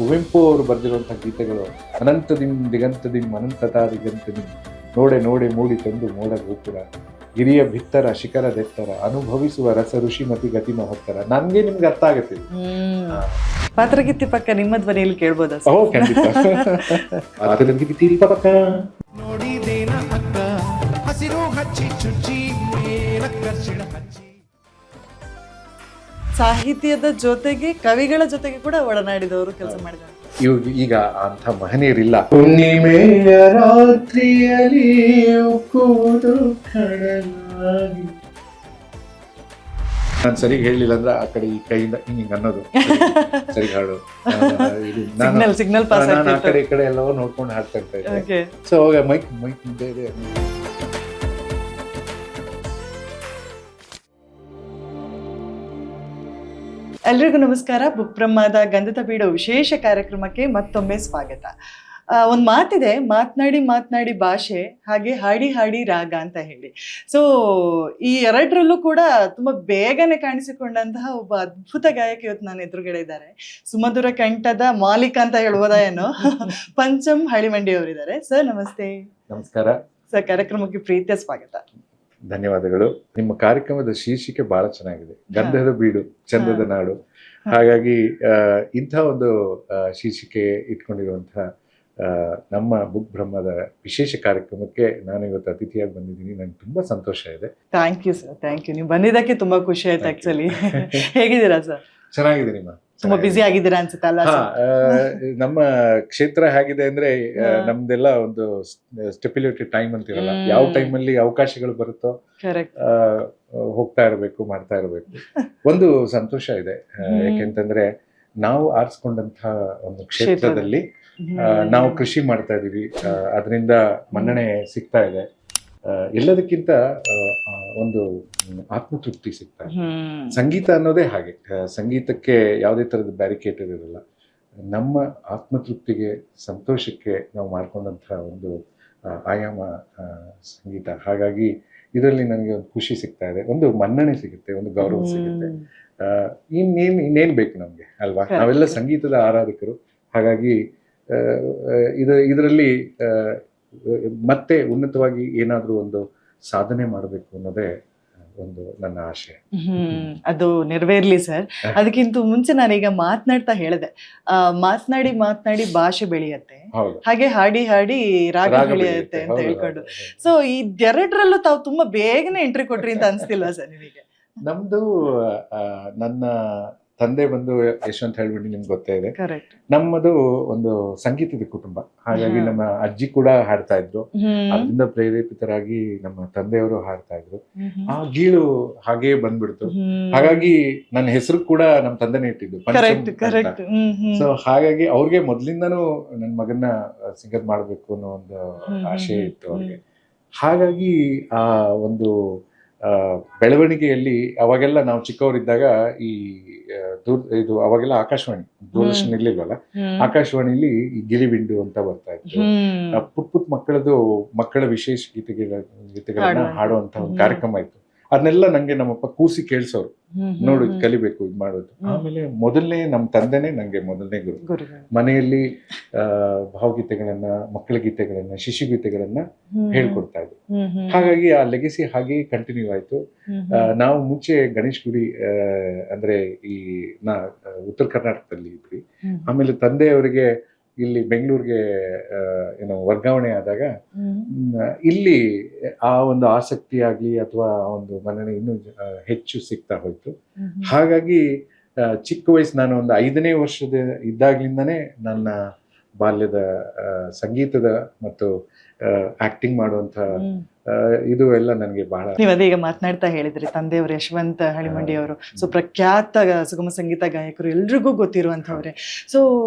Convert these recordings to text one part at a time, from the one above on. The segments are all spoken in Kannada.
ಕುವೆಂಪು ಅವರು ಬರೆದಿರುವಂತಹ ಗೀತೆಗಳು ಅನಂತದಿಂ ದಿಗಂತದಿಂ ಅನಂತತಾ ದಿಗಂತದಿಂ ನೋಡೆ ನೋಡೆ ಮೂಡಿ ತಂದು ಮೋಡ ಗೋಪುರ ಗಿರಿಯ ಭಿತ್ತರ ಶಿಖರದೆತ್ತರ ಅನುಭವಿಸುವ ರಸ ಋಷಿಮತಿ ಗತಿ ಮಹತ್ತರ. ನನ್ಗೆ ನಿಮ್ಗೆ ಅರ್ಥ ಆಗುತ್ತೆ. ಪಾತ್ರಗಿತ್ತಿ ಪಕ್ಕ ನಿಮ್ಮ ಧ್ವನಿಯಲ್ಲಿ ಕೇಳ್ಬೋದಾ? ಓ ಖಂಡಿತ. ಪಾತ್ರಗಿತ್ತಿ ಪಕ್ಕ ನೋಡಿದೇನ ಅಕ್ಕ ಹಸಿರು ಹಚ್ಚಿ ಚುಚ್ಚಿ ಮೇಲಕ್ಕರ್ಷಿಣ ಹಚ್ಚಿ. ಸಾಹಿತ್ಯದ ಜೊತೆಗೆ ಕವಿಗಳ ಜೊತೆಗೆ ಕೂಡ ಒಡನಾಡಿದವರು ಕೆಲಸ ಮಾಡಿದವರು. ಈಗ ಅಂಥ ಮಹನೀಯರಿಲ್ಲ. ಹುಣ್ಣಿಮೆಯ ರಾತ್ರಿಯಲ್ಲಿ ಉಕ್ಕುವುದು ಕಡಲಾಗಿ. ನಾನು ಸರಿ ಹೇಳಿಲ್ಲ ಅಂದ್ರೆ ಆ ಕಡೆ ಈ ಕೈಯಿಂದ ಹಿಂಗೆ ಅನ್ನೋದು ಸರಿ ಹಾಡು. ಸಿಗ್ನಲ್ ಪಾಸ್ ನಾನು ಆ ಕಡೆ ಈ ಕಡೆ ಎಲ್ಲವೋ ನೋಡ್ಕೊಂಡು ಹಾಡ್ತಾ ಇದ್ದೆ. ಸೊ ಅವಾಗ ಮೈಕ್ ಇದೆ. ಎಲ್ರಿಗೂ ನಮಸ್ಕಾರ. ಬುಕ್ ಬ್ರಹ್ಮದ ಗಂಧದ ಬೀಡೋ ವಿಶೇಷ ಕಾರ್ಯಕ್ರಮಕ್ಕೆ ಮತ್ತೊಮ್ಮೆ ಸ್ವಾಗತ. ಒಂದು ಮಾತಿದೆ, ಮಾತನಾಡಿ ಮಾತನಾಡಿ ಭಾಷೆ, ಹಾಗೆ ಹಾಡಿ ಹಾಡಿ ರಾಗ ಅಂತ ಹೇಳಿ. ಸೊ ಈ ಎರಡರಲ್ಲೂ ಕೂಡ ತುಂಬಾ ಬೇಗನೆ ಕಾಣಿಸಿಕೊಂಡಂತಹ ಒಬ್ಬ ಅದ್ಭುತ ಗಾಯಕ ಇವತ್ತು ನನ್ನ ಎದುರುಗಡೆ ಇದ್ದಾರೆ. ಸುಮಧುರ ಕಂಠದ ಮಾಲೀಕ ಅಂತ ಹೇಳ್ಬೋದಾ ಏನೋ, ಪಂಚಮ್ ಹಳಿಮಂಡಿ ಅವರಿದ್ದಾರೆ. ಸರ್ ನಮಸ್ತೆ. ನಮಸ್ಕಾರ ಸರ್, ಕಾರ್ಯಕ್ರಮಕ್ಕೆ ಪ್ರೀತಿಯ ಸ್ವಾಗತ. ಧನ್ಯವಾದಗಳು. ನಿಮ್ಮ ಕಾರ್ಯಕ್ರಮದ ಶೀರ್ಷಿಕೆ ಬಹಳ ಚೆನ್ನಾಗಿದೆ, ಗಂಧದ ಬೀಡು ಚಂದದ ನಾಡು. ಹಾಗಾಗಿ ಇಂಥ ಒಂದು ಶೀರ್ಷಿಕೆ ಇಟ್ಕೊಂಡಿರುವಂತಹ ನಮ್ಮ ಬುಕ್ ಬ್ರಹ್ಮದ ವಿಶೇಷ ಕಾರ್ಯಕ್ರಮಕ್ಕೆ ನಾನು ಇವತ್ತು ಅತಿಥಿಯಾಗಿ ಬಂದಿದ್ದೀನಿ. ನಂಗೆ ತುಂಬಾ ಸಂತೋಷ ಇದೆ. Thank you sir, thank you. ನೀವು ಬಂದಿದ್ದಕ್ಕೆ ತುಂಬಾ ಖುಷಿ ಆಯ್ತು. ಆಕ್ಚುಲಿ ಹೇಗಿದ್ದೀರಾ ಸರ್? ಚೆನ್ನಾಗಿದ್ದೀನಿ ಮಾ. ತುಂಬಾ ಬಿಸಿ ಆಗಿದ್ದೀರಾ ಅನ್ಸುತ್ತೆ ಅಲ್ಲ? ನಮ್ಮ ಕ್ಷೇತ್ರ ಹೇಗಿದೆ ಅಂದ್ರೆ ನಮ್ದೆಲ್ಲ ಒಂದು ಸ್ಟೆಪ್ಯುಲೇಟೆಡ್ ಟೈಮ್ ಅಂತಿರಲ್ಲ, ಯಾವ ಟೈಮಲ್ಲಿ ಅವಕಾಶಗಳು ಬರುತ್ತೋ ಹೋಗ್ತಾ ಇರಬೇಕು, ಮಾಡ್ತಾ ಇರಬೇಕು. ಒಂದು ಸಂತೋಷ ಇದೆ, ಯಾಕೆಂತಂದ್ರೆ ನಾವು ಆರಿಸ್ಕೊಂಡಂತಹ ಒಂದು ಕ್ಷೇತ್ರದಲ್ಲಿ ನಾವು ಕೃಷಿ ಮಾಡ್ತಾ ಇದೀವಿ, ಅದರಿಂದ ಮನ್ನಣೆ ಸಿಗ್ತಾ ಇದೆ. ಎಲ್ಲದಕ್ಕಿಂತ ಒಂದು ಆತ್ಮತೃಪ್ತಿ ಸಿಗ್ತಾ ಇದೆ. ಸಂಗೀತ ಅನ್ನೋದೇ ಹಾಗೆ, ಸಂಗೀತಕ್ಕೆ ಯಾವುದೇ ತರದ ಬ್ಯಾರಿಕೇಟರ್ ಇರಲ್ಲ. ನಮ್ಮ ಆತ್ಮತೃಪ್ತಿಗೆ, ಸಂತೋಷಕ್ಕೆ ನಾವು ಮಾಡ್ಕೊಂಡಂತಹ ಒಂದು ಆಯಾಮ ಸಂಗೀತ. ಹಾಗಾಗಿ ಇದರಲ್ಲಿ ನನಗೆ ಒಂದು ಖುಷಿ ಸಿಗ್ತಾ ಇದೆ, ಒಂದು ಮನ್ನಣೆ ಸಿಗುತ್ತೆ, ಒಂದು ಗೌರವ ಸಿಗುತ್ತೆ. ಇನ್ನೇನ್ ಬೇಕು ನಮ್ಗೆ ಅಲ್ವಾ? ನಾವೆಲ್ಲ ಸಂಗೀತದ ಆರಾಧಕರು. ಹಾಗಾಗಿ ಇದರಲ್ಲಿ ಮತ್ತೆ ಉನ್ನತವಾಗಿ ಏನಾದ್ರೂ ಒಂದು ಸಾಧನೆ ಮಾಡಬೇಕು ಅನ್ನೋದೇ ಒಂದು ನನ್ನ ಆಶೆ. ಅದು ನೆರವೇರ್ಲಿ ಸರ್. ಅದಕ್ಕಿಂತ ಮುಂಚೆ ನಾನೀಗ ಮಾತನಾಡ್ತಾ ಹೇಳಿದೆ, ಮಾತನಾಡಿ ಮಾತನಾಡಿ ಭಾಷೆ ಬೆಳೆಯತ್ತೆ, ಹಾಗೆ ಹಾಡಿ ಹಾಡಿ ರಾಗ ಬೆಳೆಯುತ್ತೆ ಅಂತ ಹೇಳ್ಕೊಂಡು. ಸೊ ಇದೆರಡರಲ್ಲೂ ತಾವು ತುಂಬಾ ಬೇಗನೆ ಎಂಟ್ರಿ ಕೊಟ್ರಿ ಅಂತ ಅನ್ಸ್ತಿಲ್ವಾ ಸರ್ ನಿಮಗೆ? ನಮ್ದು ನನ್ನ ತಂದೆ ಬಂದು ಯಶವಂತ್ ಹೇಳ್ಬಿಟ್ಟು ನಿಮ್ಗೆ ಗೊತ್ತೇ ಇದೆ. ಕರೆಕ್ಟ್. ನಮ್ಮದು ಒಂದು ಸಂಗೀತದ ಕುಟುಂಬ. ಹಾಗಾಗಿ ನಮ್ಮ ಅಜ್ಜಿ ಕೂಡ ಹಾಡ್ತಾ ಇದ್ರು, ಅದರಿಂದ ಪ್ರೇರೇಪಿತರಾಗಿ ನಮ್ಮ ತಂದೆಯವರು ಹಾಡ್ತಾ ಇದ್ರು. ಆ ಗೀಳು ಹಾಗೇ ಬಂದ್ಬಿಡ್ತು. ಹಾಗಾಗಿ ನನ್ನ ಹೆಸರು ಕೂಡ ನಮ್ಮ ತಂದೆನೇ ಇಟ್ಟಿದ್ದು ಪಂಚಮ್. ಸೊ ಹಾಗಾಗಿ ಅವ್ರಿಗೆ ಮೊದ್ಲಿಂದನೂ ನನ್ನ ಮಗನ್ನ ಸಿಂಗರ್ ಮಾಡ್ಬೇಕು ಅನ್ನೋ ಒಂದು ಆಶೆ ಇತ್ತು ಅವ್ರಿಗೆ. ಹಾಗಾಗಿ ಆ ಒಂದು ಬೆಳವಣಿಗೆಯಲ್ಲಿ ಅವಾಗೆಲ್ಲ ನಾವು ಚಿಕ್ಕವರಿದ್ದಾಗ ಈ ಇದು ಅವಾಗೆಲ್ಲ ಆಕಾಶವಾಣಿ, ದೂರದರ್ಶನ ಇರ್ಲಿಲ್ವಲ್ಲ, ಆಕಾಶವಾಣಿಲಿ ಈ ಗಿಲಿಬಿಂಡು ಅಂತ ಬರ್ತಾ ಇತ್ತು. ಪುಟ್ ಮಕ್ಕಳ ವಿಶೇಷ ಗೀತೆಗಳನ್ನ ಹಾಡುವಂತ ಒಂದು ಕಾರ್ಯಕ್ರಮ ಇತ್ತು. ಅದನ್ನೆಲ್ಲ ನಂಗೆ ನಮ್ಮಪ್ಪ ಕೂಸಿ ಕೇಳ್ಸೋರು, ನೋಡು ಕಲಿಬೇಕು, ಇದು ಮಾಡೋದು. ಆಮೇಲೆ ಮೊದಲನೇ ನಮ್ಮ ತಂದೆನೇ ನಂಗೆ ಮೊದಲನೇ ಗುರು. ಮನೆಯಲ್ಲಿ ಭಾವಗೀತೆಗಳನ್ನ, ಮಕ್ಕಳ ಗೀತೆಗಳನ್ನ, ಶಿಶುಗೀತೆಗಳನ್ನ ಹೇಳ್ಕೊಡ್ತಾ ಇದ್ರು. ಹಾಗಾಗಿ ಆ ಲೆಗೆಸಿ ಹಾಗೆ ಕಂಟಿನ್ಯೂ ಆಯ್ತು. ನಾವು ಮುಂಚೆ ಗಣೇಶ್ ಗುಡಿ ಅಂದ್ರೆ ಈ ಉತ್ತರ ಕರ್ನಾಟಕದಲ್ಲಿ ಇದ್ವಿ. ಆಮೇಲೆ ತಂದೆಯವರಿಗೆ ಇಲ್ಲಿ ಬೆಂಗಳೂರಿಗೆ ವರ್ಗಾವಣೆ ಆದಾಗ ಇಲ್ಲಿ ಆ ಒಂದು ಆಸಕ್ತಿ ಆಗ್ಲಿ ಅಥವಾ ಒಂದು ಮನ್ನಣೆ ಇನ್ನೂ ಹೆಚ್ಚು ಸಿಗ್ತಾ ಹೋಯ್ತು. ಹಾಗಾಗಿ ಚಿಕ್ಕ ವಯಸ್ಸು, ನಾನು ಒಂದು 5ನೇ ವರ್ಷದ ಇದ್ದಾಗ್ಲಿಂದಾನೇ ನನ್ನ ಬಾಲ್ಯದ ಸಂಗೀತದ ಮತ್ತು ಆಕ್ಟಿಂಗ್ ಮಾಡುವಂತ ಇದು ಎಲ್ಲ ನನಗೆ ಬಹಳ. ನೀವು ಅದೀಗ ಮಾತನಾಡ್ತಾ ಹೇಳಿದ್ರಿ ತಂದೆಯವರು ಯಶವಂತ್ ಹಳಿಮಂಡಿ ಅವರು. ಸೊ ಪ್ರಖ್ಯಾತ ಸುಗಮ ಸಂಗೀತ ಗಾಯಕರು, ಎಲ್ರಿಗೂ ಗೊತ್ತಿರುವಂತವ್ರೆ. ಸೊ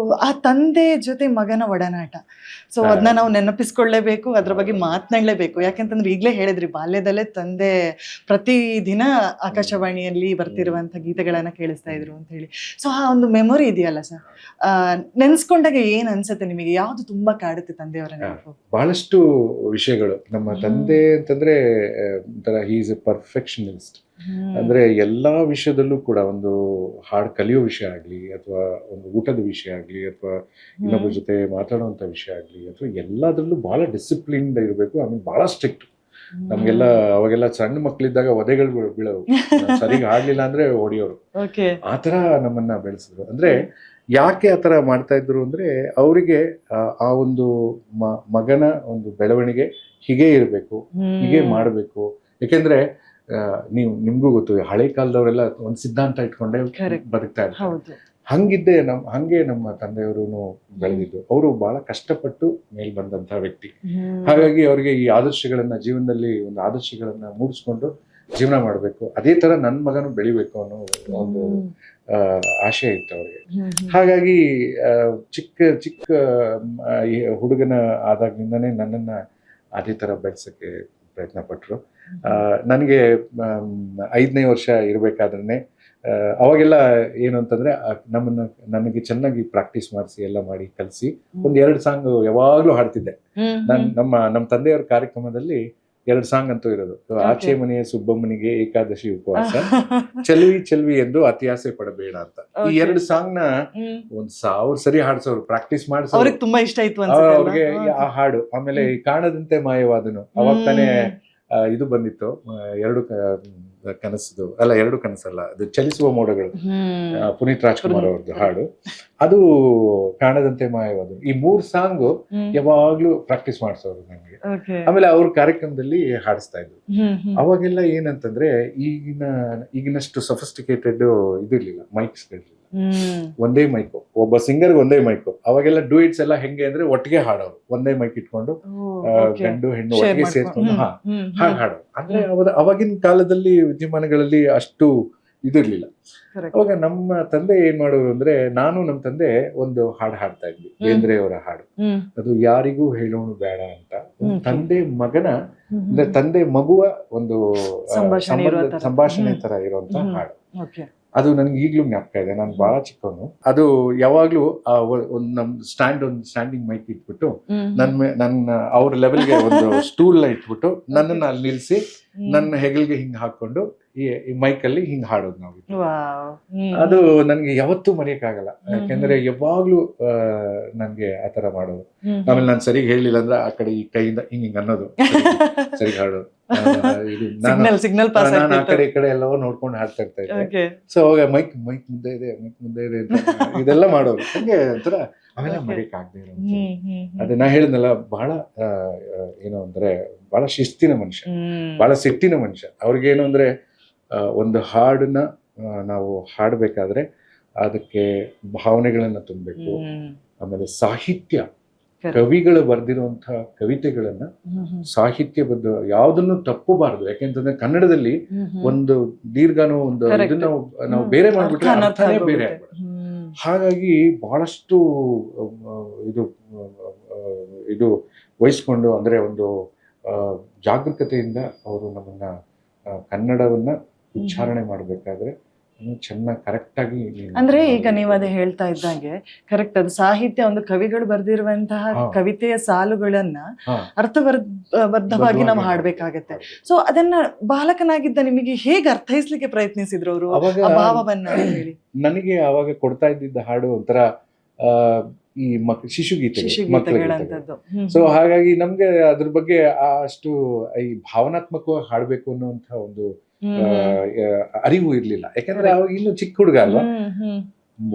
ಆ ತಂದೆ ಜೊತೆ ಮಗನ ಒಡನಾಟ, ಸೊ ಅದನ್ನ ನಾವು ನೆನಪಿಸ್ಕೊಳ್ಳೇಬೇಕು, ಅದ್ರ ಬಗ್ಗೆ ಮಾತನಾಡಲೇಬೇಕು. ಯಾಕೆಂತಂದ್ರೆ ಈಗಲೇ ಹೇಳಿದ್ರಿ, ಬಾಲ್ಯದಲ್ಲೇ ತಂದೆ ಪ್ರತಿದಿನ ಆಕಾಶವಾಣಿಯಲ್ಲಿ ಬರ್ತಿರುವಂತ ಗೀತೆಗಳನ್ನ ಕೇಳಿಸ್ತಾ ಇದ್ರು ಅಂತ ಹೇಳಿ. ಸೊ ಆ ಒಂದು ಮೆಮೊರಿ ಇದೆಯಲ್ಲ ಸರ್, ನೆನ್ಸ್ಕೊಂಡಾಗ ಏನ್ ಅನ್ಸುತ್ತೆ ನಿಮಗೆ? ಯಾವ್ದು ತುಂಬಾ ಕಾಡುತ್ತೆ ತಂದೆಯವರ ನೆನಪು? ಬಹಳಷ್ಟು ವಿಷಯಗಳು. ನಮ್ಮ ತಂದೆ ಅಂತಂದ್ರೆ ಒಂಥರ ಹಿ ಈಸ್ ಎ ಪರ್ಫೆಕ್ಷನಿಸ್ಟ್. ಅಂದ್ರೆ ಎಲ್ಲಾ ವಿಷಯದಲ್ಲೂ ಕೂಡ ಒಂದು ಹಾಡು ಕಲಿಯೋ ವಿಷಯ ಆಗ್ಲಿ ಅಥವಾ ಒಂದು ಊಟದ ವಿಷಯ ಆಗ್ಲಿ ಅಥವಾ ಇನ್ನೊಬ್ಬರ ಜೊತೆ ಮಾತಾಡುವಂತ ವಿಷಯ ಆಗ್ಲಿ ಅಥವಾ ಎಲ್ಲದರಲ್ಲೂ ಬಹಳ ಡಿಸಿಪ್ಲಿನ್ಡ್ ಇರಬೇಕು. ಆಮೇಲೆ ಬಹಳ ಸ್ಟ್ರಿಕ್ಟ್. ನಮ್ಗೆಲ್ಲ ಅವಾಗೆಲ್ಲ ಸಣ್ಣ ಮಕ್ಕಳಿದ್ದಾಗ ಒದೆಗಳು ಬೀಳೋವು, ಸರಿಗೆ ಹಾಡ್ಲಿಲ್ಲ ಅಂದ್ರೆ ಹೊಡಿಯೋರು. ಆತರ ನಮ್ಮನ್ನ ಬೆಳೆಸಿದ್ರು. ಅಂದ್ರೆ ಯಾಕೆ ಆತರ ಮಾಡ್ತಾ ಇದ್ರು ಅಂದ್ರೆ ಅವರಿಗೆ ಆ ಒಂದು ಮಗನ ಒಂದು ಬೆಳವಣಿಗೆ ಹೀಗೆ ಇರಬೇಕು, ಹೀಗೆ ಮಾಡಬೇಕು. ಯಾಕೆಂದ್ರೆ ನಿಮ್ಗೂ ಗೊತ್ತು, ಹಳೆ ಕಾಲದವರೆಲ್ಲ ಒಂದು ಸಿದ್ಧಾಂತ ಇಟ್ಕೊಂಡೇ ಬದುಕ್ತಾ ಇರ್ತಾರೆ. ಹಂಗೆ ನಮ್ಮ ತಂದೆಯವರು ಬೆಳೆದಿದ್ದು. ಅವರು ಬಹಳ ಕಷ್ಟಪಟ್ಟು ಮೇಲ್ ಬಂದಂತಹ ವ್ಯಕ್ತಿ. ಹಾಗಾಗಿ ಅವರಿಗೆ ಈ ಆದರ್ಶಗಳನ್ನ ಜೀವನದಲ್ಲಿ ಒಂದು ಆದರ್ಶಗಳನ್ನ ಮೂಡಿಸ್ಕೊಂಡು ಜೀವನ ಮಾಡಬೇಕು, ಅದೇ ತರ ನನ್ನ ಮಗನು ಬೆಳಿಬೇಕು ಅನ್ನೋ ಒಂದು ಆಶಯ ಇತ್ತು ಅವ್ರಿಗೆ. ಹಾಗಾಗಿ ಚಿಕ್ಕ ಹುಡುಗನ ಆದಾಗ್ನಿಂದನೇ ನನ್ನನ್ನ ಅದೇ ತರ ಬೆಳೆಸಕ್ಕೆ ಪ್ರಯತ್ನ ಪಟ್ರು. ನನಗೆ 5ನೇ ವರ್ಷ ಇರ್ಬೇಕಾದ್ರೆ ಅವಾಗೆಲ್ಲ ಏನು ಅಂತಂದ್ರೆ ನನಗೆ ಚೆನ್ನಾಗಿ ಪ್ರಾಕ್ಟೀಸ್ ಮಾಡಿಸಿ ಎಲ್ಲ ಮಾಡಿ ಕಲಿಸಿ 1-2 ಸಾಂಗ್ ಯಾವಾಗ್ಲೂ ಹಾಡ್ತಿದ್ದೆ. ನಮ್ಮ ತಂದೆಯವರ ಕಾರ್ಯಕ್ರಮದಲ್ಲಿ 2 ಸಾಂಗ್ ಅಂತೂ ಇರೋದು. ಆಚೆ ಮನೆಯ ಸುಬ್ಬಮ್ಮನಿಗೆ ಏಕಾದಶಿ ಉಪವಾಸ, ಚೆಲ್ವಿ ಎಂದು ಅತಿ ಆಸೆ ಪಡಬೇಡ ಅಂತ. ಈ 2 ಸಾಂಗ್ ನ 1000 ಸರಿ ಹಾಡ್ಸೋರು, ಪ್ರಾಕ್ಟೀಸ್ ಮಾಡಿಸೋರು. ತುಂಬಾ ಇಷ್ಟ ಆಯ್ತು ಅವ್ರಿಗೆ ಆ ಹಾಡು. ಆಮೇಲೆ ಈ ಕಾಣದಂತೆ ಮಾಯವಾದನು, ಅವಾಗ ತಾನೇ ಇದು ಬಂದಿತ್ತು, 2 ಕನಸಲ್ಲ, ಅದು ಚಲಿಸುವ ಮೋಡಗಳು, ಪುನೀತ್ ರಾಜ್ಕುಮಾರ್ ಅವ್ರದ್ದು ಹಾಡು. ಅದು ಕಾಣದಂತೆ ಮಾಯವಾದನು. ಈ 3 ಸಾಂಗ್ ಯಾವಾಗ್ಲೂ ಪ್ರಾಕ್ಟೀಸ್ ಮಾಡಿಸೋರು ನನಗೆ. ಆಮೇಲೆ ಅವ್ರ ಕಾರ್ಯಕ್ರಮದಲ್ಲಿ ಹಾಡಿಸ್ತಾ ಇದ್ರು. ಅವಾಗೆಲ್ಲ ಏನಂತಂದ್ರೆ ಈಗಿನಷ್ಟು ಸಫಿಸ್ಟಿಕೇಟೆಡ್ ಇದಿರ್ಲಿಲ್ಲ, ಮೈಕ್ಸ್ಗಳಿರ್ಲಿಲ್ಲ. ಒಂದೇ ಮೈಕು, ಒಬ್ಬ ಸಿಂಗರ್ಗೆ ಒಂದೇ ಮೈಕು. ಅವಾಗೆಲ್ಲ ಡೂಯಿಟ್ಸ್ ಎಲ್ಲ ಹೆಂಗೆ ಅಂದ್ರೆ ಒಟ್ಟಿಗೆ ಹಾಡೋರು, ಒಂದೇ ಮೈಕ್ ಇಟ್ಕೊಂಡು ಗಂಡು ಹೆಣ್ಣು ಒಟ್ಟಿಗೆ ಸೇರ್ಕೊಂಡು ಹಾಡೋರು. ಅಂದ್ರೆ ಅವಾಗಿನ ಕಾಲದಲ್ಲಿ ವಿದ್ಯಮಾನಗಳಲ್ಲಿ ಅಷ್ಟು ಇದಿರ್ಲಿಲ್ಲ. ಅವಾಗ ನಮ್ಮ ತಂದೆ ಏನ್ ಮಾಡೋರು ಅಂದ್ರೆ, ನಾನು ನಮ್ಮ ತಂದೆ ಒಂದು ಹಾಡು ಹಾಡ್ತಾ ಇದ್ವಿ, ಬೇಂದ್ರೆ ಅವರ ಹಾಡು. ಅದು ಯಾರಿಗೂ ಹೇಳೋಣ ಬೇಡ ಅಂತ. ತಂದೆ ಮಗನ ಅಂದ್ರೆ ತಂದೆ ಮಗುವ ಒಂದು ಸಂಭಾಷಣೆ ತರ ಇರುವಂತ ಹಾಡು. ಅದು ನನ್ಗೆ ಈಗ್ಲೂ ಜ್ಞಾಪಕ ಇದೆ. ನಾನು ಬಹಳ ಚಿಕ್ಕವನು. ಅದು ಯಾವಾಗ್ಲೂ ನಮ್ ಸ್ಟ್ಯಾಂಡಿಂಗ್ ಮೈಕ್ ಇಟ್ಬಿಟ್ಟು ನನ್ನ ಅವ್ರ ಲೆವೆಲ್ಗೆ ಒಂದು ಸ್ಟೂಲ್ ಇಟ್ಬಿಟ್ಟು ನನ್ನನ್ನು ಅಲ್ಲಿ ನಿಲ್ಸಿ ನನ್ನ ಹೆಗಲ್ಗೆ ಹಿಂಗ್ ಹಾಕೊಂಡು ಈ ಮೈಕ್ ಅಲ್ಲಿ ಹಿಂಗ್ ಹಾಡೋದು ನಾವು. ಅದು ನನ್ಗೆ ಯಾವತ್ತೂ ಮರೆಯಕ್ಕಾಗಲ್ಲ. ಯಾಕೆಂದ್ರೆ ಯಾವಾಗ್ಲೂ ನನ್ಗೆ ಆತರ ಮಾಡೋದು. ಆಮೇಲೆ ನಾನು ಸರಿಗ್ ಹೇಳಿಲ್ಲ ಅಂದ್ರೆ ಆ ಕಡೆ ಈ ಕೈಯಿಂದ ಹಿಂಗ್ ಅನ್ನೋದು, ಸರಿ ಹಾಡೋದು. ನಾನು ಆ ಕಡೆ ಈ ಕಡೆ ಎಲ್ಲವೋ ನೋಡ್ಕೊಂಡು ಹಾಡ್ತಾ ಇರ್ತಾ ಇದ್ದೆ. ಸೊ ಅವಾಗ ಮೈಕ್ ಮುಂದೆ ಇದೆ ಅಂತ ಇದೆಲ್ಲ ಮಾಡೋರು. ಹಂಗೆ ಒಂಥರ ಅವೆಲ್ಲ ಮರೆಯಕ್ಕಾಗದೆ ಇರೋ. ಅದೇ ನಾ ಹೇಳಿದ್ನಲ್ಲ, ಬಹಳ ಏನು ಅಂದ್ರೆ ಬಹಳ ಶಿಸ್ತಿನ ಮನುಷ್ಯ, ಬಹಳ ಸಿಟ್ಟಿನ ಮನುಷ್ಯ. ಅವ್ರಿಗೇನು ಅಂದ್ರೆ ಒಂದು ಹಾಡನ್ನ ನಾವು ಹಾಡ್ಬೇಕಾದ್ರೆ ಅದಕ್ಕೆ ಭಾವನೆಗಳನ್ನ ತುಂಬಬೇಕು. ಆಮೇಲೆ ಸಾಹಿತ್ಯ, ಕವಿಗಳು ಬರೆದಿರುವಂತಹ ಕವಿತೆಗಳನ್ನ ಸಾಹಿತ್ಯಬದ್ಧ ಯಾವುದನ್ನು ತಪ್ಪಬಾರದು. ಯಾಕೆಂತಂದ್ರೆ ಕನ್ನಡದಲ್ಲಿ ಒಂದು ದೀರ್ಘನೋ ಒಂದು ಇದನ್ನ ನಾವು ಬೇರೆ ಮಾಡ್ಬಿಟ್ರೆ ಅರ್ಥನೇ ಬೇರೆ ಆಗ್ಬಿಡುತ್ತೆ. ಹಾಗಾಗಿ ಬಹಳಷ್ಟು ಇದು ವಹಿಸ್ಕೊಂಡು, ಅಂದ್ರೆ ಒಂದು ಜಾಗರೂಕತೆಯಿಂದ ಅವರು ನಮ್ಮನ್ನ ಕನ್ನಡವನ್ನ ಉಚ್ಚಾರಣೆ ಮಾಡ್ಬೇಕಾದ್ರೆ ಚೆನ್ನಾಗಿ ಕರೆಕ್ಟ್ ಆಗಿ. ಅಂದ್ರೆ ಈಗ ನೀವು ಅದೇ ಹೇಳ್ತಾ ಇದ್ದಂಗೆ ಕರೆಕ್ಟ್, ಅದು ಸಾಹಿತ್ಯ, ಒಂದು ಕವಿಗಳು ಬರೆದಿರುವಂತಹ ಕವಿತೆಯ ಸಾಲುಗಳನ್ನ ಅರ್ಥಬದ್ಧವಾಗಿ ನಾವು ಹಾಡ್ಬೇಕಾಗತ್ತೆ. ಸೊ ಅದನ್ನ ಬಾಲಕನಾಗಿದ್ದ ನಿಮಗೆ ಹೇಗೆ ಅರ್ಥೈಸ್ಲಿಕ್ಕೆ ಪ್ರಯತ್ನಿಸಿದ್ರು ಅವರು ಆ ಭಾವವನ್ನ ಹೇಳಿ? ನನಗೆ ಅವಾಗ ಕೊಡ್ತಾ ಇದ್ದಿದ್ದ ಹಾಡು ಒಂಥರ ಈ ಶಿಶುಗೀತೆಗಳಂತದ್ದು. ಸೊ ಹಾಗಾಗಿ ನಮ್ಗೆ ಅದ್ರ ಬಗ್ಗೆ ಅಷ್ಟು ಈ ಭಾವನಾತ್ಮಕವಾಗಿ ಹಾಡ್ಬೇಕು ಅನ್ನುವಂತ ಒಂದು ಅರಿವು ಇರ್ಲಿಲ್ಲ. ಯಾಕಂದ್ರೆ ಅವಾಗ ಇನ್ನು ಚಿಕ್ಕ ಹುಡುಗ ಅಲ್ವಾ,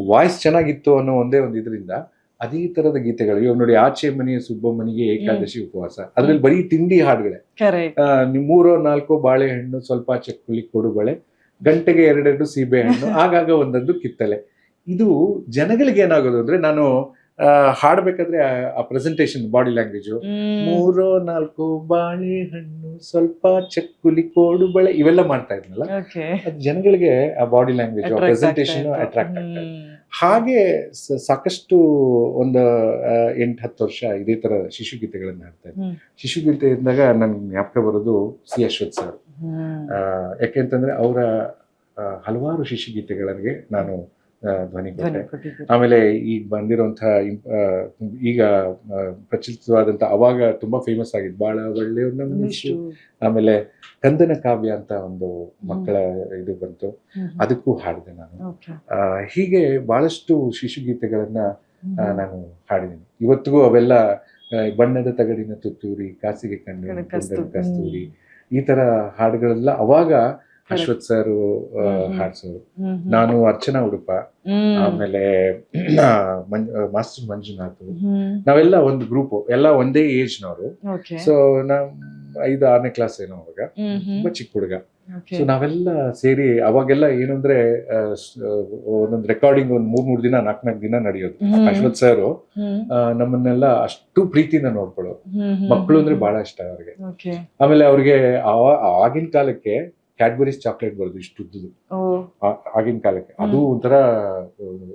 ವಾಯ್ಸ್ ಚೆನ್ನಾಗಿತ್ತು ಅನ್ನೋ ಒಂದೇ ಒಂದು ಇದರಿಂದ ಅದೇ ತರದ ಗೀತೆಗಳು. ಇವಾಗ ನೋಡಿ, ಆಚೆ ಮನೆಯ ಸುಬ್ಬಮ್ಮನಿಗೆ ಏಕಾದಶಿ ಉಪವಾಸ, ಅದ್ರಲ್ಲಿ ಬರೀ ತಿಂಡಿ ಹಾಡುಗಳೇ. 3-4 ಬಾಳೆಹಣ್ಣು, ಸ್ವಲ್ಪ ಚಕ್ಕುಲಿ ಕೊಡು ಬಳೆ, ಗಂಟೆಗೆ 2 ಸೀಬೆ ಹಣ್ಣು, ಆಗಾಗ ಒಂದೊಂದು ಕಿತ್ತಲೆ. ಇದು ಜನಗಳಿಗೆ ಏನಾಗೋದು ಅಂದ್ರೆ, ನಾನು ಹಾಡ್ಬೇಕಾದ್ರೆ ಆ ಪ್ರೆಸೆಂಟೇಶನ್, ಬಾಡಿ ಲ್ಯಾಂಗ್ವೇಜು, 3-4 ಬಾಳೆಹಣ್ಣು, ಸ್ವಲ್ಪ ಚಕ್ಕುಲಿ ಕೋಡು ಬಳೆ, ಇವೆಲ್ಲ ಮಾಡ್ತಾ ಇದ್ನಲ್ಲ, ಅದು ಜನಗಳಿಗೆ ಆ ಬಾಡಿ ಲ್ಯಾಂಗ್ವೇಜ್, ಪ್ರೆಸೆಂಟೇಶನ್ ಅಟ್ರಾಕ್ಟ್ ಆಗ್ತದೆ. ಹಾಗೆ ಸಾಕಷ್ಟು ಒಂದು 8-10 ವರ್ಷ ಇದೇ ತರ ಶಿಶುಗೀತೆಗಳನ್ನ ಹಾಡ್ತಾ ಇದ್ದೆ. ಶಿಶುಗೀತೆ ಇದ್ದಾಗ ನನ್ಗೆ ಜ್ಞಾಪಕ ಬರೋದು ಸಿ ಅಶ್ವಥ್ ಸರ್. ಯಾಕೆಂತಂದ್ರೆ ಅವರ ಹಲವಾರು ಶಿಶುಗೀತೆಗಳಿಗೆ ನಾನು ಧ್ವನಿ ಧ್ವನಿ ಕೊಟ್ಟೆ. ಕೊಟ್ಟಿದ್ದೀರಿ. ಆಮೇಲೆ ಈಗ ಬಂದಿರುವಂತಹ ಈಗ ಪ್ರಚಲಿತವಾದಂತ ಅವಾಗ ತುಂಬಾ ಫೇಮಸ್ ಆಗಿದ್ದು ಬಾಳ ಒಳ್ಳೆಯವ್ರು ನಮ್ಮ ಒಂದಿಷ್ಟು. ಆಮೇಲೆ ಕಂದನ ಕಾವ್ಯ ಅಂತ ಒಂದು ಮಕ್ಕಳ ಇದು ಬಂತು, ಅದಕ್ಕೂ ಹಾಡಿದೆ ನಾನು. Okay. ಹೀಗೆ ಬಹಳಷ್ಟು ಶಿಶುಗೀತೆಗಳನ್ನ ನಾನು ಹಾಡಿದ್ದೀನಿ. ಇವತ್ತಿಗೂ ಅವೆಲ್ಲ ಬಣ್ಣದ ತಗಡಿನ ತುತ್ತೂರಿ, ಕಾಸಿಗೆ ಕಣ್ಣು ಕಸ್ತೂರಿ, ಈ ತರ ಹಾಡುಗಳೆಲ್ಲ ಅವಾಗ ಅಶ್ವಥ್ ಸರ್ ಹಾಡ್ಸೋರು. ನಾನು ಅರ್ಚನಾ ಉಡುಪ, ಆಮೇಲೆ ಮಾಸ್ಟರ್ ಮಂಜುನಾಥ್, ನಾವೆಲ್ಲ ಒಂದು ಗ್ರೂಪ್, ಎಲ್ಲ ಒಂದೇ ಏಜ್ ನವರು. Okay. ಸೊ ನಾವ್ 5-6ನೇ ಕ್ಲಾಸ್ ಏನೋ ಅವಾಗ, ತುಂಬಾ ಚಿಕ್ಕ ಹುಡುಗ. Okay. ಸೊ ನಾವೆಲ್ಲ ಸೇರಿ ಅವಾಗೆಲ್ಲ ಏನಂದ್ರೆ ಒಂದೊಂದು ರೆಕಾರ್ಡಿಂಗ್ ಒಂದ್ 3 ದಿನ 4 ದಿನ ನಡೆಯೋದು. ಅಶ್ವಥ್ ಸರ್ ನಮ್ಮನ್ನೆಲ್ಲ ಅಷ್ಟು ಪ್ರೀತಿಯಿಂದ ನೋಡ್ಕೊಳ್ಳೋರು. ಮಕ್ಕಳು ಅಂದ್ರೆ ಬಹಳ ಇಷ್ಟ ಅವ್ರಿಗೆ. Okay. ಆಮೇಲೆ ಅವ್ರಿಗೆ ಆಗಿನ ಕಾಲಕ್ಕೆ ಕ್ಯಾಡ್ಬರೀಸ್ ಚಾಕ್ಲೇಟ್ ಬರೋದು ಇಷ್ಟು ಉದ್ದದು, ಆಗಿನ ಕಾಲಕ್ಕೆ ಅದು ಒಂಥರ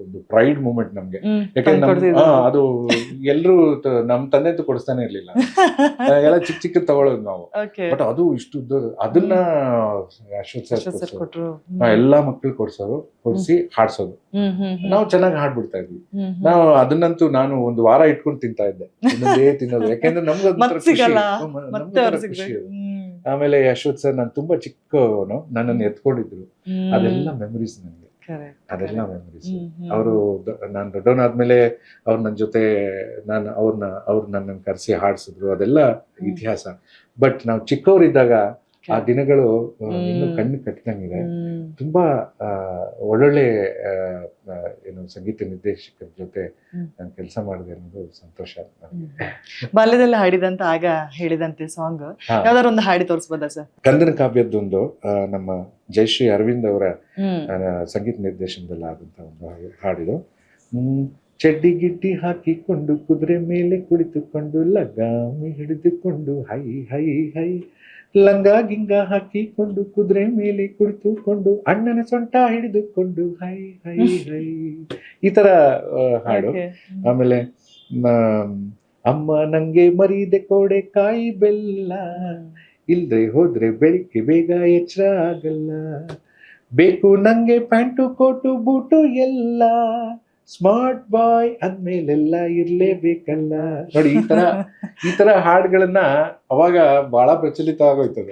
ಒಂದು ಪ್ರೈಡ್ ಮೂಮೆಂಟ್ ನಮ್ಗೆ. ಯಾಕಂದ್ರೆ ಅದು ಎಲ್ರು ನಮ್ ತಂದೆ ಅಂತೂ ಕೊಡಿಸ್ತಾನೆ ಇರ್ಲಿಲ್ಲ, ಎಲ್ಲ ಚಿಕ್ಕ ಚಿಕ್ಕ ತಗೊಳ್ಳೋದು ನಾವು. ಬಟ್ ಅದು ಇಷ್ಟು ಉದ್ದದು, ಅದನ್ನ ಅಶ್ವಥ್ ಸರ್ ಕೊಡ್ಸೋರು, ಎಲ್ಲಾ ಮಕ್ಳು ಕೊಡ್ಸಿ ಹಾಡ್ಸೋದು. ನಾವು ಚೆನ್ನಾಗಿ ಹಾಡ್ಬಿಡ್ತಾ ಇದ್ವಿ. ನಾವು ಅದನ್ನಂತೂ ನಾನು ಒಂದು ವಾರ ಇಟ್ಕೊಂಡು ತಿಂತಾ ಇದ್ದೆ, ಇನ್ನೊಂದೇ ತಿನ್ನೋದು. ಯಾಕೆಂದ್ರೆ ನಮ್ಗೆ ಖುಷಿ. ಆಮೇಲೆ ಅಶ್ವಥ್ ಸರ್ ನಾನು ತುಂಬಾ ಚಿಕ್ಕವನು, ನನ್ನನ್ನು ಎತ್ಕೊಂಡಿದ್ರು. ಅದೆಲ್ಲ ಮೆಮರೀಸ್ ನನಗೆ, ಅದೆಲ್ಲ ಮೆಮರೀಸ್. ಅವರು ನಾನು ದೊಡ್ಡವನಾದ್ಮೇಲೆ ಅವ್ರು ನನ್ನ ಜೊತೆ ಅವ್ರು ನನ್ನನ್ನು ಕರೆಸಿ ಹಾಡ್ಸಿದ್ರು, ಅದೆಲ್ಲ ಇತಿಹಾಸ. ಬಟ್ ನಾವು ಚಿಕ್ಕವರಿದ್ದಾಗ ಆ ದಿನಗಳು ಇನ್ನು ಕಣ್ಣು ಕಟ್ಟಿದಂಗಿದೆ. ತುಂಬಾ ಒಳ್ಳೊಳ್ಳೆ ಏನು ಸಂಗೀತ ನಿರ್ದೇಶಕರ ಜೊತೆ ನಾನು ಕೆಲಸ ಮಾಡಿದೆ ಅನ್ನೋದು ಸಂತೋಷ ನನಗೆ. ಬಾಲ್ಯದಲ್ಲಿ ಹಾಡಿದಂತ ಆಗ ಹೇಳಿದಂತೆ ಸಾಂಗ್ ಯಾವ್ದಾದ್ರು ಒಂದು ಹಾಡಿ ತೋರಿಸ್ಬೋದಾ ಸರ್? ಕಂದನ ಕಾವ್ಯದ್ದೊಂದು ನಮ್ಮ ಜಯಶ್ರೀ ಅರವಿಂದ್ ಅವರ ಸಂಗೀತ ನಿರ್ದೇಶನದಲ್ಲಿ ಆದಂತ ಒಂದು ಹಾಡಿದು. ಚಡ್ಡಿ ಗಿಡ್ಡಿ ಹಾಕಿಕೊಂಡು ಕುದುರೆ ಮೇಲೆ ಕುಳಿತುಕೊಂಡು ಲಗಾಮಿ ಹಿಡಿದುಕೊಂಡು ಹೈ ಹೈ ಹೈ, ಲಂಗ ಗಿಂಗ ಹಾಕಿಕೊಂಡು ಕುದುರೆ ಮೇಲೆ ಕುಳಿತುಕೊಂಡು ಅಣ್ಣನ ಸೊಂಟ ಹಿಡಿದುಕೊಂಡು ಹೈ ಹೈ ಹೈ, ಈ ತರ ಹಾಡು. ಆಮೇಲೆ ಅಮ್ಮ ನಂಗೆ ಮರೀದೆ ಕೋಡೆ ಕಾಯಿ ಬೆಲ್ಲ, ಇಲ್ದೆ ಹೋದ್ರೆ ಬೆಳಿಗ್ಗೆ ಬೇಗ ಎಚ್ಚರ ಆಗಲ್ಲ, ಬೇಕು ನಂಗೆ ಪ್ಯಾಂಟು ಕೋಟು ಬೂಟು ಎಲ್ಲ, ಸ್ಮಾರ್ಟ್ ಬಾಯ್ ಅಂದ್ಮೇಲೆಲ್ಲ ಇರ್ಲೇಬೇಕಲ್ಲ. ನೋಡಿ, ಈ ತರ ಹಾಡುಗಳನ್ನ ಅವಾಗ ಬಹಳ ಪ್ರಚಲಿತ ಆಗೋಯ್ತದೆ.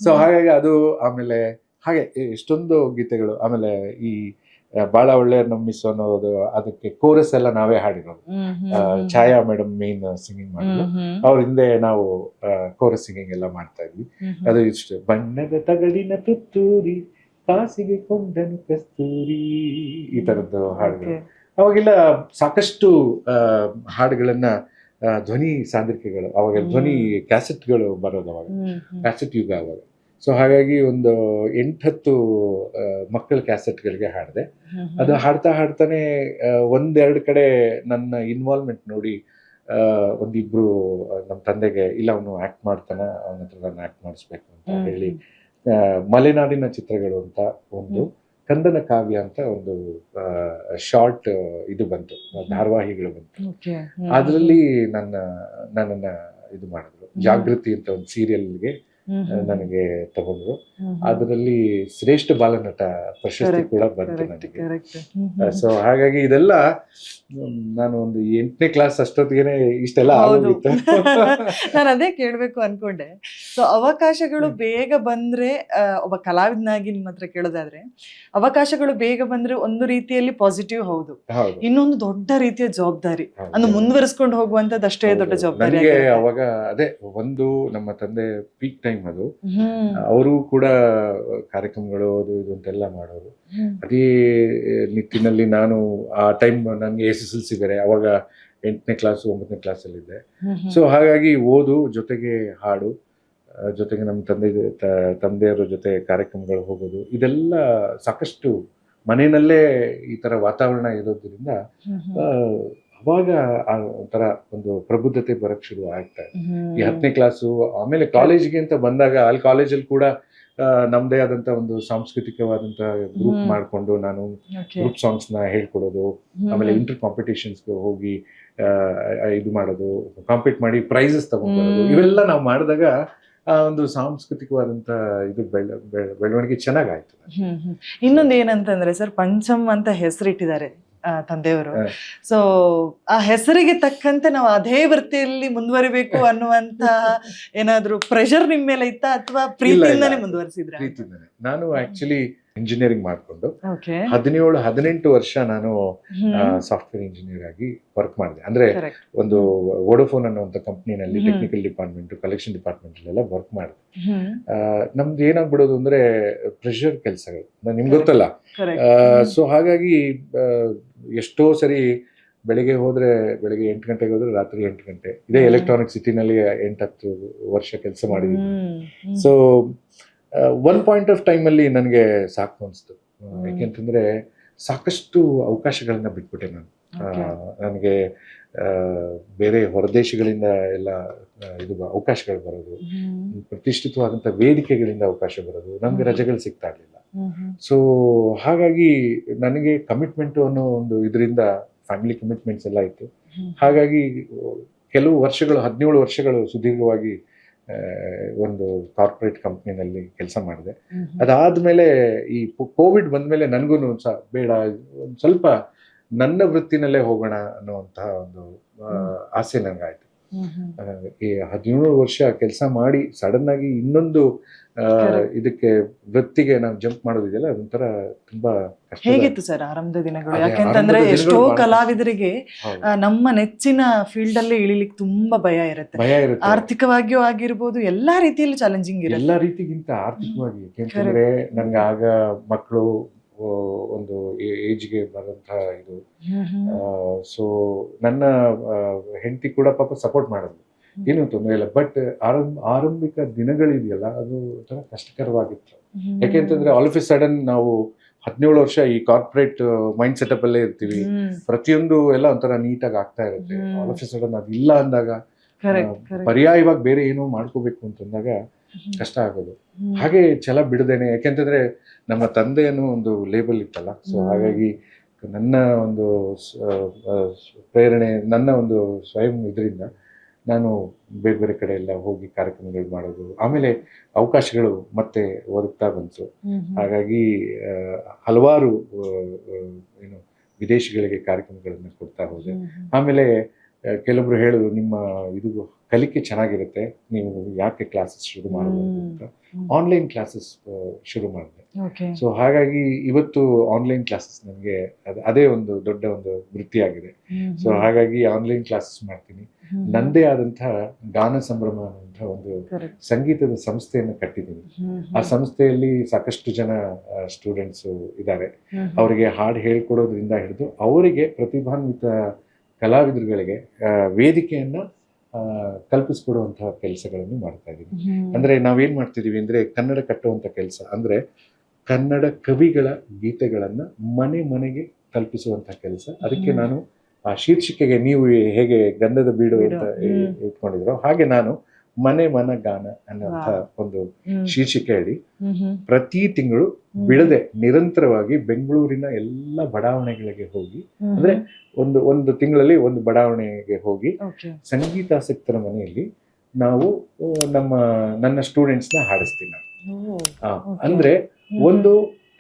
ಸೊ ಹಾಗಾಗಿ ಅದು, ಆಮೇಲೆ ಹಾಗೆ ಎಷ್ಟೊಂದು ಗೀತೆಗಳು. ಆಮೇಲೆ ಈ ಬಹಳ ಒಳ್ಳೆ ನಮ್ಮಿಸ್ ಅನ್ನೋದು, ಅದಕ್ಕೆ ಕೋರಸ್ ಎಲ್ಲ ನಾವೇ ಹಾಡಿರೋದು. ಛಾಯಾ ಮೇಡಮ್ ಮೇನ್ ಸಿಂಗಿಂಗ್ ಮಾಡಿದ್ರು, ಅವ್ರ ಹಿಂದೆ ನಾವು ಕೋರಸ್ ಸಿಂಗಿಂಗ್ ಎಲ್ಲ ಮಾಡ್ತಾ ಇದ್ವಿ. ಅದು ಇಷ್ಟು ಬಣ್ಣದ ತಗಡಿನ ತುತ್ತೂರಿ, ಕಾಸಿಗೆ ಕೊಂಡನು ಕಸ್ತೂರಿ, ಈ ತರದ್ದು ಹಾಡುಗಳು. ಅವಾಗೆಲ್ಲ ಸಾಕಷ್ಟು ಹಾಡುಗಳನ್ನ ಧ್ವನಿ ಸಾಂದ್ರಿಕೆಗಳು, ಅವಾಗ ಧ್ವನಿ ಕ್ಯಾಸೆಟ್ಗಳು ಬರೋದು, ಅವಾಗ ಕ್ಯಾಸೆಟ್ ಯುಗ ಅವಾಗ. ಸೊ ಹಾಗಾಗಿ ಒಂದು 8-10 ಮಕ್ಕಳ ಕ್ಯಾಸೆಟ್ಗಳಿಗೆ ಹಾಡಿದೆ. ಅದು ಹಾಡ್ತಾನೆ 1-2 ಕಡೆ ನನ್ನ ಇನ್ವಾಲ್ವ್ಮೆಂಟ್ ನೋಡಿ ಒಂದಿಬ್ರು ನಮ್ಮ ತಂದೆಗೆ, ಇಲ್ಲ ಅವನು ಆಕ್ಟ್ ಮಾಡ್ತಾನೆ, ಅವನ ಹತ್ರ ನಾನು ಆಕ್ಟ್ ಮಾಡಿಸ್ಬೇಕು ಅಂತ ಹೇಳಿ ಮಲೆನಾಡಿನ ಚಿತ್ರಗಳು ಅಂತ ಒಂದು, ಕಂದನ ಕಾವ್ಯ ಅಂತ ಒಂದು ಶಾರ್ಟ್ ಇದು ಬಂತು, ಧಾರಾವಾಹಿಗಳು ಬಂತು. ಅದರಲ್ಲಿ ನನ್ನನ್ನ ಇದು ಮಾಡಿದ್ರು. ಜಾಗೃತಿ ಅಂತ ಒಂದು ಸೀರಿಯಲ್ಗೆ ನನಗೆ ತಗೊಂಡ್ರು. ಅದರಲ್ಲಿ ಶ್ರೇಷ್ಠ ಬಾಲನಟ ಪ್ರಶಸ್ತಿ ಕೂಡ ಬಂತು ನನಗೆ. ಸೊ ಹಾಗಾಗಿ ಇದೆಲ್ಲ ನಾನು ಒಂದು 8ನೇ ಕ್ಲಾಸ್ ಅಷ್ಟೊತ್ತಿಗೆ ಇಷ್ಟೆಲ್ಲ ಆಗೋಗಿತ್ತು. ನಾನು ಅದೇ ಕೇಳ್ಬೇಕು ಅನ್ಕೊಂಡೆ. ಸೊ ಅವಕಾಶಗಳು ಬೇಗ ಬಂದ್ರೆ, ಒಬ್ಬ ಕಲಾವಿದನಾಗಿ ನಿಮ್ಮ ಹತ್ರ ಕೇಳೋದಾದ್ರೆ, ಅವಕಾಶಗಳು ಬೇಗ ಬಂದ್ರೆ ಒಂದು ರೀತಿಯಲ್ಲಿ ಪಾಸಿಟಿವ್, ಹೌದು. ಇನ್ನೊಂದು ದೊಡ್ಡ ರೀತಿಯ ಜವಾಬ್ದಾರಿ, ಅನ್ನು ಮುಂದುವರಿಸ್ಕೊಂಡು ಹೋಗುವಂತದ್ದು ಅಷ್ಟೇ ದೊಡ್ಡ ಜವಾಬ್ದಾರಿ. ಅವಾಗ ಅದೇ ಒಂದು ನಮ್ಮ ತಂದೆ ಪೀಕ್ ಟೈಮ್ ಅದು, ಅವರು ಕೂಡ ಕಾರ್ಯಕ್ರಮಗಳು ಅದು ಇದು ಅಂತೆಲ್ಲ ಮಾಡೋರು. ಅದೇ ನಿಟ್ಟಿನಲ್ಲಿ ನಾನು ಆ ಟೈಮ್ ನನಗೆ SSLC ಬೇರೆ, ಅವಾಗ 8ನೇ ಕ್ಲಾಸ್ 9ನೇ ಕ್ಲಾಸಲ್ಲಿದ್ದೆ. ಸೊ ಹಾಗಾಗಿ ಓದು ಜೊತೆಗೆ ಹಾಡು, ಜೊತೆಗೆ ನಮ್ಮ ತಂದೆಯವರ ಜೊತೆ ಕಾರ್ಯಕ್ರಮಗಳು ಹೋಗೋದು, ಇದೆಲ್ಲ ಸಾಕಷ್ಟು ಮನೆಯಲ್ಲೇ ಈ ತರ ವಾತಾವರಣ ಇರೋದ್ರಿಂದ ಅವಾಗ ಒಂಥರ ಒಂದು ಪ್ರಬುದ್ಧತೆ ಬರಕ್ ಶುರು ಆಗ್ತಾ ಇದೆ. ಈ 10ನೇ ಕ್ಲಾಸು, ಆಮೇಲೆ ಕಾಲೇಜಿಗೆ ಅಂತ ಬಂದಾಗ ಅಲ್ಲಿ ಕಾಲೇಜಲ್ಲಿ ಕೂಡ ನಮ್ದೇ ಆದಂತ ಒಂದು ಸಾಂಸ್ಕೃತಿಕವಾದಂತ ಗ್ರೂಪ್ ಮಾಡ್ಕೊಂಡು ನಾನು ಗ್ರೂಪ್ ಸಾಂಗ್ಸ್ ನ ಹೇಳ್ಕೊಡೋದು, ಆಮೇಲೆ ಇಂಟರ್ ಕಾಂಪಿಟೇಷನ್ಸ್ಗೆ ಹೋಗಿ ಇದು ಮಾಡೋದು, ಕಾಂಪೀಟ್ ಮಾಡಿ ಪ್ರೈಸಸ್ ತಗೊಂಡ್ಬರೋದು, ಇವೆಲ್ಲ ನಾವು ಮಾಡಿದಾಗ ಆ ಒಂದು ಸಾಂಸ್ಕೃತಿಕವಾದಂತ ಇದು ಬೆಳವಣಿಗೆ ಚೆನ್ನಾಗಾಯ್ತು. ಇನ್ನೊಂದು ಏನಂತಂದ್ರೆ ಸರ್, ಪಂಚಮ್ ಅಂತ ಹೆಸರಿಟ್ಟಿದ್ದಾರೆ ತಂದೆಯವರು. ಸೊ ಆ ಹೆಸರಿಗೆ ತಕ್ಕಂತೆ ನಾವು ಅದೇ ವೃತ್ತಿಯಲ್ಲಿ ಮುಂದುವರಿಬೇಕು ಅನ್ನುವಂತ ಏನಾದ್ರು ಪ್ರೆಷರ್ ನಿಮ್ ಮೇಲೆ ಇತ್ತ ಅಥವಾ ಪ್ರೀತಿಯಿಂದಾನೇ ಮುಂದುವರಿಸಿದ್ರ? ಪ್ರೀತಿಯಿಂದಾನೆ. ನಾನು ಆಕ್ಚುಲಿ ಇಂಜಿನಿಯರಿಂಗ್ ಮಾಡ್ಕೊಂಡು ಓಕೆ 17-18 ವರ್ಷ ನಾನು ಸಾಫ್ಟ್ವೇರ್ ಇಂಜಿನಿಯರ್ ಆಗಿ ವರ್ಕ್ ಮಾಡಿದೆ. ಅಂದ್ರೆ ಒಂದು ವೋಡೋಫೋನ್ ಅನ್ನುವಂಥ ಕಂಪ್ನಿನಲ್ಲಿ ಟೆಕ್ನಿಕಲ್ ಡಿಪಾರ್ಟ್ಮೆಂಟ್, ಕಲೆಕ್ಷನ್ ಡಿಪಾರ್ಟ್ಮೆಂಟ್ ಎಲ್ಲ ವರ್ಕ್ ಮಾಡಿದೆ. ನಮ್ದು ಏನಾಗ್ಬಿಡೋದು ಅಂದ್ರೆ ಪ್ರೆಷರ್ ಕೆಲಸಗಳು, ನಿಮ್ಗೆ ಗೊತ್ತಲ್ಲ. ಸೊ ಹಾಗಾಗಿ ಎಷ್ಟೋ ಸರಿ ಬೆಳಿಗ್ಗೆ 8 ಗಂಟೆಗೆ ಹೋದ್ರೆ ರಾತ್ರಿ 8 ಗಂಟೆ. ಇದೇ ಎಲೆಕ್ಟ್ರಾನಿಕ್ ಸಿಟಿನಲ್ಲಿ 8-10 ವರ್ಷ ಕೆಲಸ ಮಾಡಿದ್ದೀನಿ. So one point of time ಅಲ್ಲಿ ನನಗೆ ಸಾಕು ಅನಿಸ್ತು. ಯಾಕೆಂತಂದ್ರೆ ಸಾಕಷ್ಟು ಅವಕಾಶಗಳನ್ನ ಬಿಟ್ಬಿಟ್ಟೆ ನಾನು. ನನಗೆ ಬೇರೆ ಹೊರದೇಶಗಳಿಂದ ಎಲ್ಲ ಇದು ಅವಕಾಶಗಳು ಬರೋದು, ಪ್ರತಿಷ್ಠಿತವಾದಂಥ ವೇದಿಕೆಗಳಿಂದ ಅವಕಾಶ ಬರೋದು, ನಮ್ಗೆ ರಜೆಗಳು ಸಿಗ್ತಾ ಇರಲಿಲ್ಲ. ಸೊ ಹಾಗಾಗಿ ನನಗೆ ಕಮಿಟ್ಮೆಂಟ್ ಅನ್ನೋ ಒಂದು ಇದರಿಂದ ಫ್ಯಾಮಿಲಿ ಕಮಿಟ್ಮೆಂಟ್ಸ್ ಎಲ್ಲ ಇತ್ತು. ಹಾಗಾಗಿ ಕೆಲವು ವರ್ಷಗಳು 17 ವರ್ಷಗಳು ಸುದೀರ್ಘವಾಗಿ ಒಂದು ಕಾರ್ಪೊರೇಟ್ ಕಂಪ್ನಿನಲ್ಲಿ ಕೆಲಸ ಮಾಡಿದೆ. ಅದಾದ್ಮೇಲೆ ಈ ಕೋವಿಡ್ ಬಂದ್ಮೇಲೆ ನನಗೂ ಬೇಡ, ಒಂದು ಸ್ವಲ್ಪ ನನ್ನ ವೃತ್ತಿನಲ್ಲೇ ಹೋಗೋಣ ಅನ್ನುವಂತಹ ಒಂದು ಆಸೆ ನನಗಾಯ್ತು. ಈ 17 ವರ್ಷ ಕೆಲಸ ಮಾಡಿ ಸಡನ್ ಆಗಿ ಇನ್ನೊಂದು ಇದಕ್ಕೆ ವೃತ್ತಿಗೆ ನಾವು ಜಂಪ್ ಮಾಡೋದಿದೆಯಲ್ಲ, ಅದೊಂಥರ ತುಂಬಾ ಕಷ್ಟ. ಹೇಗಿತ್ತು ಸರ್ ಆರಂಭದ ದಿನಗಳು? ಯಾಕೆಂತಂದ್ರೆ ಎಷ್ಟೋ ಕಲಾವಿದರಿಗೆ ನಮ್ಮ ನೆಚ್ಚಿನ ಫೀಲ್ಡ್ ಅಲ್ಲೇ ಇಳಿಲಿಕ್ಕೆ ತುಂಬಾ ಭಯ ಇರುತ್ತೆ. ಆರ್ಥಿಕವಾಗಿಯೂ ಆಗಿರ್ಬೋದು, ಎಲ್ಲಾ ರೀತಿಯಲ್ಲಿ ಚಾಲೆಂಜಿಂಗ್ ಇರುತ್ತೆ. ಎಲ್ಲಾ ರೀತಿಗಿಂತ ಆರ್ಥಿಕವಾಗಿ. ಯಾಕೆಂತಂದ್ರೆ ನನ್ಗೆ ಆಗ ಮಕ್ಕಳು ಒಂದು ಏಜ್ಗೆ ಬರುವಂತಹ ಇದು. ಸೊ ನನ್ನ ಹೆಂಡತಿ ಕೂಡ ಪಾಪ ಸಪೋರ್ಟ್ ಮಾಡೋದು, ಏನು ತೊಂದರೆ ಇಲ್ಲ. ಬಟ್ ಆರಂಭಿಕ ದಿನಗಳಿದೆಯಲ್ಲ, ಅದು ಒಂಥರ ಕಷ್ಟಕರವಾಗಿತ್ತು. ಯಾಕೆಂತಂದ್ರೆ ಆಲ್ ಆಫ್ ಎ ಸಡನ್ ನಾವು 17 ವರ್ಷ ಈ ಕಾರ್ಪೊರೇಟ್ ಮೈಂಡ್ ಸೆಟಪ್ ಅಲ್ಲೇ ಇರ್ತೀವಿ. ಪ್ರತಿಯೊಂದು ಎಲ್ಲ ಒಂಥರ ನೀಟಾಗಿ ಆಗ್ತಾ ಇರುತ್ತೆ. ಆಲ್ ಆಫ್ ಎ ಸಡನ್ ಅದು ಇಲ್ಲ ಅಂದಾಗ, ಪರ್ಯಾಯವಾಗಿ ಬೇರೆ ಏನೋ ಮಾಡ್ಕೋಬೇಕು ಅಂತಂದಾಗ ಕಷ್ಟ ಆಗೋದು. ಹಾಗೆ ಛಲ ಬಿಡದೇನೆ, ಯಾಕೆಂತಂದ್ರೆ ನಮ್ಮ ತಂದೆಯನ್ನು ಒಂದು ಲೇಬಲ್ ಇತ್ತಲ್ಲ. ಸೊ ಹಾಗಾಗಿ ನನ್ನ ಒಂದು ಪ್ರೇರಣೆ, ನನ್ನ ಒಂದು ಸ್ವಯಂ ಇದರಿಂದ ನಾನು ಬೇರೆ ಬೇರೆ ಕಡೆ ಎಲ್ಲ ಹೋಗಿ ಕಾರ್ಯಕ್ರಮಗಳು ಮಾಡೋದು. ಆಮೇಲೆ ಅವಕಾಶಗಳು ಮತ್ತೆ ಒದಗ್ತಾ ಬಂತು. ಹಾಗಾಗಿ ಹಲವಾರು ಏನು ವಿದೇಶಗಳಿಗೆ ಕಾರ್ಯಕ್ರಮಗಳನ್ನ ಕೊಡ್ತಾ ಹೋದೆ. ಆಮೇಲೆ ಕೆಲವೊಬ್ರು ಹೇಳೋದು, ನಿಮ್ಮ ಇದು ಕಲಿಕೆ ಚೆನ್ನಾಗಿರುತ್ತೆ, ನೀವು ಯಾಕೆ ಕ್ಲಾಸಸ್ ಶುರು ಮಾಡಬಹುದು ಅಂತ ಆನ್ಲೈನ್ ಕ್ಲಾಸಸ್ ಶುರು ಮಾಡಿದೆ. ಸೊ ಹಾಗಾಗಿ ಇವತ್ತು ಆನ್ಲೈನ್ ಕ್ಲಾಸಸ್ ನನಗೆ ಅದೇ ಒಂದು ದೊಡ್ಡ ಒಂದು ವೃತ್ತಿಯಾಗಿದೆ. ಸೊ ಹಾಗಾಗಿ ಆನ್ಲೈನ್ ಕ್ಲಾಸಸ್ ಮಾಡ್ತೀನಿ. ನಂದೇ ಆದಂತಹ ಗಾನ ಸಂಭ್ರಮ ಅನ್ನುವಂಥ ಒಂದು ಸಂಗೀತದ ಸಂಸ್ಥೆಯನ್ನು ಕಟ್ಟಿದ್ದೀನಿ. ಆ ಸಂಸ್ಥೆಯಲ್ಲಿ ಸಾಕಷ್ಟು ಜನ ಸ್ಟೂಡೆಂಟ್ಸ್ ಇದ್ದಾರೆ. ಅವರಿಗೆ ಹಾಡು ಹೇಳ್ಕೊಡೋದ್ರಿಂದ ಹಿಡಿದು ಅವರಿಗೆ ಪ್ರತಿಭಾನ್ವಿತ ಕಲಾವಿದರುಗಳಿಗೆ ವೇದಿಕೆಯನ್ನ ಕಲ್ಪಿಸ್ಕೊಡುವಂತಹ ಕೆಲಸಗಳನ್ನು ಮಾಡ್ತಾ ಇದ್ದೀವಿ. ಅಂದ್ರೆ ನಾವೇನ್ ಮಾಡ್ತಿದೀವಿ ಅಂದ್ರೆ, ಕನ್ನಡ ಕಟ್ಟುವಂತ ಕೆಲಸ ಅಂದ್ರೆ ಕನ್ನಡ ಕವಿಗಳ ಗೀತೆಗಳನ್ನ ಮನೆ ಮನೆಗೆ ತಲುಪಿಸುವಂತಹ ಕೆಲಸ. ಅದಕ್ಕೆ ನಾನು ಆ ಶೀರ್ಷಿಕೆಗೆ, ನೀವು ಹೇಗೆ ಗಂಧದ ಬೀಡು ಅಂತ ಇಟ್ಕೊಂಡಿದ್ರು ಹಾಗೆ ನಾನು ಮನೆ ಮನ ಗಾನ ಅನ್ನುವಂಥ ಒಂದು ಶೀರ್ಷಿಕೆ ಹೇಳಿ ಪ್ರತಿ ತಿಂಗಳು ಬಿಡದೆ ನಿರಂತರವಾಗಿ ಬೆಂಗಳೂರಿನ ಎಲ್ಲ ಬಡಾವಣೆಗಳಿಗೆ ಹೋಗಿ, ಅಂದ್ರೆ ಒಂದು ತಿಂಗಳಲ್ಲಿ ಒಂದು ಬಡಾವಣೆಗೆ ಹೋಗಿ ಸಂಗೀತಾಸಕ್ತರ ಮನೆಯಲ್ಲಿ ನಾವು ನನ್ನ ಸ್ಟೂಡೆಂಟ್ಸ್ ನ ಹಾಡಿಸ್ತೀನಿ ನಾನು. ಅಂದ್ರೆ ಒಂದು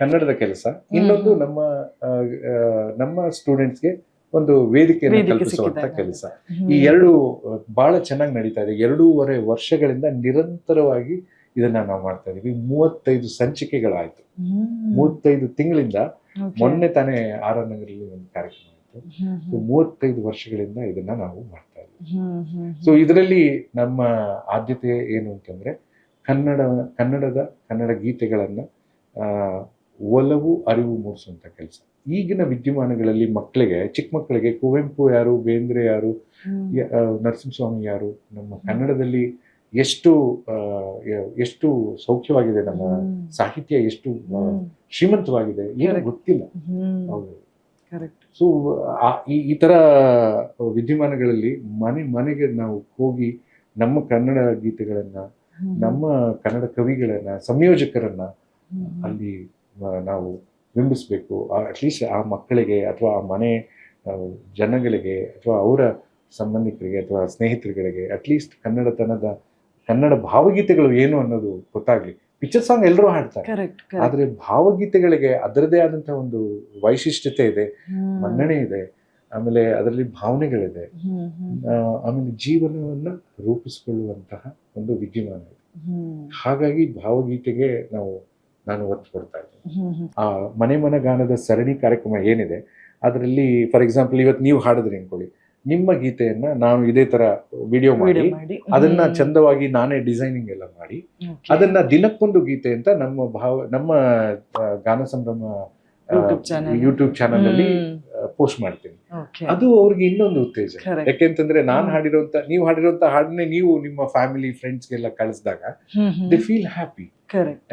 ಕನ್ನಡದ ಕೆಲಸ, ಇನ್ನೊಂದು ನಮ್ಮ ಸ್ಟೂಡೆಂಟ್ಸ್ಗೆ ಒಂದು ವೇದಿಕೆಯನ್ನು ಕಲ್ಪಿಸುವಂತ ಕೆಲಸ. ಈ ಎರಡು ಬಹಳ ಚೆನ್ನಾಗಿ ನಡೀತಾ ಇದೆ. 2.5 ವರ್ಷಗಳಿಂದ ನಿರಂತರವಾಗಿ ಇದನ್ನ ನಾವು ಮಾಡ್ತಾ ಇದೀವಿ. 35 ಸಂಚಿಕೆಗಳಾಯ್ತು. 35 ತಿಂಗಳಿಂದ. ಮೊನ್ನೆ ತಾನೇ ಆರ್.ಆರ್. ನಗರಲ್ಲಿ ಒಂದು ಕಾರ್ಯಕ್ರಮ ಆಯ್ತು. 35 ವರ್ಷಗಳಿಂದ ಇದನ್ನ ನಾವು ಮಾಡ್ತಾ ಇದ್ದೀವಿ. ಸೊ ಇದರಲ್ಲಿ ನಮ್ಮ ಆದ್ಯತೆ ಏನು ಅಂತಂದ್ರೆ, ಕನ್ನಡ ಗೀತೆಗಳನ್ನ ಒಲವು ಅರಿವು ಮೂಡಿಸುವಂತ ಕೆಲಸ. ಈಗಿನ ವಿದ್ಯಮಾನಗಳಲ್ಲಿ ಚಿಕ್ಕ ಮಕ್ಕಳಿಗೆ ಕುವೆಂಪು ಯಾರು, ಬೇಂದ್ರೆ ಯಾರು, ನರಸಿಂಹಸ್ವಾಮಿ ಯಾರು, ನಮ್ಮ ಕನ್ನಡದಲ್ಲಿ ಎಷ್ಟು ಸೌಖ್ಯವಾಗಿದೆ, ನಮ್ಮ ಸಾಹಿತ್ಯ ಎಷ್ಟು ಶ್ರೀಮಂತವಾಗಿದೆ ಏನು ಗೊತ್ತಿಲ್ಲ. ಸೊ ಈ ತರ ವಿದ್ಯಮಾನಗಳಲ್ಲಿ ಮನೆಗೆ ನಾವು ಹೋಗಿ ನಮ್ಮ ಕನ್ನಡ ಗೀತೆಗಳನ್ನ, ನಮ್ಮ ಕನ್ನಡ ಕವಿಗಳನ್ನ, ಸಂಯೋಜಕರನ್ನ ಅಲ್ಲಿ ನಾವು ಬಿಂಬಿಸ್ಬೇಕು. ಅಟ್ಲೀಸ್ಟ್ ಆ ಮಕ್ಕಳಿಗೆ ಅಥವಾ ಆ ಮನೆ ಜನಗಳಿಗೆ ಅಥವಾ ಅವರ ಸಂಬಂಧಿಕರಿಗೆ ಅಥವಾ ಸ್ನೇಹಿತರುಗಳಿಗೆ ಅಟ್ಲೀಸ್ಟ್ ಕನ್ನಡತನದ ಕನ್ನಡ ಭಾವಗೀತೆಗಳು ಏನು ಅನ್ನೋದು ಗೊತ್ತಾಗ್ಲಿ. ಪಿಕ್ಚರ್ ಸಾಂಗ್ ಎಲ್ಲರೂ ಹಾಡ್ತಾರೆ, ಕರೆಕ್ಟ್ ಆದ್ರೆ ಭಾವಗೀತೆಗಳಿಗೆ ಅದರದೇ ಆದಂತಹ ಒಂದು ವೈಶಿಷ್ಟ್ಯತೆ ಇದೆ, ಮನ್ನಣೆ ಇದೆ, ಆಮೇಲೆ ಅದರಲ್ಲಿ ಭಾವನೆಗಳಿದೆ, ಆಮೇಲೆ ಜೀವನವನ್ನ ರೂಪಿಸಿಕೊಳ್ಳುವಂತಹ ಒಂದು ವಿದ್ಯಮಾನ ಇದೆ. ಹಾಗಾಗಿ ಭಾವಗೀತೆಗೆ ನಾನು ಒತ್ತು ಕೊಡ್ತಾ ಇದ್ದೀನಿ. ಆ ಮನೆ ಮನಗಾನದ ಸರಣಿ ಕಾರ್ಯಕ್ರಮ ಏನಿದೆ ಅದರಲ್ಲಿ ಫಾರ್ ಎಕ್ಸಾಂಪಲ್ ಇವತ್ತು ನೀವು ಹಾಡಿದ್ರಿ ಅನ್ಕೊಳ್ಳಿ, ನಿಮ್ಮ ಗೀತೆಯನ್ನ ನಾನು ಇದೇ ತರ ವಿಡಿಯೋ ಮಾಡಿ ಅದನ್ನ ಚಂದವಾಗಿ ನಾನೇ ಡಿಸೈನಿಂಗ್ ಎಲ್ಲ ಮಾಡಿ ಅದನ್ನ ದಿನಕ್ಕೊಂದು ಗೀತೆ ಅಂತ ನಮ್ಮ ಗಾನ ಸಂಭ್ರಮ ಯೂಟ್ಯೂಬ್ ಚಾನಲ್ ಅಲ್ಲಿ ಪೋಸ್ಟ್ ಮಾಡ್ತೀನಿ. ಅದು ಅವ್ರಿಗೆ ಇನ್ನೊಂದು ಉತ್ತೇಜನ. ಯಾಕೆಂತಂದ್ರೆ ನೀವು ಹಾಡಿರುವಂತ ಹಾಡನ್ನೇ ನೀವು ನಿಮ್ಮ ಫ್ಯಾಮಿಲಿ ಫ್ರೆಂಡ್ಸ್ಗೆಲ್ಲ ಕಳಿಸಿದಾಗ they feel happy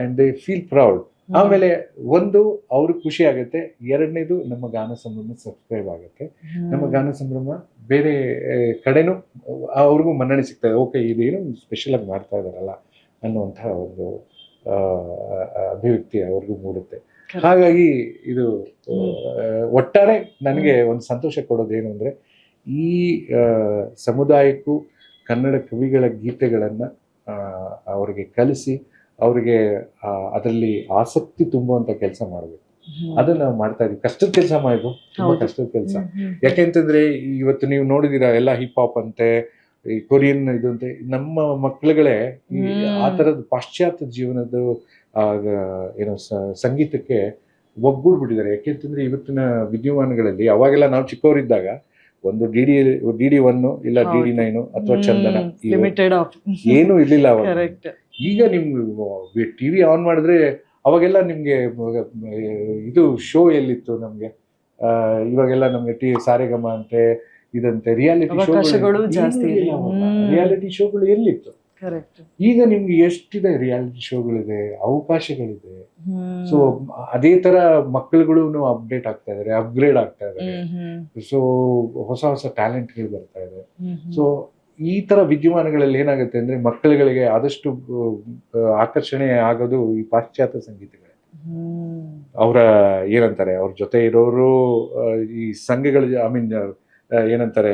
and they feel proud. ಆಮೇಲೆ ಒಂದು ಅವ್ರಿಗೆ ಖುಷಿ ಆಗುತ್ತೆ, ಎರಡನೇದು ನಮ್ಮ ಗಾನ ಸಂಭ್ರಮ ಸಬ್ಸ್ಕ್ರೈಬ್ ಆಗುತ್ತೆ, ನಮ್ಮ ಗಾನ ಸಂಭ್ರಮ ಬೇರೆ ಕಡೆನೂ ಅವ್ರಿಗೂ ಮನ್ನಣೆ ಸಿಗ್ತದೆ. ಓಕೆ, ಇದೇನು ಸ್ಪೆಷಲ್ ಆಗಿ ಮಾಡ್ತಾ ಇದಾರಲ್ಲ ಅನ್ನುವಂತಹ ಒಂದು ಅಭಿವ್ಯಕ್ತಿ ಅವ್ರಿಗೂ ಮೂಡುತ್ತೆ. ಹಾಗಾಗಿ ಇದು ಒಟ್ಟಾರೆ ನನಗೆ ಒಂದು ಸಂತೋಷ ಕೊಡೋದೇನು ಅಂದ್ರೆ, ಈ ಸಮುದಾಯಕ್ಕೂ ಕನ್ನಡ ಕವಿಗಳ ಗೀತೆಗಳನ್ನ ಅವ್ರಿಗೆ ಕಲಿಸಿ ಅವ್ರಿಗೆ ಅದರಲ್ಲಿ ಆಸಕ್ತಿ ತುಂಬುವಂತ ಕೆಲಸ ಮಾಡಬೇಕು. ಅದನ್ನ ನಾವು ಮಾಡ್ತಾ ಇದೀವಿ. ಕಷ್ಟದ ಕೆಲಸ ಮಾಡಿದ್ರು, ತುಂಬಾ ಕಷ್ಟದ ಕೆಲಸ. ಯಾಕೆಂತಂದ್ರೆ ಇವತ್ತು ನೀವು ನೋಡಿದೀರಾ ಎಲ್ಲ ಹಿಪ್ ಹಾಪ್ ಅಂತೆ, ಈ ಕೊರಿಯನ್ ಇದು ಅಂತೆ. ನಮ್ಮ ಮಕ್ಕಳುಗಳೇ ಆ ತರದ ಪಾಶ್ಚಾತ್ಯ ಜೀವನದ ಏನೋ ಸಂಗೀತಕ್ಕೆ ಒಗ್ಗೂಡ್ಬಿಟ್ಟಿದ್ದಾರೆ. ಯಾಕೆಂತಂದ್ರೆ ಇವತ್ತಿನ ವಿದ್ಯಮಾನಗಳಲ್ಲಿ ಅವಾಗೆಲ್ಲ ನಾವು ಚಿಕ್ಕವರಿದ್ದಾಗ ಒಂದು ಡಿ.ಡಿ 1 ಇಲ್ಲ ಡಿ.ಡಿ 9 ಅಥವಾ ಚಂದನ ಏನು ಇರ್ಲಿಲ್ಲ ಅವಾಗ. ಈಗ ನಿಮ್ಗೆ ಟಿವಿ ಆನ್ ಮಾಡಿದ್ರೆ ಅವಾಗೆಲ್ಲ ನಿಮ್ಗೆ ಇದು ಶೋ ಎಲ್ಲಿತ್ತು ನಮ್ಗೆ, ಇವಾಗೆಲ್ಲ ನಮ್ಗೆ ಸಾರೆಗಮ ಅಂತೆ ಇದಂತೆ ರಿಯಾಲಿಟಿ ಶೋಗಳು ಎಲ್ಲಿತ್ತು. ಈಗ ನಿಮ್ಗೆ ಎಷ್ಟಿದೆ ರಿಯಾಲಿಟಿ ಶೋಗಳಿದೆ, ಅವಕಾಶಗಳಿದೆ. ಸೊ ಅದೇ ತರ ಮಕ್ಕಳುಗಳು ಅಪ್ಡೇಟ್ ಆಗ್ತಾ ಇದಾರೆ, ಅಪ್ಗ್ರೇಡ್ ಆಗ್ತಾ ಇದಾರೆ. ಸೊ ಹೊಸ ಹೊಸ ಟ್ಯಾಲೆಂಟ್ಗಳು ಬರ್ತಾ ಇದೆ. ಸೊ ಈ ತರ ವಿದ್ಯಮಾನಗಳಲ್ಲಿ ಏನಾಗುತ್ತೆ ಅಂದ್ರೆ ಮಕ್ಕಳುಗಳಿಗೆ ಆದಷ್ಟು ಆಕರ್ಷಣೆ ಆಗೋದು ಈ ಪಾಶ್ಚಾತ್ಯ ಸಂಗೀತಗಳೇ. ಅವರ ಏನಂತಾರೆ, ಅವ್ರ ಜೊತೆ ಇರೋರು ಈ ಸಂಘಗಳು, ಐ ಮೀನ್ ಏನಂತಾರೆ,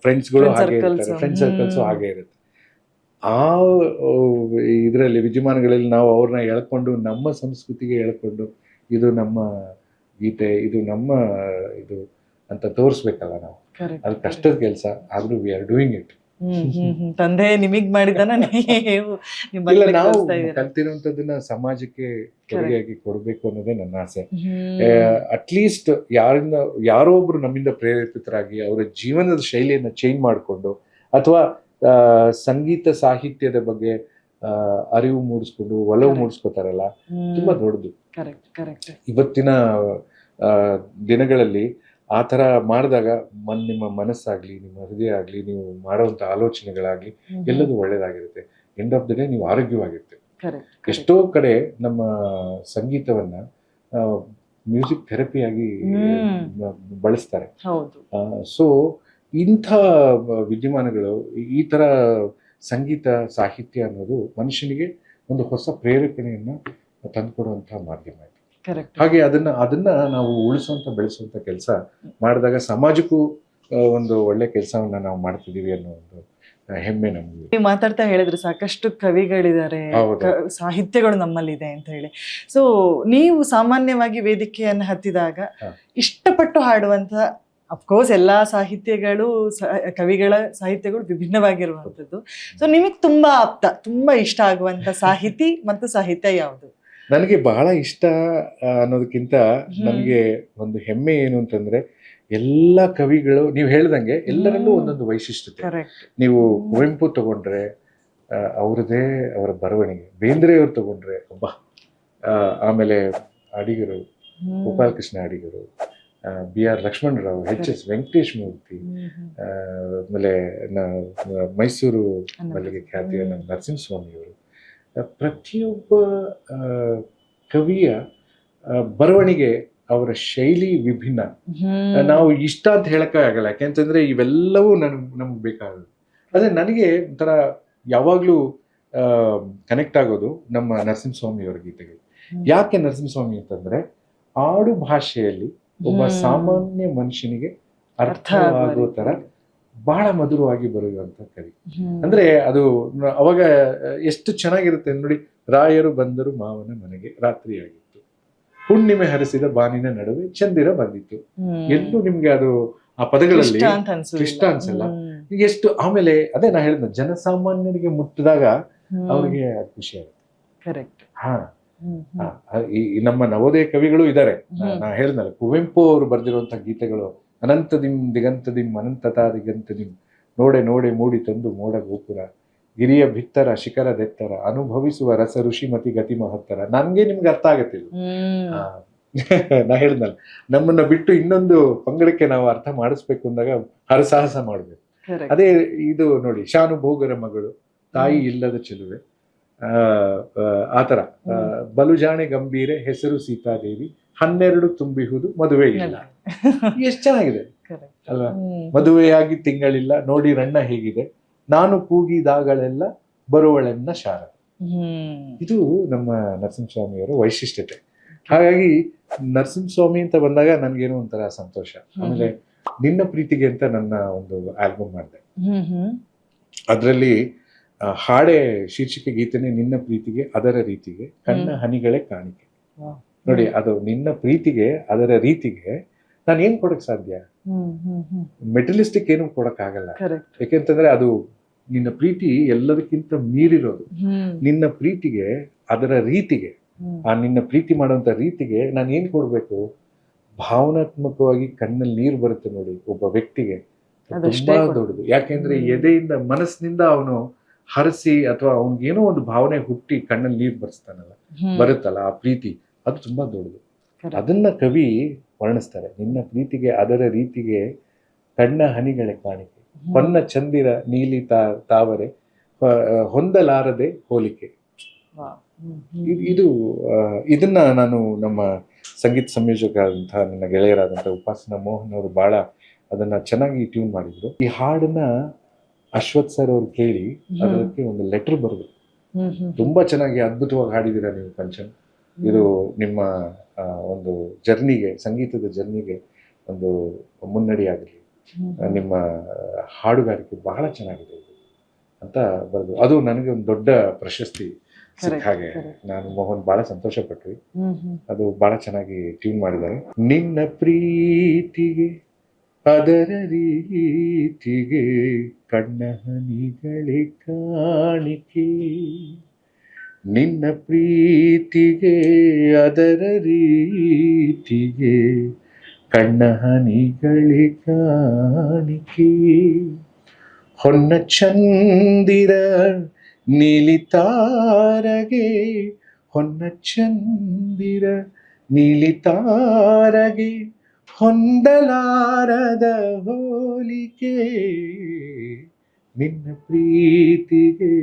ಫ್ರೆಂಡ್ಸ್ಗಳು ಹಾಗೆ ಇರ್ತಾರೆ, ಫ್ರೆಂಡ್ ಸರ್ಕಲ್ಸು ಹಾಗೆ ಇರುತ್ತೆ. ಆ ಇದರಲ್ಲಿ ವಿದ್ಯಮಾನಗಳಲ್ಲಿ ನಾವು ಅವ್ರನ್ನ ಎಳ್ಕೊಂಡು ನಮ್ಮ ಸಂಸ್ಕೃತಿಗೆ ಎಳ್ಕೊಂಡು ಇದು ನಮ್ಮ ಗೀತೆ, ಇದು ನಮ್ಮ ಇದು ಅಂತ ತೋರಿಸ್ಬೇಕಲ್ಲ ನಾವು. ಅದು ಕಷ್ಟದ ಕೆಲಸ, ಆದ್ರೂ ವಿ ಆರ್ ಡೂಯಿಂಗ್ ಇಟ್. ತಂದೆ ನಿಮಗ್ ಮಾಡಿದಾನ ಇಲ್ಲ, ನಾವು ಕಲ್ತಿರುವಂತದನ್ನ ಸಮಾಜಕ್ಕೆ ಕೊಡುಗೆಯಾಗಿ ಕೊಡ್ಬೇಕು ಅನ್ನೋದೇ ನನ್ನ ಆಸೆ. ಅಟ್ಲೀಸ್ಟ್ ಯಾರೋ ಒಬ್ರು ನಮ್ಮಿಂದ ಪ್ರೇರೇಪಿತರಾಗಿ ಅವರ ಜೀವನದ ಶೈಲಿಯನ್ನ ಚೇಂಜ್ ಮಾಡಿಕೊಂಡು ಅಥವಾ ಸಂಗೀತ ಸಾಹಿತ್ಯದ ಬಗ್ಗೆ ಅರಿವು ಮೂಡಿಸ್ಕೊಂಡು ಒಲವು ಮೂಡಿಸ್ಕೋತಾರಲ್ಲ, ತುಂಬಾ ದೊಡ್ಡದು. ಇವತ್ತಿನ ದಿನಗಳಲ್ಲಿ ಆ ಥರ ಮಾಡಿದಾಗ ನಿಮ್ಮ ಮನಸ್ಸಾಗ್ಲಿ, ನಿಮ್ಮ ಹೃದಯ ಆಗ್ಲಿ, ನೀವು ಮಾಡುವಂತ ಆಲೋಚನೆಗಳಾಗ್ಲಿ ಎಲ್ಲದೂ ಒಳ್ಳೇದಾಗಿರುತ್ತೆ. ಎಂಡ್ ಆಫ್ ದ ಡೇ ನೀವು ಆರೋಗ್ಯವಾಗಿರುತ್ತೆ. ಎಷ್ಟೋ ಕಡೆ ನಮ್ಮ ಸಂಗೀತವನ್ನ ಮ್ಯೂಸಿಕ್ ಥೆರಪಿಯಾಗಿ ಬಳಸ್ತಾರೆ. ಸೊ ಇಂಥ ವಿದ್ಯಮಾನಗಳು, ಈ ತರ ಸಂಗೀತ ಸಾಹಿತ್ಯ ಅನ್ನೋದು ಮನುಷ್ಯನಿಗೆ ಒಂದು ಹೊಸ ಪ್ರೇರೇಪಣೆಯನ್ನ ತಂದುಕೊಡುವಂತಹ ಮಾಧ್ಯಮ ಇದೆ. ಹಾಗೆ ಅದನ್ನ ನಾವು ಉಳಿಸುವಂತ ಬೆಳೆಸುವಂತ ಕೆಲಸ ಮಾಡಿದಾಗ ಸಮಾಜಕ್ಕೂ ಒಂದು ಒಳ್ಳೆ ಕೆಲಸವನ್ನ ನಾವು ಮಾಡ್ತಿದೀವಿ ಅನ್ನೋ ಒಂದು ಹೆಮ್ಮೆ ನಮ್ಗೆ. ನೀವು ಮಾತಾಡ್ತಾ ಹೇಳಿದ್ರೆ ಸಾಕಷ್ಟು ಕವಿಗಳಿದ್ದಾರೆ, ಸಾಹಿತ್ಯಗಳು ನಮ್ಮಲ್ಲಿದೆ ಅಂತ ಹೇಳಿ. ಸೊ ನೀವು ಸಾಮಾನ್ಯವಾಗಿ ವೇದಿಕೆಯನ್ನು ಹತ್ತಿದಾಗ ಇಷ್ಟಪಟ್ಟು ಹಾಡುವಂತ, ಅಫ್ಕೋರ್ಸ್ ಎಲ್ಲಾ ಸಾಹಿತ್ಯಗಳು, ಕವಿಗಳ ಸಾಹಿತ್ಯಗಳು ವಿಭಿನ್ನವಾಗಿರುವಂಥದ್ದು. ಸೊ ನಿಮಗೆ ತುಂಬಾ ಆಪ್ತ, ತುಂಬಾ ಇಷ್ಟ ಆಗುವಂತ ಸಾಹಿತಿ ಮತ್ತು ಸಾಹಿತ್ಯ ಯಾವುದು? ನನಗೆ ಬಹಳ ಇಷ್ಟ ಅನ್ನೋದಕ್ಕಿಂತ ನನಗೆ ಒಂದು ಹೆಮ್ಮೆ ಏನು ಅಂತಂದ್ರೆ, ಎಲ್ಲ ಕವಿಗಳು ನೀವು ಹೇಳ್ದಂಗೆ ಎಲ್ಲರಲ್ಲೂ ಒಂದೊಂದು ವೈಶಿಷ್ಟ್ಯತೆ. ನೀವು ಕುವೆಂಪು ತಗೊಂಡ್ರೆ ಅವರದೇ ಅವರ ಬರವಣಿಗೆ, ಬೇಂದ್ರೆಯವ್ರು ತಗೊಂಡ್ರೆ ಒಬ್ಬ, ಆಮೇಲೆ ಅಡಿಗರು ಗೋಪಾಲಕೃಷ್ಣ ಅಡಿಗರು, B.R. ಲಕ್ಷ್ಮಣರಾವ್, H.S. ವೆಂಕಟೇಶ್ ಮೂರ್ತಿ, ಆಮೇಲೆ ಮೈಸೂರು ಮಲ್ಲಿಗೆ ಖ್ಯಾತಿಯ ನರಸಿಂಹಸ್ವಾಮಿಯವರು, ಪ್ರತಿಯೊಬ್ಬ ಕವಿಯ ಬರವಣಿಗೆ, ಅವರ ಶೈಲಿ ವಿಭಿನ್ನ. ನಾವು ಇಷ್ಟ ಅಂತ ಹೇಳಕ್ಕೆ ಆಗಲ್ಲ, ಯಾಕೆಂತಂದ್ರೆ ಇವೆಲ್ಲವೂ ನಮ್ಗೆ ಬೇಕಾಗೋದು. ಅದೇ ನನಗೆ ಒಂಥರ ಯಾವಾಗ್ಲೂ ಕನೆಕ್ಟ್ ಆಗೋದು ನಮ್ಮ ನರಸಿಂಹಸ್ವಾಮಿಯವರ ಗೀತೆಗಳು. ಯಾಕೆ ನರಸಿಂಹಸ್ವಾಮಿ ಅಂತಂದ್ರೆ, ಆಡು ಭಾಷೆಯಲ್ಲಿ ಒಬ್ಬ ಸಾಮಾನ್ಯ ಮನುಷ್ಯನಿಗೆ ಅರ್ಥವಾಗೋ ತರ ಬಹಳ ಮಧುರವಾಗಿ ಬರೆಯುವಂತ ಕವಿ. ಅಂದ್ರೆ ಅದು ಅವಾಗ ಎಷ್ಟು ಚೆನ್ನಾಗಿರುತ್ತೆ ನೋಡಿ. ರಾಯರು ಬಂದರು ಮಾವನ ಮನೆಗೆ, ರಾತ್ರಿಯಾಗಿತ್ತು, ಹುಣ್ಣಿಮೆ ಹರಿಸಿದ ಬಾನಿನ ನಡುವೆ ಚಂದಿರ ಬಂದಿತ್ತು. ಎಲ್ಲೂ ನಿಮ್ಗೆ ಅದು ಆ ಪದಗಳಲ್ಲಿ ಇಷ್ಟ ಅನ್ಸಲ್ಲ. ಎಷ್ಟು ಆಮೇಲೆ ಅದೇ ನಾ ಹೇಳಿದ ಜನಸಾಮಾನ್ಯರಿಗೆ ಮುಟ್ಟಿದಾಗ ಅವ್ರಿಗೆ ಅದು ಖುಷಿ ಆಗುತ್ತೆ. ಈ ನಮ್ಮ ನವೋದಯ ಕವಿಗಳು ಇದ್ದಾರೆ. ನಾ ಹೇಳಿದ್ನಲ್ಲ, ಕುವೆಂಪು ಅವರು ಬರೆದಿರುವಂತ ಗೀತೆಗಳು, ಅನಂತದಿಂ ದಿಗಂತದಿಂ ಅನಂತತಾ ದಿಗಂತದಿಂ, ನೋಡೆ ನೋಡೆ ಮೂಡಿ ತಂದು ಮೋಡ ಗೋಪುರ, ಗಿರಿಯ ಭಿತ್ತರ ಶಿಖರದೆತ್ತರ, ಅನುಭವಿಸುವ ರಸ ಋಷಿಮತಿ ಗತಿ ಮಹತ್ತರ. ನನ್ಗೆ ನಿಮ್ಗೆ ಅರ್ಥ ಆಗತ್ತಿಲ್ಲ. ನಾ ಹೇಳಿದ್ನಲ್ಲ, ನಮ್ಮನ್ನ ಬಿಟ್ಟು ಇನ್ನೊಂದು ಪಂಗಡಕ್ಕೆ ನಾವು ಅರ್ಥ ಮಾಡಿಸ್ಬೇಕು ಅಂದಾಗ ಹರಸಾಹಸ ಮಾಡ್ಬೇಕು. ಅದೇ ಇದು ನೋಡಿ, ಶಾನುಭೋಗರ ಮಗಳು, ತಾಯಿ ಇಲ್ಲದ ಚೆಲುವೆ, ಆತರ ಬಲುಜಾಣೆ ಗಂಭೀರೆ, ಹೆಸರು ಸೀತಾದೇವಿ, 12 ತುಂಬಿಹುದು ಮದುವೆ ಇಲ್ಲ. ಎಷ್ಟ್ ಚೆನ್ನಾಗಿದೆ ಅಲ್ವಾ? ಮದುವೆಯಾಗಿ ತಿಂಗಳಿಲ್ಲ, ನೋಡಿ ರಣ್ಣ ಹೇಗಿದೆ, ನಾನು ಕೂಗಿದಾಗಳೆಲ್ಲ ಬರುವಳೆನ್ನ ಶಾರದೆ. ಇದು ನಮ್ಮ ನರಸಿಂಹಸ್ವಾಮಿಯವರ ವೈಶಿಷ್ಟ್ಯತೆ. ಹಾಗಾಗಿ ನರಸಿಂಹಸ್ವಾಮಿ ಅಂತ ಬಂದಾಗ ನನ್ಗೇನೋ ಒಂಥರ ಸಂತೋಷ. ಆಮೇಲೆ ನಿನ್ನ ಪ್ರೀತಿಗೆ ಅಂತ ನನ್ನ ಒಂದು ಆಲ್ಬಮ್ ಮಾಡಿದೆ. ಅದರಲ್ಲಿ ಹಾಡೆ ಶೀರ್ಷಿಕೆ ಗೀತೆನೆ ನಿನ್ನ ಪ್ರೀತಿಗೆ ಅದರ ರೀತಿಗೆ ಕಣ್ಣ ಹನಿಗಳೇ ಕಾಣಿಕೆ. ನೋಡಿ, ಅದು ನಿನ್ನ ಪ್ರೀತಿಗೆ ಅದರ ರೀತಿಗೆ ನಾನು ಏನ್ ಕೊಡಕ್ ಸಾಧ್ಯ? ಮೆಟೀರಿಯಲಿಸ್ಟಿಕ್ ಏನು ಕೊಡಕ್ ಆಗಲ್ಲ. ಯಾಕೆಂತಂದ್ರೆ ಅದು ನಿನ್ನ ಪ್ರೀತಿ ಎಲ್ಲದಕ್ಕಿಂತ ಮೀರಿರೋದು. ನಿನ್ನ ಪ್ರೀತಿಗೆ ಅದರ ರೀತಿಗೆ, ಆ ನಿನ್ನ ಪ್ರೀತಿ ಮಾಡುವಂತ ರೀತಿಗೆ ನಾನು ಏನ್ ಕೊಡ್ಬೇಕು? ಭಾವನಾತ್ಮಕವಾಗಿ ಕಣ್ಣಲ್ಲಿ ನೀರು ಬರುತ್ತೆ ನೋಡಿ ಒಬ್ಬ ವ್ಯಕ್ತಿಗೆ, ತುಂಬಾ ದೊಡ್ಡದು. ಯಾಕೆಂದ್ರೆ ಎದೆಯಿಂದ ಮನಸ್ಸಿನಿಂದ ಅವನು ಹರಸಿ ಅಥವಾ ಅವನಿಗೇನೋ ಒಂದು ಭಾವನೆ ಹುಟ್ಟಿ ಕಣ್ಣಲ್ಲಿ ನೀರು ಬರುತ್ತಲ್ಲ, ಆ ಪ್ರೀತಿ ಅದು ತುಂಬಾ ದೊಡ್ಡದು. ಅದನ್ನ ಕವಿ ವರ್ಣಿಸ್ತಾರೆ. ನಿನ್ನ ಪ್ರೀತಿಗೆ ಅದರ ರೀತಿಗೆ ಕಣ್ಣ ಹನಿಗಳೇ ಕಾಣಿಕೆ, ಹೊನ್ನ ಚಂದಿರ ನೀಲಿ ತಾವರೆ, ಹೊಂದಲಾರದೆ ಹೋಲಿಕೆ. ಇದನ್ನ ನಾನು ನಮ್ಮ ಸಂಗೀತ ಸಂಯೋಜಕ ಆದಂತಹ ನನ್ನ ಗೆಳೆಯರಾದಂತಹ ಉಪಾಸನಾ ಮೋಹನ್ ಅವರು ಬಹಳ ಅದನ್ನ ಚೆನ್ನಾಗಿ ಟ್ಯೂನ್ ಮಾಡಿದ್ರು. ಈ ಹಾಡನ್ನ ಅಶ್ವಥ್ ಸರ್ ಅವ್ರು ಕೇಳಿ ಅದಕ್ಕೆ ಒಂದು ಲೆಟರ್ ಬರೆದ್ರು. ತುಂಬಾ ಚೆನ್ನಾಗಿ ಅದ್ಭುತವಾಗಿ ಹಾಡಿದೀರ ನೀವು ಕಂಚನ್. ಇದು ನಿಮ್ಮ ಒಂದು ಜರ್ನಿಗೆ, ಸಂಗೀತದ ಜರ್ನಿಗೆ ಒಂದು ಮುನ್ನಡಿ ಆಗಲಿ, ನಿಮ್ಮ ಹಾಡುಗಾರಿಕೆ ಬಹಳ ಚೆನ್ನಾಗಿದೆ ಅಂತ ಬರೆದು, ಅದು ನನಗೆ ಒಂದು ದೊಡ್ಡ ಪ್ರಶಸ್ತಿ ಸಿಕ್ಕ ಹಾಗೆ. ನಾನು ಮೋಹನ್ ಬಹಳ ಸಂತೋಷ ಪಟ್ವಿ. ಅದು ಬಹಳ ಚೆನ್ನಾಗಿ ಟ್ಯೂನ್ ಮಾಡಿದ್ದಾರೆ. ನಿನ್ನ ಪ್ರೀತಿಗೆ ಅದರ ರೀತಿಗೆ ಕಣ್ಣ ಹನಿಗಳೇ ಕಾಣಿಕೆ, ನಿನ್ನ ಪ್ರೀತಿಗೆ ಅದರ ರೀತಿಗೆ ಕಣ್ಣ ಹನಿಗಳೇ ಕಾಣಿಕೆ, ಹೊನ್ನ ಚಂದಿರ ನೀಲಿ ತಾರಗೆ, ಹೊನ್ನ ಚಂದಿರ ನೀಲಿ ತಾರಗೆ, ಹೊಂದಲಾರದ ಹೋಲಿಕೆ, ನಿನ್ನ ಪ್ರೀತಿಗೆ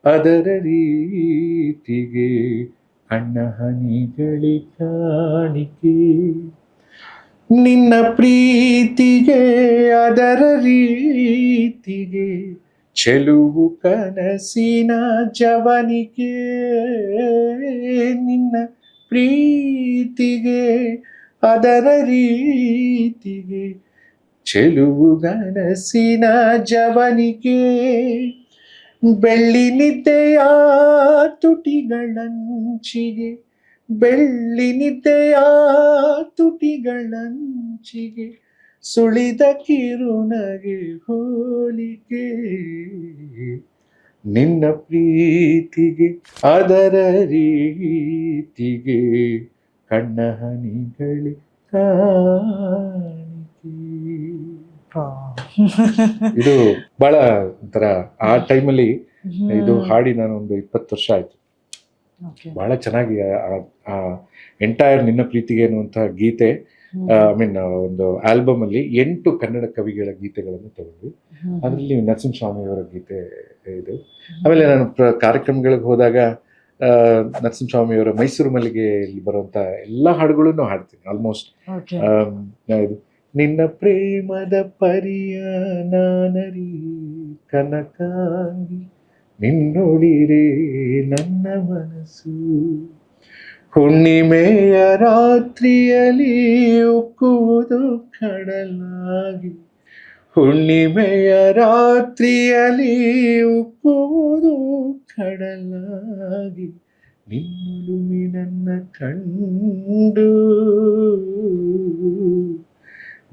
ಅದರ ರೀತಿಗೆ ಕಣ್ಣ ಹನಿಗಳೇ ಕಾಣಿಕೆ, ನಿನ್ನ ಪ್ರೀತಿಗೆ ಅದರ ರೀತಿಗೆ ಚೆಲುವು ಕನಸಿನ ಜವನಿಕೆ, ನಿನ್ನ ಪ್ರೀತಿಗೆ ಅದರ ರೀತಿಗೆ ಚೆಲುವು ಕನಸಿನ ಜವನಿಕೆ, ಬೆಳ್ಳಿ ನಿದ್ದೆಯ ತುಟಿಗಳಂಚಿಗೆ, ಬೆಳ್ಳಿ ನಿದ್ದೆಯ ತುಟಿಗಳಂಚಿಗೆ ಸುಳಿದ ಕಿರುನಗೆ ಹೋಲಿಕೆ, ನಿನ್ನ ಪ್ರೀತಿಗೆ ಅದರ ರೀತಿಗೆ ಕಣ್ಣ ಹನಿಗಳೇ ಕಾಣಿಕೆ. ಇದು ಬಹಳ ಒಂಥರ ಆ ಟೈಮಲ್ಲಿ ಇದು ಹಾಡಿ ನಾನು ಒಂದು 20 ವರ್ಷ ಆಯ್ತು. ಬಹಳ ಚೆನ್ನಾಗಿ ಆ ಎಂಟೈರ್ ನಿನ್ನ ಪ್ರೀತಿಗೆ ಅನ್ನುವಂತಹ ಗೀತೆ, ಐ ಮೀನ್ ಒಂದು ಆಲ್ಬಮ್ ಅಲ್ಲಿ 8 ಕನ್ನಡ ಕವಿಗಳ ಗೀತೆಗಳನ್ನು ತಗೊಂಡ್ವಿ. ಅದರಲ್ಲಿ ನರಸಿಂಹಸ್ವಾಮಿ ಅವರ ಗೀತೆ ಇದು. ಆಮೇಲೆ ನಾನು ಕಾರ್ಯಕ್ರಮಗಳಿಗೆ ಹೋದಾಗ ನರಸಿಂಹಸ್ವಾಮಿ ಅವರ ಮೈಸೂರು ಮಲ್ಲಿಗೆಯಲ್ಲಿ ಬರುವಂತ ಎಲ್ಲಾ ಹಾಡುಗಳನ್ನು ಹಾಡ್ತೀನಿ ಆಲ್ಮೋಸ್ಟ್. ಇದು ನಿನ್ನ ಪ್ರೇಮದ ಪರಿಯ ನಾನರಿ ಕನಕಾಂಗಿ, ನಿನ್ನೊಳಿರೆ ನನ್ನ ಮನಸ್ಸು, ಹುಣ್ಣಿಮೆಯ ರಾತ್ರಿಯಲ್ಲಿ ಉಕ್ಕುವುದು ಕಡಲಾಗಿ, ಹುಣ್ಣಿಮೆಯ ರಾತ್ರಿಯಲ್ಲಿ ಉಪ್ಪುವುದು ಕಡಲಾಗಿ ನಿನ್ನುಲುಮಿ ನನ್ನ ಕಂಡು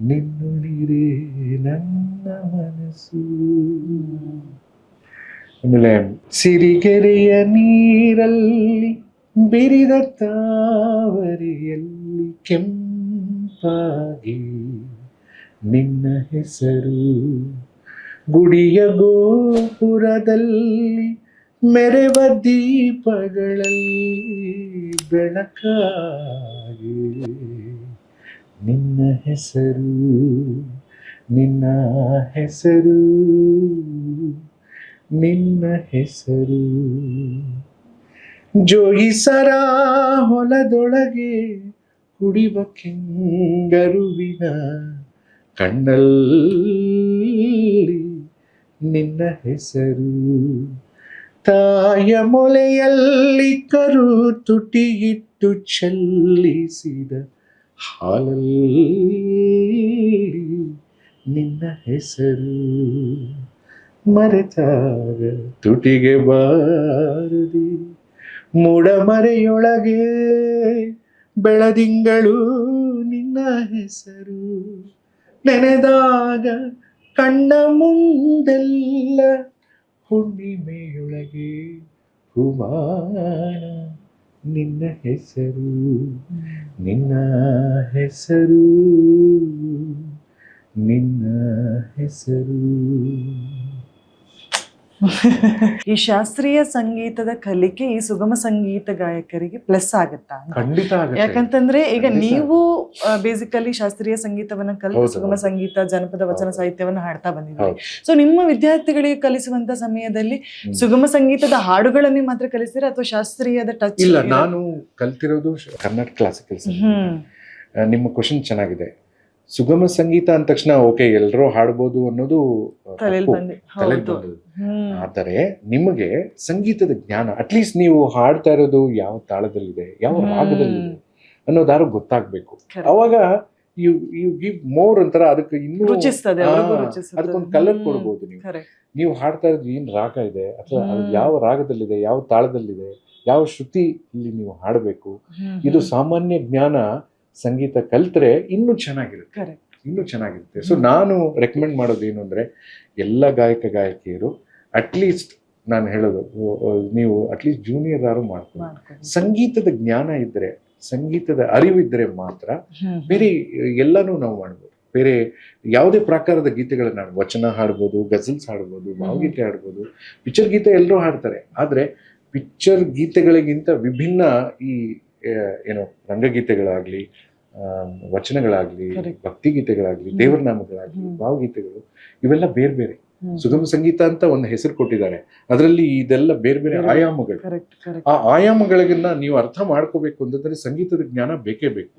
ನಿನ್ನುಳಿರೆ ನನ್ನ ಮನಸ್ಸು. ಆಮೇಲೆ ಸಿರಿಗೆರೆಯ ನೀರಲ್ಲಿ ಬಿರಿದ ತಾವರೆಯಲ್ಲಿ ಕೆಂಪಾಗಿ ನಿನ್ನ ಹೆಸರು, ಗುಡಿಯ ಗೋಪುರದಲ್ಲಿ ಮೆರೆವ ದೀಪಗಳಲ್ಲಿ ಬೆಳಕಾಗಿ ನಿನ್ನ ಹೆಸರು, ನಿನ್ನ ಹೆಸರು, ನಿನ್ನ ಹೆಸರು. ಜೋಯಿಸರ ಹೊಲದೊಳಗೆ ಕುಡಿವ ಕೆಂಗರುವಿನ ಕಣ್ಣಲ್ಲಿ ನಿನ್ನ ಹೆಸರು, ತಾಯ ಮೊಲೆಯಲ್ಲಿ ಕರು ತುಟಿಯಿಟ್ಟು ಚೆಲ್ಲಿಸಿದ ಹಾಲಲ್ಲಿ ನಿನ್ನ ಹೆಸರು, ಮರೆತಾಗ ತುಟಿಗೆ ಬಾರದಿ ಮೂಡಮರೆಯೊಳಗೆ ಬೆಳದಿಂಗಳು ನಿನ್ನ ಹೆಸರು, ನೆನೆದಾಗ ಕಣ್ಣ ಮುಂದೆಲ್ಲ ಹುಣ್ಣಿಮೆಯೊಳಗೆ ಹುಮಾಣ ನಿನ್ನ ಹೆಸರು, ನಿನ್ನ ಹೆಸರು, ನಿನ್ನ ಹೆಸರು. ಈ ಶಾಸ್ತ್ರೀಯ ಸಂಗೀತದ ಕಲಿಕೆ ಈ ಸುಗಮ ಸಂಗೀತ ಗಾಯಕರಿಗೆ ಪ್ಲಸ್ ಆಗುತ್ತಾ? ಖಂಡಿತ ಆಗುತ್ತೆ. ಯಾಕಂತಂದ್ರೆ ಈಗ ಖಂಡಿತ. ನೀವು ಬೇಸಿಕಲಿ ಶಾಸ್ತ್ರೀಯ ಸಂಗೀತವನ್ನ ಕಲಿತು ಹೌದು, ಸುಗಮ ಹೌದು. ಸಂಗೀತ, ಜನಪದ ವಚನ ಸಾಹಿತ್ಯವನ್ನ ಹಾಡ್ತಾ ಬಂದಿದ್ದೀರಿ. ಹೌದು. ಸೊ ನಿಮ್ಮ ವಿದ್ಯಾರ್ಥಿಗಳಿಗೆ ಕಲಿಸುವಂತ ಸಮಯದಲ್ಲಿ ಸುಗಮ ಸಂಗೀತದ ಹಾಡುಗಳನ್ನೇ ಮಾತ್ರ ಕಲಿಸ್ತೀರಾ ಅಥವಾ ಶಾಸ್ತ್ರೀಯದ ಟಚ್? ಇಲ್ಲ, ನಾನು ಕಲ್ತಿರೋದು ಕರ್ನಾಟಕ ಕ್ಲಾಸಿಕಲ್ ಸಂಗೀತ. ನಿಮ್ಮ ಕ್ವಶನ್ ಚೆನ್ನಾಗಿದೆ. ಸುಗಮ ಸಂಗೀತ ಅಂದ ತಕ್ಷಣ ಓಕೆ ಎಲ್ಲರೂ ಹಾಡ್ಬೋದು ಅನ್ನೋದು ತಲೆಯಲ್ಲಿ ತಪ್ಪು. ಬಂದಿ ತಲೆಗೆ ಹೌದು. ಬಂದದ್ದು. ಆದರೆ ನಿಮಗೆ ಸಂಗೀತದ ಜ್ಞಾನ ಅಟ್ಲೀಸ್ಟ್ ನೀವು ಹಾಡ್ತಾ ಇರೋದು ಯಾವ ತಾಳದಲ್ಲಿದೆ, ಯಾವ ರಾಗದಲ್ಲಿದೆ ಅನ್ನೋದಾರು ಗೊತ್ತಾಗ್ಬೇಕು. Correct. ಅವಾಗ ಯು ಯು ಗಿವ್ ಮೋರ್ ಅಂತಾರ, ಅದಕ್ಕೆ ಇನ್ನೂ ರುಚಿಸ್ತದೆ, ಅವ್ರಿಗೂ ರುಚಿಸ್ತದೆ. ಅದಕ್ಕೊಂದು ಕಲರ್ ಕೊಡ್ಬೋದು. ನೀವು ಹಾಡ್ತಾ ಇರೋದು ಏನ್ ರಾಗ ಇದೆ ಅಥವಾ ಅದು ಯಾವ ರಾಗದಲ್ಲಿದೆ, ಯಾವ ತಾಳದಲ್ಲಿದೆ, ಯಾವ ಶ್ರುತಿ ಇಲ್ಲಿ ನೀವು ಹಾಡಬೇಕು, ಇದು ಸಾಮಾನ್ಯ ಜ್ಞಾನ ಸಂಗೀತ ಕಲ್ತ್ರೆ ಇನ್ನೂ ಚೆನ್ನಾಗಿರುತ್ತೆ. ಇನ್ನೂ ಚೆನ್ನಾಗಿರುತ್ತೆ. ಸೊ ನಾನು ರೆಕಮೆಂಡ್ ಮಾಡೋದು ಏನು ಅಂದ್ರೆ, ಎಲ್ಲ ಗಾಯಕ ಗಾಯಕಿಯರು ಅಟ್ಲೀಸ್ಟ್ ನಾನು ಹೇಳೋದು, ನೀವು ಅಟ್ಲೀಸ್ಟ್ ಜೂನಿಯರ್ ಆರು ಮಾಡ್ಕೊಂಡು ಸಂಗೀತದ ಜ್ಞಾನ ಇದ್ರೆ, ಸಂಗೀತದ ಅರಿವಿದ್ರೆ ಮಾತ್ರ ಬೇರೆ ಎಲ್ಲಾನು ನಾವು ಮಾಡ್ಬೋದು. ಬೇರೆ ಯಾವುದೇ ಪ್ರಕಾರದ ಗೀತೆಗಳನ್ನ ವಚನ ಹಾಡ್ಬೋದು, ಗಜಲ್ಸ್ ಹಾಡ್ಬೋದು, ಭಾವಗೀತೆ ಹಾಡ್ಬೋದು, ಪಿಕ್ಚರ್ ಗೀತೆ ಎಲ್ಲರೂ ಹಾಡ್ತಾರೆ. ಆದ್ರೆ ಪಿಕ್ಚರ್ ಗೀತೆಗಳಿಗಿಂತ ವಿಭಿನ್ನ ಈ ಏನೋ ರಂಗಗೀತೆಗಳಾಗ್ಲಿ, ವಚನಗಳಾಗ್ಲಿ, ಭಕ್ತಿ ಗೀತೆಗಳಾಗ್ಲಿ, ದೇವರ ನಾಮಗಳಾಗ್ಲಿ, ಭಾವಗೀತೆಗಳು, ಇವೆಲ್ಲ ಬೇರೆ ಬೇರೆ. ಸುಗಮ ಸಂಗೀತ ಅಂತ ಒಂದು ಹೆಸರು ಕೊಟ್ಟಿದ್ದಾರೆ, ಅದರಲ್ಲಿ ಇದೆಲ್ಲ ಬೇರೆ ಬೇರೆ ಆಯಾಮಗಳು. ಆ ಆಯಾಮಗಳಿಗನ್ನ ನೀವು ಅರ್ಥ ಮಾಡ್ಕೋಬೇಕು ಅಂತಂದ್ರೆ ಸಂಗೀತದ ಜ್ಞಾನ ಬೇಕೇ ಬೇಕು.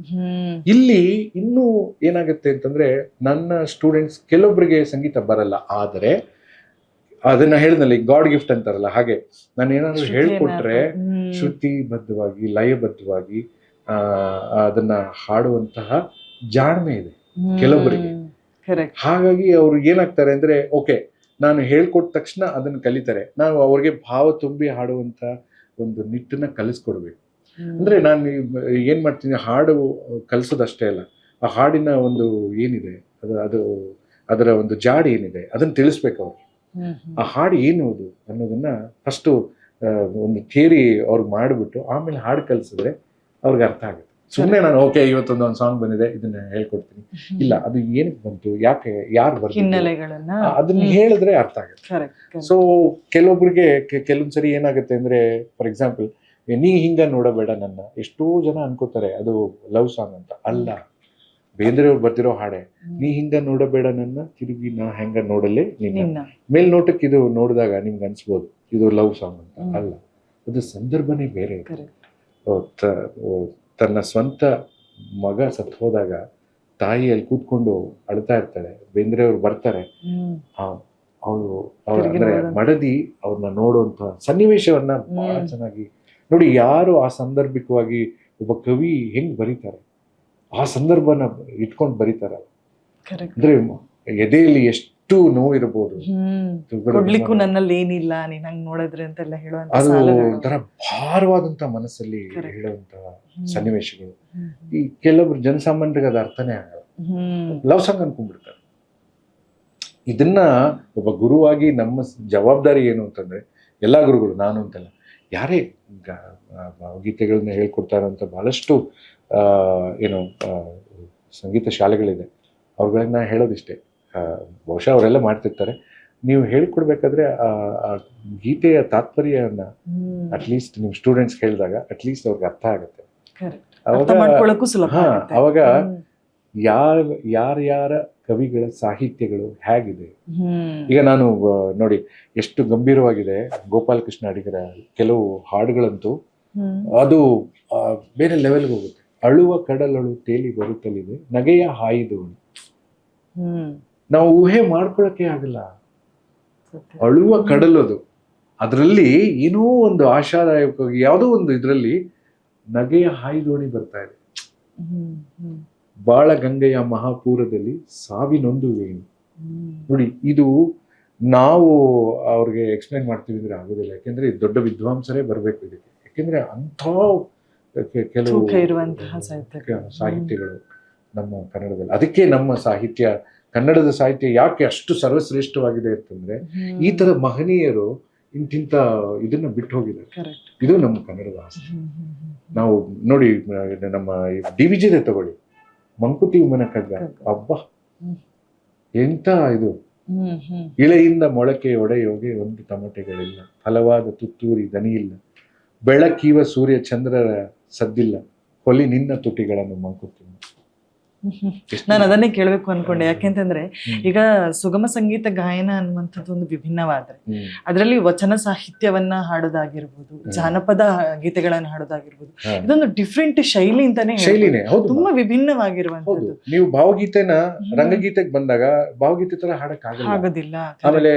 ಇಲ್ಲಿ ಇನ್ನೂ ಏನಾಗುತ್ತೆ ಅಂತಂದ್ರೆ, ನನ್ನ ಸ್ಟೂಡೆಂಟ್ಸ್ ಕೆಲವೊಬ್ಬರಿಗೆ ಸಂಗೀತ ಬರಲ್ಲ, ಆದರೆ ಅದನ್ನ ಹೇಳಿದ್ನಲ್ಲಿ ಗಾಡ್ ಗಿಫ್ಟ್ ಅಂತಾರಲ್ಲ, ಹಾಗೆ ನಾನು ಏನಾದ್ರು ಹೇಳ್ಕೊಟ್ರೆ ಶ್ರುತಿಬದ್ಧವಾಗಿ, ಲಯಬದ್ಧವಾಗಿ ಅದನ್ನ ಹಾಡುವಂತಹ ಜಾಣ್ಮೆ ಇದೆ ಕೆಲವೊಬ್ಬರಿಗೆ. ಹಾಗಾಗಿ ಅವ್ರು ಏನಾಗ್ತಾರೆ ಅಂದ್ರೆ, ಓಕೆ ನಾನು ಹೇಳ್ಕೊಟ್ಟ ತಕ್ಷಣ ಅದನ್ನ ಕಲಿತಾರೆ. ನಾವು ಅವ್ರಿಗೆ ಭಾವ ತುಂಬಿ ಹಾಡುವಂತ ಒಂದು ನಿಟ್ಟನ್ನ ಕಲಿಸ್ಕೊಡ್ಬೇಕು. ಅಂದ್ರೆ ನಾನು ಏನ್ ಮಾಡ್ತೀನಿ, ಹಾಡು ಕಲಿಸೋದಷ್ಟೇ ಅಲ್ಲ, ಆ ಹಾಡಿನ ಒಂದು ಏನಿದೆ ಅದು ಅದರ ಒಂದು ಜಾಡಿ ಏನಿದೆ ಅದನ್ನ ತಿಳಿಸ್ಬೇಕು ಅವ್ರಿಗೆ. ಆ ಹಾಡು ಏನು ಅನ್ನೋದನ್ನ ಫಸ್ಟು ಒಂದು ಥಿಯರಿ ಅವ್ರಿಗೆ ಮಾಡಿಬಿಟ್ಟು ಆಮೇಲೆ ಹಾಡು ಕಲಿಸಿದ್ರೆ ಅವ್ರಿಗೆ ಅರ್ಥ ಆಗುತ್ತೆ. ಸುಮ್ಮನೆ ನಾನು ಓಕೆ ಇವತ್ತೊಂದು ಸಾಂಗ್ ಬಂದಿದೆ ಇದನ್ನ ಹೇಳ್ಕೊಡ್ತೀನಿ, ಇಲ್ಲ ಅದು ಏನಕ್ಕೆ ಬಂತು, ಯಾಕೆ, ಯಾರು ಹಿನ್ನೆಲೆಗಳನ್ನ ಅದನ್ನ ಹೇಳಿದ್ರೆ ಅರ್ಥ ಆಗುತ್ತೆ. ಸೊ ಕೆಲವೊಬ್ರಿಗೆ ಕೆಲವೊಂದ್ಸರಿ ಏನಾಗುತ್ತೆ ಅಂದ್ರೆ, ಫಾರ್ ಎಕ್ಸಾಂಪಲ್, ನೀ ಹಿಂಗ ನೋಡಬೇಡ ನನ್ನ, ಎಷ್ಟೋ ಜನ ಅನ್ಕೋತಾರೆ ಅದು ಲವ್ ಸಾಂಗ್ ಅಂತ. ಅಲ್ಲ, ಬೇಂದ್ರೆಯವ್ರು ಬರ್ದಿರೋ ಹಾಡೆ, ನೀ ಹಿಂಗ ನೋಡಬೇಡ ನನ್ನ, ತಿರುಗಿ ನಾ ಹೆಂಗ ನೋಡಲೇ ನಿನ್ನ. ಮೇಲ್ನೋಟಕ್ಕೆ ಇದು ನೋಡಿದಾಗ ನಿಮ್ಗೆ ಅನ್ಸ್ಬೋದು ಇದು ಲವ್ ಸಾಂಗ್ ಅಂತ. ಅಲ್ಲ, ಅದು ಸಂದರ್ಭನೇ ಬೇರೆ. ತನ್ನ ಸ್ವಂತ ಮಗ ಸತ್ತು ಹೋದಾಗ ತಾಯಿ ಅಲ್ಲಿ ಕೂತ್ಕೊಂಡು ಅಳ್ತಾ ಇರ್ತಾಳೆ, ಬೇಂದ್ರೆಯವ್ರು ಬರ್ತಾರೆ, ಅವಳು ಅಂದ್ರೆ ಮಡದಿ ಅವ್ರನ್ನ ನೋಡುವಂತ ಸನ್ನಿವೇಶವನ್ನ ಬಹಳ ಚೆನ್ನಾಗಿ ನೋಡಿ. ಯಾರು ಆ ಸಂದರ್ಭಿಕವಾಗಿ ಒಬ್ಬ ಕವಿ ಹೆಂಗ್ ಬರೀತಾರೆ, ಆ ಸಂದರ್ಭನ ಇಟ್ಕೊಂಡು ಬರೀತಾರ ಅಂದ್ರೆ ಎದೆಯಲ್ಲಿ ಎಷ್ಟು ಎಷ್ಟು ನೋವು ಇರಬಹುದು. ಕೊಡ್ಲಿಕ್ಕೂ ನನ್ನಲ್ಲಿ ಏನಿಲ್ಲ, ನೀನ್ ಹಂಗ್ ನೋಡಿದ್ರೆ ಅಂತೆಲ್ಲ ಹೇಳುವಂತ ಅದು ಸಾಲುಗಳು. ಒಂಥರ ಭಾರವಾದಂತ ಮನಸ್ಸಲ್ಲಿ Correct. ಹೇಳುವಂತ ಸನ್ನಿವೇಶಗಳು. ಈ ಕೆಲವರು ಜನಸಾಮಾನ್ಯರಿಗೆ ಅದು ಅರ್ಥನೇ ಆಗಲ್ಲ, ಲವ್ ಸಾಂಗ್ ಅನ್ಕೊಂಡ್ಬಿಡ್ತಾರೆ. ಇದನ್ನ ಒಬ್ಬ ಗುರುವಾಗಿ ನಮ್ಮ ಜವಾಬ್ದಾರಿ ಏನು ಅಂತಂದ್ರೆ, ಎಲ್ಲಾ ಗುರುಗಳು, ನಾನು ಅಂತಲ್ಲ, ಯಾರೇ ಗೀತೆಗಳನ್ನ ಹೇಳ್ಕೊಡ್ತಾರಂತ ಬಹಳಷ್ಟು ಏನು ಸಂಗೀತ ಶಾಲೆಗಳಿದೆ, ಅವ್ರುಗಳನ್ನ ಹೇಳೋದಿಷ್ಟೇ. ಬಹುಶಃ ಅವರೆಲ್ಲ ಮಾಡ್ತಿರ್ತಾರೆ. ನೀವು ಹೇಳ್ಕೊಡ್ಬೇಕಾದ್ರೆ ಆ ಗೀತೆಯ ತಾತ್ಪರ್ಯವನ್ನ ಅಟ್ಲೀಸ್ಟ್ ನಿಮ್ ಸ್ಟೂಡೆಂಟ್ಸ್ ಹೇಳಿದಾಗ ಅಟ್ಲೀಸ್ಟ್ ಅವ್ರಿಗೆ ಅರ್ಥ ಆಗುತ್ತೆ. ಅರ್ಥ ಮಾಡ್ಕೊಳ್ಳೋಕ್ಕೂ ಸುಲಭ ಹಾ, ಆಗುತ್ತೆ. ಅವಾಗ ಯಾರ್ಯಾರ ಕವಿಗಳ ಸಾಹಿತ್ಯಗಳು ಹೇಗಿದೆ. ಈಗ ನಾನು ನೋಡಿ ಎಷ್ಟು ಗಂಭೀರವಾಗಿದೆ ಗೋಪಾಲಕೃಷ್ಣ ಅಡಿಗರ ಕೆಲವು ಹಾಡುಗಳಂತೂ ಅದು ಬೇರೆ ಲೆವೆಲ್ಗೆ ಹೋಗುತ್ತೆ. ಅಳುವ ಕಡಲಳು ತೇಲಿ ಬರುತ್ತಲಿದೆ ನಗೆಯ ಹಾಯಿದೋಣಿ. ನಾವು ಊಹೆ ಮಾಡ್ಕೊಳಕ್ಕೆ ಆಗಲ್ಲ. ಅಳುವ ಕಡಲದು, ಅದರಲ್ಲಿ ಏನೋ ಒಂದು ಆಶಾದಾಯಕವಾಗಿ ಯಾವುದೋ ಒಂದು ಇದರಲ್ಲಿ ನಗೆಯ ಹಾಯಿದೋಣಿ ಬರ್ತಾ ಇದೆ. ಬಾಳ ಗಂಗೆಯ ಮಹಾಪೂರದಲ್ಲಿ ಸಾವಿನೊಂದು ವೇಣು. ನೋಡಿ, ಇದು ನಾವು ಅವ್ರಿಗೆ ಎಕ್ಸ್ಪ್ಲೈನ್ ಮಾಡ್ತೀವಿ ಅಂದ್ರೆ ಆಗೋದಿಲ್ಲ. ಯಾಕೆಂದ್ರೆ ದೊಡ್ಡ ವಿದ್ವಾಂಸರೇ ಬರ್ಬೇಕು ಇದಕ್ಕೆ. ಯಾಕೆಂದ್ರೆ ಅಂಥ ಕೆಲವು ಸಾಹಿತ್ಯಗಳು ನಮ್ಮ ಕನ್ನಡದಲ್ಲಿ. ಅದಕ್ಕೆ ನಮ್ಮ ಸಾಹಿತ್ಯ, ಕನ್ನಡದ ಸಾಹಿತ್ಯ ಯಾಕೆ ಅಷ್ಟು ಸರ್ವಶ್ರೇಷ್ಠವಾಗಿದೆ ಅಂತಂದ್ರೆ, ಈ ತರ ಮಹನೀಯರು ಇಂತಿಂತ ಇದನ್ನ ಬಿಟ್ಟು ಹೋಗಿದ್ದಾರೆ. ಇದು ನಮ್ಮ ಕನ್ನಡದ ಆಸ್ತಿ. ನಾವು ನೋಡಿ, ನಮ್ಮ ಡಿವಿಜಿದೆ ತಗೊಳ್ಳಿ, ಮಂಕುತಿ ಉಮ್ಮನ ಕಗ್ಗ, ಅಬ್ಬಾ ಎಂತ ಇದು. ಇಳೆಯಿಂದ ಮೊಳಕೆ ಒಡೆಯೋಗೆ ಒಂದು ತಮಟೆಗಳಿಲ್ಲ, ಫಲವಾದ ತುತ್ತೂರಿ ದನಿಯಿಲ್ಲ, ಬೆಳಕೀವ ಸೂರ್ಯ ಚಂದ್ರರ ಸದ್ದಿಲ್ಲ, ಹೊಲಿ ನಿನ್ನ ತುಟಿಗಳನ್ನು ಮಂಕುತಿ. ನಾನು ಅದನ್ನೇ ಕೇಳ್ಬೇಕು ಅನ್ಕೊಂಡೆ. ಯಾಕೆಂತಂದ್ರೆ ಈಗ ಸುಗಮ ಸಂಗೀತ ಗಾಯನ ಅನ್ನುವಂಥದ್ದು ಒಂದು ವಿಭಿನ್ನವಾದ್ರೆ, ಅದರಲ್ಲಿ ವಚನ ಸಾಹಿತ್ಯವನ್ನ ಹಾಡೋದಾಗಿರ್ಬೋದು, ಜಾನಪದ ಗೀತೆಗಳನ್ನ ಹಾಡೋದಾಗಿರ್ಬೋದು, ಇದೊಂದು ಡಿಫ್ರೆಂಟ್ ಶೈಲಿ ಅಂತಾನೆ ಶೈಲಿನೇ, ತುಂಬಾ ವಿಭಿನ್ನವಾಗಿರುವಂತದ್ದು. ನೀವು ಭಾವಗೀತೆನ ರಂಗಗೀತೆಗೆ ಬಂದಾಗ ಭಾವಗೀತೆ ತರ ಹಾಡಕ್ ಆಗೋದಿಲ್ಲ. ಆಮೇಲೆ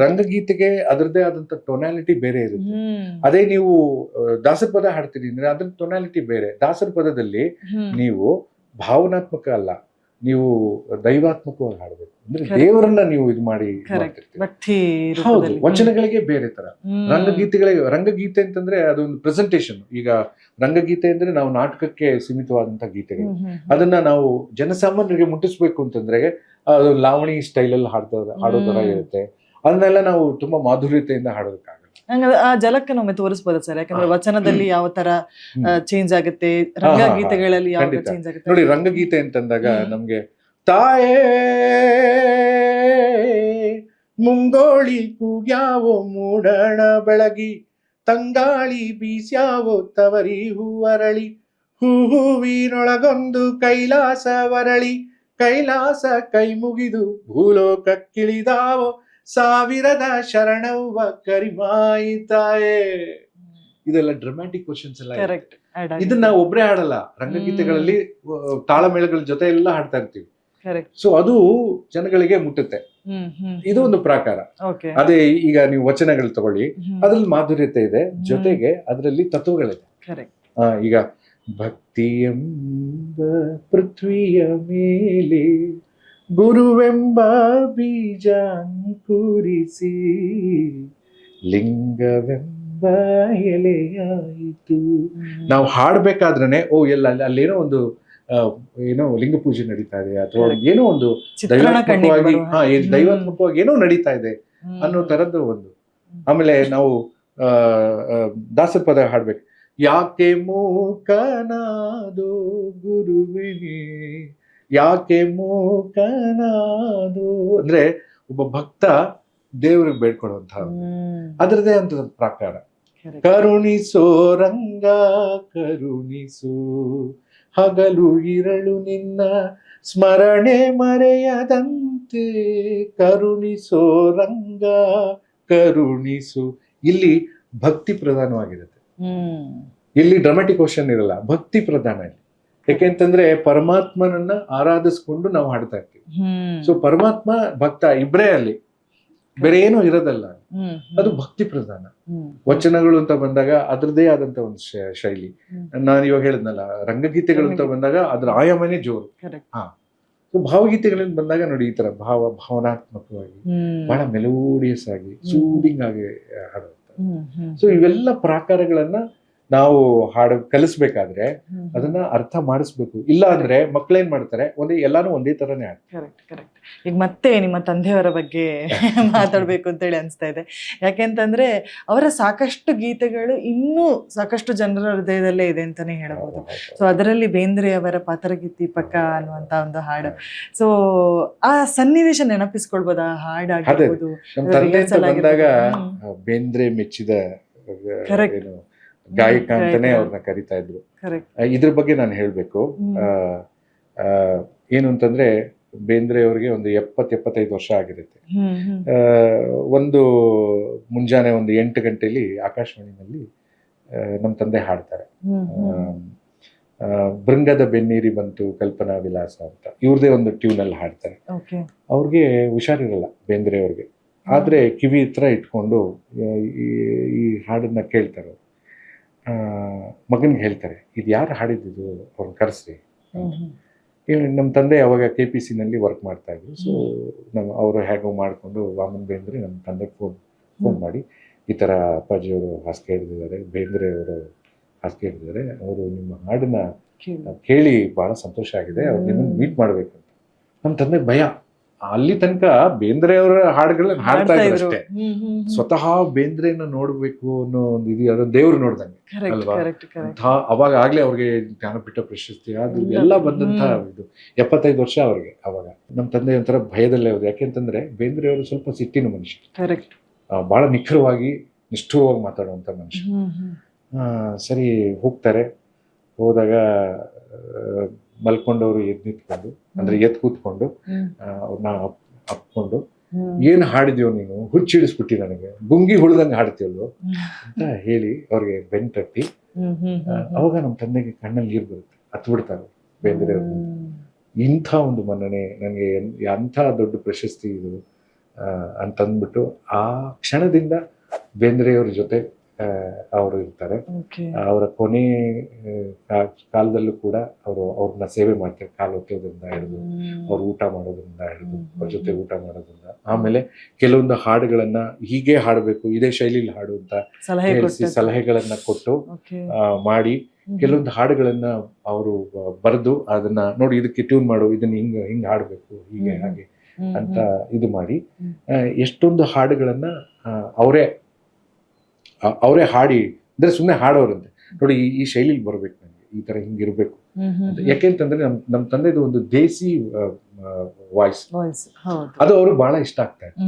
ರಂಗಗೀತೆಗೆ ಅದರದೇ ಆದಂತ ಟೊನಾಲಿಟಿ ಬೇರೆ ಇರುತ್ತೆ. ಅದೇ ನೀವು ದಾಸರ ಪದ ಹಾಡ್ತೀರಿ ಅಂದ್ರೆ ಅದ್ರ ಟೊನಾಲಿಟಿ ಬೇರೆ. ದಾಸರ ಪದದಲ್ಲಿ ನೀವು ಭಾವನಾತ್ಮಕ ಅಲ್ಲ, ನೀವು ದೈವಾತ್ಮಕವಾಗಿ ಹಾಡಬೇಕು. ಅಂದ್ರೆ ದೇವರನ್ನ ನೀವು ಇದು ಮಾಡಿ ಹೌದು. ವಚನಗಳಿಗೆ ಬೇರೆ ತರ, ರಂಗಗೀತೆ ಅಂತಂದ್ರೆ ಅದೊಂದು ಪ್ರೆಸೆಂಟೇಶನ್. ಈಗ ರಂಗಗೀತೆ ಅಂದ್ರೆ ನಾವು ನಾಟಕಕ್ಕೆ ಸೀಮಿತವಾದಂತಹ ಗೀತೆಗಳು. ಅದನ್ನ ನಾವು ಜನಸಾಮಾನ್ಯರಿಗೆ ಮುಟ್ಟಿಸ್ಬೇಕು ಅಂತಂದ್ರೆ ಅದು ಲಾವಣಿ ಸ್ಟೈಲಲ್ಲಿ ಹಾಡೋ ತರ ಇರುತ್ತೆ. ಅದನ್ನೆಲ್ಲ ನಾವು ತುಂಬಾ ಮಾಧುರ್ಯತೆಯಿಂದ ಹಾಡೋದಕ್ಕಾಗಲ್ಲ. ಆ ಜಲಕ್ಕನ್ನೊಮ್ಮೆ ತೋರಿಸಬಹುದು ಸರ್, ಯಾಕಂದ್ರೆ ವಚನದಲ್ಲಿ ಯಾವ ತರ ಚೇಂಜ್ ಆಗುತ್ತೆ, ರಂಗಗೀತೆಗಳಲ್ಲಿ ಯಾವ ಚೇಂಜ್ ಆಗುತ್ತೆ. ನೋಡಿ, ರಂಗಗೀತೆ ಅಂತಂದಾಗ ನಮ್ಗೆ ತಾಯೇ ಮುಂಗೋಳಿ ಕೂಗ್ಯಾವೋ ಮೂಡಣ ಬೆಳಗಿ, ತಂಗಾಳಿ ಬೀಸ್ಯಾವೋ ತವರಿ ಹೂವರಳಿ, ಹೂವಿನೊಳಗೊಂದು ಕೈಲಾಸ ವರಳಿ, ಕೈಲಾಸ ಕೈ ಮುಗಿದು ಭೂಲೋಕಕ್ಕಿಳಿದಾವೋ, ಸಾವಿರದ ಶರಣವ್ವ ಕರಿಮಾಯಿ ತಾಯೇ. ಇದೆಲ್ಲ ಡ್ರಾಮ್ಯಾಟಿಕ್ ಕ್ವಶನ್ಸ್ ಎಲ್ಲ. ಇದನ್ನ ಒಬ್ರೇ ಹಾಡಲ್ಲ, ರಂಗಗೀತೆಗಳಲ್ಲಿ ತಾಳಮೇಳಗಳ ಜೊತೆ ಎಲ್ಲ ಹಾಡ್ತಾ ಇರ್ತೀವಿ. ಸೊ ಅದು ಜನಗಳಿಗೆ ಮುಟ್ಟುತ್ತೆ. ಇದು ಒಂದು ಪ್ರಾಕಾರ. ಅದೇ ಈಗ ನೀವು ವಚನಗಳು ತಗೊಳ್ಳಿ, ಅದ್ರಲ್ಲಿ ಮಾಧುರ್ಯತೆ ಇದೆ, ಜೊತೆಗೆ ಅದರಲ್ಲಿ ತತ್ವಗಳಿದೆ. ಈಗ ಭಕ್ತಿಯೆಂಬ ಪೃಥ್ವಿಯ ಮೇಲೆ ಗುರುವೆಂಬ ಬೀಜ ಅಂಕುರಿಸಿ, ಲಿಂಗವೆಂಬ ಎಲೆಯಾಯಿತು. ನಾವು ಹಾಡ್ಬೇಕಾದ್ರೇನೆ ಅಲ್ಲೇನೋ ಒಂದು ಏನೋ ಲಿಂಗ ಪೂಜೆ ನಡೀತಾ ಇದೆ, ಅಥವಾ ಏನೋ ಒಂದು ದೈವಾತ್ಮಕವಾಗಿ ಏನೋ ನಡೀತಾ ಇದೆ ಅನ್ನೋ ತರದ್ದು ಒಂದು. ಆಮೇಲೆ ನಾವು ದಾಸರ ಪದ ಹಾಡ್ಬೇಕು. ಯಾಕೆ ಮೂಕನಾದೋ ಗುರುವಿನೇ, ಯಾಕೆ ಮೂಕನಾದೋ ಅಂದ್ರೆ ಒಬ್ಬ ಭಕ್ತ ದೇವ್ರಿಗೆ ಬೇಡ್ಕೊಡುವಂತಹ ಅದರದೇ ಅಂತ ಪ್ರಕಾರ. ಕರುಣಿಸೋ ರಂಗ ಕರುಣಿಸು, ಹಗಲು ಇರಳು ನಿನ್ನ ಸ್ಮರಣೆ ಮರೆಯದಂತೆ, ಕರುಣಿಸೋ ರಂಗ ಕರುಣಿಸು. ಇಲ್ಲಿ ಭಕ್ತಿ ಪ್ರಧಾನವಾಗಿರುತ್ತೆ, ಇಲ್ಲಿ ಡ್ರಾಮ್ಯಾಟಿಕ್ ಕ್ವಶನ್ ಇರಲ್ಲ, ಭಕ್ತಿ ಪ್ರಧಾನ ಇಲ್ಲಿ. ಯಾಕೆಂತಂದ್ರೆ ಪರಮಾತ್ಮನನ್ನ ಆರಾಧಿಸ್ಕೊಂಡು ನಾವು ಹಾಡ್ತಾ ಇರ್ತೀವಿ. ಸೊ ಪರಮಾತ್ಮ ಭಕ್ತ ಇಬ್ರೇ ಅಲ್ಲಿ, ಬೇರೆ ಏನೂ ಇರೋದಲ್ಲ. ಅದು ಭಕ್ತಿ ಪ್ರಧಾನ. ವಚನಗಳು ಅಂತ ಬಂದಾಗ ಅದ್ರದ್ದೇ ಆದಂತ ಒಂದು ಶೈಲಿ. ನಾನು ಇವಾಗ ಹೇಳಿದ್ನಲ್ಲ, ರಂಗಗೀತೆಗಳು ಅಂತ ಬಂದಾಗ ಅದ್ರ ಆಯಾಮನೇ ಜೋರು. ಹಾ, ಸೊ ಭಾವಗೀತೆಗಳಿಂದ ಬಂದಾಗ ನೋಡಿ ಈ ತರ ಭಾವನಾತ್ಮಕವಾಗಿ ಬಹಳ ಮೆಲೋಡಿಯಸ್ ಆಗಿ ಸೂದಿಂಗ್ ಆಗಿ ಹಾಡುವಂತ. ಸೊ ಇವೆಲ್ಲ ಪ್ರಾಕಾರಗಳನ್ನ ನಾವು ಹಾಡು ಕಲಿಸ್ಬೇಕಾದ್ರೆ ಅದನ್ನ ಅರ್ಥ ಮಾಡಿಸ್ಬೇಕು. ಇಲ್ಲ ಅಂದ್ರೆ ಮಕ್ಳೇನ್ ಮಾಡ್ತಾರೆ, ಎಲ್ಲಾನು ಒಂದೇ ತರನೇ ಆಡ್ತಾರೆ. Correct correct. ಈಗ ಮತ್ತೆ ನಿಮ್ಮ ತಂದೆಯವರ ಬಗ್ಗೆ ಮಾತಾಡ್ಬೇಕು ಅಂತೇಳಿ ಅನ್ಸ್ತಾ ಇದೆ. ಯಾಕೆಂತಂದ್ರೆ ಅವರ ಸಾಕಷ್ಟು ಗೀತೆಗಳು ಇನ್ನೂ ಸಾಕಷ್ಟು ಜನರ ಹೃದಯದಲ್ಲೇ ಇದೆ ಅಂತಾನೆ ಹೇಳಬಹುದು. ಸೊ ಅದರಲ್ಲಿ ಬೇಂದ್ರೆ ಅವರ ಪಾತರಗಿತ್ತಿ ಪಕ್ಕ ಅನ್ನುವಂತ ಒಂದು ಹಾಡು. ಸೊ ಆ ಸನ್ನಿವೇಶ ನೆನಪಿಸ್ಕೊಳ್ಬೋದು, ಆ ಹಾಡಾಗಿರ್ಬೋದು. ನಮ್ಮ ತಂದೆ ಅಂತ ಬಂದಾಗ ಬೇಂದ್ರೆ ಮೆಚ್ಚಿದ ಏನು ಗಾಯಕ ಅಂತಾನೆ ಅವ್ರನ್ನ ಕರಿತಾ ಇದ್ರು. ಇದ್ರ ಬಗ್ಗೆ ನಾನು ಹೇಳ್ಬೇಕು. ಏನು ಅಂತಂದ್ರೆ ಬೇಂದ್ರೆ ಅವ್ರಿಗೆ ಒಂದು 70-75 ವರ್ಷ ಆಗಿರುತ್ತೆ. ಒಂದು ಮುಂಜಾನೆ ಒಂದು 8 ಗಂಟೆಯಲ್ಲಿ ಆಕಾಶವಾಣಿನಲ್ಲಿ ನಮ್ಮ ತಂದೆ ಹಾಡ್ತಾರೆ. ಭೃಂಗದ ಬೆನ್ನೀರಿ ಬಂತು ಕಲ್ಪನಾ ವಿಲಾಸ ಅಂತ ಇವ್ರದೇ ಒಂದು ಟ್ಯೂನಲ್ಲಿ ಹಾಡ್ತಾರೆ. ಅವ್ರಿಗೆ ಹುಷಾರಿರಲ್ಲ ಬೇಂದ್ರೆ ಅವ್ರಿಗೆ, ಆದ್ರೆ ಕಿವಿ ಹತ್ರ ಇಟ್ಕೊಂಡು ಈ ಹಾಡನ್ನ ಕೇಳ್ತಾರೆ. ಮಗನ್ಗೆ ಹೇಳ್ತಾರೆ, ಇದು ಯಾರು ಹಾಡಿದ್ದು, ಅವ್ರನ್ನ ಕರೆಸ್ರಿ. ನಮ್ಮ ತಂದೆ ಅವಾಗ KPC ನಲ್ಲಿ ವರ್ಕ್ ಮಾಡ್ತಾ ಇದ್ರು. ಸೊ ಅವರು ಹೇಗೋ ಮಾಡಿಕೊಂಡು ವಾಮನ್ ಬೇಂದ್ರೆ ನಮ್ಮ ತಂದೆಗೆ ಫೋನ್ ಮಾಡಿ, ಈ ಥರ ಅಪ್ಪಾಜಿಯವರು ಹಾಸಿಗೆ ಹಿಡಿದಿದ್ದಾರೆ, ಬೇಂದ್ರೆ ಅವರು ಹಾಸಿಗೆ ಹಿಡಿದಿದ್ದಾರೆ, ಅವರು ನಿಮ್ಮ ಹಾಡನ್ನ ಕೇಳಿ ಬಹಳ ಸಂತೋಷ ಆಗಿದೆ, ಅವ್ರನ್ನ ಮೀಟ್ ಮಾಡ್ಬೇಕು ಅಂತ. ನಮ್ಮ ತಂದೆ ಭಯ. ಅಲ್ಲಿ ತನಕ ಬೇಂದ್ರೆ ಅವರ ಹಾಡುಗಳನ್ನ ಹಾಡ್ತಾ ಇದ್ರು ಅಷ್ಟೇ. ಸ್ವತಃ ಬೇಂದ್ರೆನ ನೋಡ್ಬೇಕು ಅನ್ನೋ ಒಂದು ಇದು, ಅದನ್ನ ದೇವ್ರು ನೋಡ್ದಂಗೆ ಅಲ್ವಾ. ಅವಾಗ ಆಗ್ಲೇ ಅವ್ರಿಗೆ ಜ್ಞಾನಪೀಠ ಪ್ರಶಸ್ತಿ ಅದು ಎಲ್ಲ ಬಂದಂತ ಇದು. 75 ವರ್ಷ ಅವ್ರಿಗೆ ಅವಾಗ. ನಮ್ಮ ತಂದೆ ಒಂಥರ ಭಯದಲ್ಲೇ ಹೋದ್ರು. ಯಾಕೆಂತಂದ್ರೆ ಬೇಂದ್ರೆ ಅವರು ಸ್ವಲ್ಪ ಸಿಟ್ಟಿನ ಮನುಷ್ಯ, ಬಹಳ ನಿಖರವಾಗಿ ನಿಷ್ಠುರವಾಗಿ ಮಾತಾಡುವಂತ ಮನುಷ್ಯ. ಸರಿ ಹೋಗ್ತಾರೆ. ಹೋದಾಗ ಮಲ್ಕೊಂಡವ್ರು ಎದ್ದು ನಿಂತ್ಕೊಂಡು, ಅಂದ್ರೆ ಎದ್ದು ಕೂತ್ಕೊಂಡು ಅವ್ರನ್ನ ಅಪ್ಕೊಂಡು, ಏನ್ ಹಾಡಿದ್ಯೋ ನೀನು, ಹುಚ್ಚಿಡಿಸ್ಬಿಟ್ಟಿ ನನಗೆ, ಗುಂಗಿ ಹುಳ್ದಂಗೆ ಹಾಡ್ತೀವಲ್ವ ಅಂತ ಹೇಳಿ ಅವ್ರಿಗೆ ಬೆನ್ ತಟ್ಟಿ. ಅವಾಗ ನಮ್ಮ ತಂದೆಗೆ ಕಣ್ಣಲ್ಲಿ ನೀರು ಬರುತ್ತೆ, ಹತ್ಬಿಡ್ತಾರೆ ಬೇಂದ್ರೆ ಅವ್ರು. ಇಂಥ ಒಂದು ಮನ್ನಣೆ ನನಗೆ, ಅಂಥ ದೊಡ್ಡ ಪ್ರಶಸ್ತಿ ಇದು ಅಂತಂದ್ಬಿಟ್ಟು ಆ ಕ್ಷಣದಿಂದ ಬೇಂದ್ರೆಯವ್ರ ಜೊತೆ ಅವರು ಇರ್ತಾರೆ. ಅವರ ಕೊನೆ ಕಾಲದಲ್ಲೂ ಕೂಡ ಅವ್ರನ್ನ ಸೇವೆ ಮಾಡ್ತಾರೆ. ಕಾಲು ಹೊತ್ತೋದ್ರಿಂದ ಹಿಡಿದು, ಅವ್ರು ಊಟ ಮಾಡೋದ್ರಿಂದ ಹಿಡಿದು, ಅವ್ರ ಜೊತೆ ಊಟ ಮಾಡೋದ್ರಿಂದ. ಆಮೇಲೆ ಕೆಲವೊಂದು ಹಾಡುಗಳನ್ನ ಹೀಗೆ ಹಾಡಬೇಕು, ಇದೇ ಶೈಲಿಲಿ ಹಾಡು ಅಂತ ಹೇಳಿಸಿ ಸಲಹೆಗಳನ್ನ ಕೊಟ್ಟು ಮಾಡಿ, ಕೆಲವೊಂದು ಹಾಡುಗಳನ್ನ ಅವರು ಬರೆದು ಅದನ್ನ ನೋಡಿ ಇದಕ್ಕೆ ಟ್ಯೂನ್ ಮಾಡು, ಇದನ್ನ ಹಿಂಗ್ ಹಾಡ್ಬೇಕು, ಹೀಗೆ ಹಾಗೆ ಅಂತ ಇದು ಮಾಡಿ ಎಷ್ಟೊಂದು ಹಾಡುಗಳನ್ನ ಅವರೇ ಹಾಡಿ, ಅಂದ್ರೆ ಸುಮ್ಮನೆ ಹಾಡೋರಂತೆ, ನೋಡಿ ಈ ಶೈಲಿಲಿ ಬರ್ಬೇಕು, ನನಗೆ ಈ ತರ ಹಿಂಗಿರ್ಬೇಕು ಅಂತ. ಯಾಕೆಂತಂದ್ರೆ ನಮ್ ತಂದೆದು ಒಂದು ದೇಸಿ ವಾಯ್ಸ್, ಅದು ಅವ್ರಿಗೆ ಬಹಳ ಇಷ್ಟ ಆಗ್ತಾ ಇತ್ತು.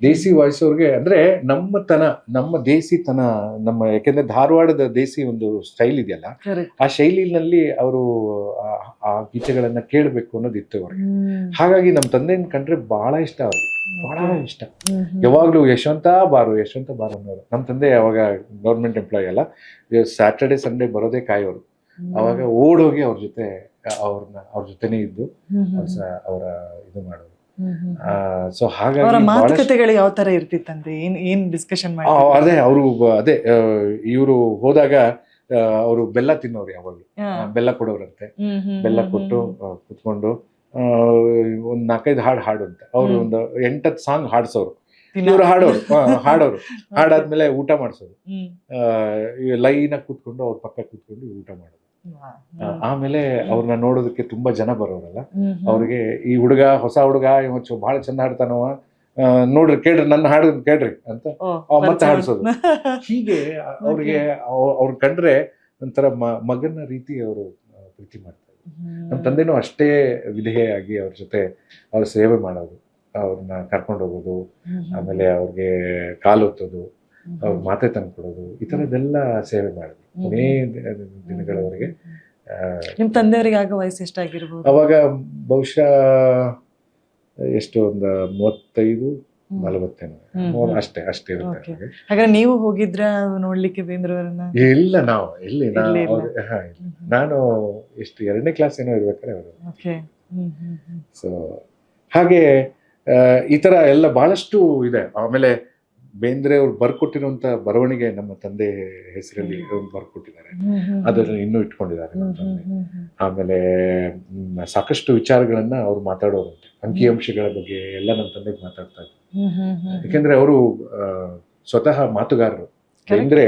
ದೇಸಿ ವಾಯ್ಸ್ ಅವ್ರಿಗೆ ಅಂದ್ರೆ ನಮ್ಮ ದೇಸಿತನ, ಯಾಕೆಂದ್ರೆ ಧಾರವಾಡದ ದೇಸಿ ಒಂದು ಸ್ಟೈಲ್ ಇದೆಯಲ್ಲ, ಆ ಶೈಲಿನಲ್ಲಿ ಅವರು ಆ ಗೀತೆಗಳನ್ನ ಕೇಳಬೇಕು ಅನ್ನೋದಿತ್ತು ಅವ್ರಿಗೆ. ಹಾಗಾಗಿ ನಮ್ಮ ತಂದೆನ ಕಂಡ್ರೆ ಬಹಳ ಇಷ್ಟ ಅವ್ರಿಗೆ, ಬಹಳ ಇಷ್ಟ. ಯಾವಾಗ್ಲೂ ಯಶವಂತ ಬಾರು ಅನ್ನೋರು. ನಮ್ಮ ತಂದೆ ಅವಾಗ ಗೌರ್ಮೆಂಟ್ ಎಂಪ್ಲಾಯ್ ಅಲ್ಲ, ಸ್ಯಾಟರ್ಡೆ ಸಂಡೇ ಬರೋದೇ ಕಾಯೋರು. ಅವಾಗ ಓಡೋಗಿ ಅವ್ರ ಜೊತೆನೇ ಇದ್ದು ಅವರ ಇದು ಮಾಡೋದು. ಸೊ ಹಾಗಾಗಿ ಮಾತುಕತೆಗಳು ಯಾವ ತರ ಇರ್ತಿತ್ತಂದ್ರೆ ಏನ್ ಡಿಸ್ಕಷನ್ ಮಾಡಿ, ಅದೇ ಇವರು ಹೋದಾಗ ಅವರು ಬೆಲ್ಲ ತಿನ್ನೋರು, ಯಾವಾಗ್ಲೂ ಬೆಲ್ಲ ಕೊಡೋರಂತೆ. ಬೆಲ್ಲ ಕೊಟ್ಟು ಕುತ್ಕೊಂಡು ಒಂದ್ 4-5 ಹಾಡು ಅಂತ ಅವ್ರು ಒಂದು 8-10 ಸಾಂಗ್ ಹಾಡ್ಸೋರು. ಇವ್ರು ಹಾಡೋರು ಹಾಡಾದ್ಮೇಲೆ ಊಟ ಮಾಡ್ಸೋದು, ಲೈನ್ ಆಗಿ ಕೂತ್ಕೊಂಡು ಅವ್ರ ಪಕ್ಕ ಕೂತ್ಕೊಂಡು ಊಟ ಮಾಡೋದು. ಆಮೇಲೆ ಅವ್ರನ್ನ ನೋಡೋದಕ್ಕೆ ತುಂಬಾ ಜನ ಬರೋರಲ್ಲ, ಅವ್ರಿಗೆ ಈ ಹೊಸ ಹುಡುಗ ಬಹಳ ಚಂದ ಹಾಡ್ತಾನವ, ನೋಡ್ರಿ ಕೇಳ್ರಿ, ನನ್ನ ಹಾಡು ಕೇಳ್ರಿ ಅಂತ ಮತ್ತೆ ಹಾಡ್ಸೋದು. ಹೀಗೆ ಅವ್ರಿಗೆ ಅವ್ರ ಕಂಡ್ರೆ ಒಂಥರ ಮಗನ ರೀತಿ ಅವರು ಪ್ರೀತಿ ಮಾಡ್ತಾರೆ. ನಮ್ಮ ತಂದೆನೂ ಅಷ್ಟೇ ವಿಧೇಯಾಗಿ ಅವ್ರ ಜೊತೆ ಅವ್ರ ಸೇವೆ ಮಾಡೋದು, ಅವ್ರನ್ನ ಕರ್ಕೊಂಡು ಹೋಗೋದು, ಆಮೇಲೆ ಅವ್ರಿಗೆ ಕಾಲು ಹೊತ್ತೋದು, ಅವ್ರ ಮಾತೆ ತಂದು ಕೊಡೋದು, ಈ ಥರದ್ದೆಲ್ಲ ಸೇವೆ ಮಾಡೋದು ಕೊನೇ ದಿನಗಳವರೆಗೆ. ನಿಮ್ಮ ತಂದೆಯವರಿಗೆ ಆಗ ವಯಸ್ಸು ಎಷ್ಟಾಗಿರ್ಬೋದು? ಅವಾಗ ಬಹುಶಃ ಎಷ್ಟು ಒಂದು 35-40 ಅಷ್ಟೇ ಇರುತ್ತೆ. ಹಾಗಾದ್ರೆ ನೀವು ಹೋಗಿದ್ರ ನೋಡ್ಲಿಕ್ಕೆ ಬೇಂದ್ರವರನ್ನ? ಇಲ್ಲ, ನಾನು ಎಷ್ಟು 2ನೇ ಕ್ಲಾಸ್ ಏನೋ ಇರ್ಬೇಕಾದ್ರೆ ಅವರು. ಸೊ ಹಾಗೆ ಈ ತರ ಎಲ್ಲ ಬಹಳಷ್ಟು ಇದೆ. ಆಮೇಲೆ ಬೇಂದ್ರೆ ಅವ್ರು ಬರ್ಕೊಟ್ಟಿರುವಂತ ಬರವಣಿಗೆ ನಮ್ಮ ತಂದೆ ಹೆಸರಲ್ಲಿ ಬರ್ಕೊಟ್ಟಿದ್ದಾರೆ, ಅದನ್ನು ಇನ್ನೂ ಇಟ್ಕೊಂಡಿದ್ದಾರೆ ನಮ್ಮ ತಂದೆ. ಆಮೇಲೆ ಸಾಕಷ್ಟು ವಿಚಾರಗಳನ್ನ ಅವ್ರು ಮಾತಾಡೋರಂತೆ, ಅಂಕಿಅಂಶಗಳ ಬಗ್ಗೆ ಎಲ್ಲ ನಮ್ಮ ತಂದೆಗೆ ಮಾತಾಡ್ತಾ ಇದ್ರು. ಯಾಕೆಂದ್ರೆ ಅವರು ಸ್ವತಃ ಮಾತುಗಾರರು. ಬೇಂದ್ರೆ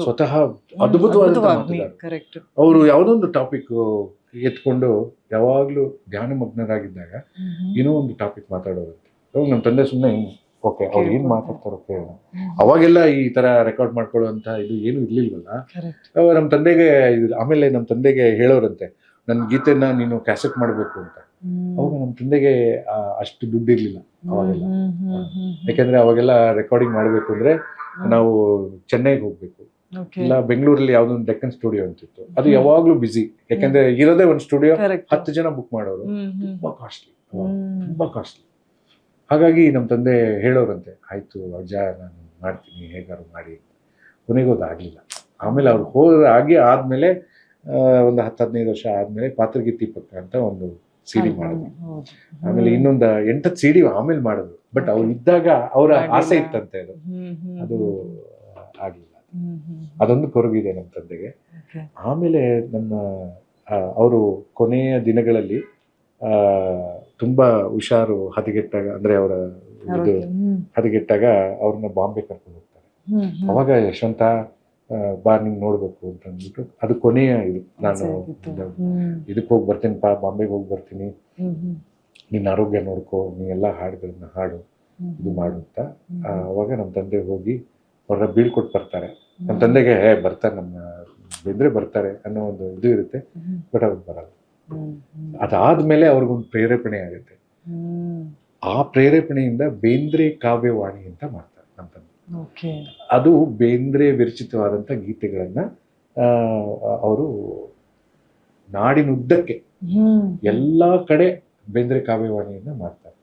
ಸ್ವತಃ ಅದ್ಭುತವಾದ ಮಾತುಗಾರರು. ಅವರು ಯಾವುದೊಂದು ಟಾಪಿಕ್ ಎತ್ಕೊಂಡು ಯಾವಾಗ್ಲೂ ಧ್ಯಾನಮಗ್ನರಾಗಿದ್ದಾಗ ಏನೋ ಒಂದು ಟಾಪಿಕ್ ಮಾತಾಡೋರಂತೆ. ಅವಾಗ ನಮ್ಮ ತಂದೆ ಸುಮ್ಮನೆ ಓಕೆ ಅವ್ರು ಏನ್ ಮಾತಾಡ್ತಾರೋ ಕೇಳೋಣ. ಅವಾಗೆಲ್ಲ ಈ ತರ ರೆಕಾರ್ಡ್ ಮಾಡ್ಕೊಳ್ಳುವಂತ ಇದು ಏನು ಇರ್ಲಿಲ್ವಲ್ಲ. ನಮ್ಮ ತಂದೆಗೆ ಆಮೇಲೆ ನಮ್ಮ ತಂದೆಗೆ ಹೇಳೋರಂತೆ, ನನ್ನ ಗೀತೆನ ನೀನು ಕ್ಯಾಸೆಟ್ ಮಾಡ್ಬೇಕು ಅಂತ. ಅವಾಗ ನಮ್ಮ ತಂದೆಗೆ ಅಷ್ಟು ದುಡ್ಡು ಇರ್ಲಿಲ್ಲ ಅವಾಗೆಲ್ಲ. ಯಾಕಂದ್ರೆ ಅವಾಗೆಲ್ಲ ರೆಕಾರ್ಡಿಂಗ್ ಮಾಡ್ಬೇಕು ಅಂದ್ರೆ ನಾವು ಚೆನ್ನೈಗೆ ಹೋಗ್ಬೇಕು, ಇಲ್ಲ ಬೆಂಗಳೂರಲ್ಲಿ ಯಾವ್ದೊಂದು ಡೆಕ್ಕನ್ ಸ್ಟುಡಿಯೋ ಅಂತಿತ್ತು, ಅದು ಯಾವಾಗ್ಲೂ ಬಿಸಿ. ಯಾಕಂದ್ರೆ ಇರೋದೇ ಒಂದು ಸ್ಟುಡಿಯೋ, 10 ಜನ ಬುಕ್ ಮಾಡೋರು, ತುಂಬಾ ಕಾಸ್ಟ್ಲಿ. ಹಾಗಾಗಿ ನಮ್ಮ ತಂದೆ ಹೇಳೋರಂತೆ, ಆಯ್ತು ಅಜ್ಜ ನಾನು ಮಾಡ್ತೀನಿ ಹೇಗಾರು ಮಾಡಿ. ಕೊನೆಗೋದು ಆಗ್ಲಿಲ್ಲ. ಆಮೇಲೆ ಅವ್ರು ಆದ್ಮೇಲೆ ಒಂದು 10-15 ವರ್ಷ ಆದ್ಮೇಲೆ ಪಾತ್ರಗೀತಿ ಪಕ್ಕ ಅಂತ ಒಂದು CD ಮಾಡಿದ್ರು. ಆಮೇಲೆ ಇನ್ನೊಂದು 8 CD ಆಮೇಲೆ ಮಾಡಿದ್ರು. ಬಟ್ ಅವ್ರು ಇದ್ದಾಗ ಅವರ ಆಸೆ ಇತ್ತಂತೆ, ಅದು ಆಗ್ಲಿಲ್ಲ. ಅದೊಂದು ಕೊರಗಿದೆ ನಮ್ಮ ತಂದೆಗೆ. ಆಮೇಲೆ ಅವರು ಕೊನೆಯ ದಿನಗಳಲ್ಲಿ ತುಂಬಾ ಹುಷಾರು ಹದಗೆಟ್ಟಾಗ, ಅಂದ್ರೆ ಅವರ ಇದು ಹದಗೆಟ್ಟಾಗ ಅವ್ರನ್ನ ಬಾಂಬೆ ಕರ್ಕೊಂಡು ಹೋಗ್ತಾರೆ. ಅವಾಗ ಯಶವಂತ ಬಾ ನಿಂಗೆ ನೋಡ್ಬೇಕು ಅಂತ ಅಂದ್ಬಿಟ್ಟು, ಅದು ಕೊನೆಯ ಇದು, ನಾನು ಇದಕ್ಕೆ ಹೋಗಿ ಬರ್ತೀನಿಪ್ಪ, ಬಾಂಬೆಗೆ ಹೋಗಿ ಬರ್ತೀನಿ, ನಿನ್ನ ಆರೋಗ್ಯ ನೋಡ್ಕೋ, ನೀನೆಲ್ಲ ಹಾಡುಗಳನ್ನ ಹಾಡು, ಇದು ಮಾಡು ಅಂತ. ಅವಾಗ ನಮ್ಮ ತಂದೆ ಹೋಗಿ ಅವ್ರನ್ನ ಬೀಳ್ಕೊಟ್ಟು ಬರ್ತಾರೆ. ನಮ್ಮ ತಂದೆಗೆ ಬರ್ತಾರೆ, ನಮ್ಮ ಬೇಂದ್ರೆ ಬರ್ತಾರೆ ಅನ್ನೋ ಒಂದು ಇದು ಇರುತ್ತೆ, ಬಟ್ ಅವ್ರಿಗೆ ಬರಲ್ಲ. ಅದಾದ್ಮೇಲೆ ಅವ್ರಿಗೊಂದು ಪ್ರೇರೇಪಣೆ ಆಗುತ್ತೆ. ಆ ಪ್ರೇರೇಪಣೆಯಿಂದ ಬೇಂದ್ರೆ ಕಾವ್ಯವಾಣಿ ಅಂತ ಮಾಡ್ತಾರೆ ನಮ್ಮ ತಂದೆ. ಅದು ಬೇಂದ್ರೆ ವಿರಚಿತವಾದಂಥ ಗೀತೆಗಳನ್ನ ಅವರು ನಾಡಿನುದ್ದಕ್ಕೆ ಎಲ್ಲಾ ಕಡೆ ಬೇಂದ್ರೆ ಕಾವ್ಯವಾಣಿಯನ್ನ ಮಾಡ್ತಾರೆ.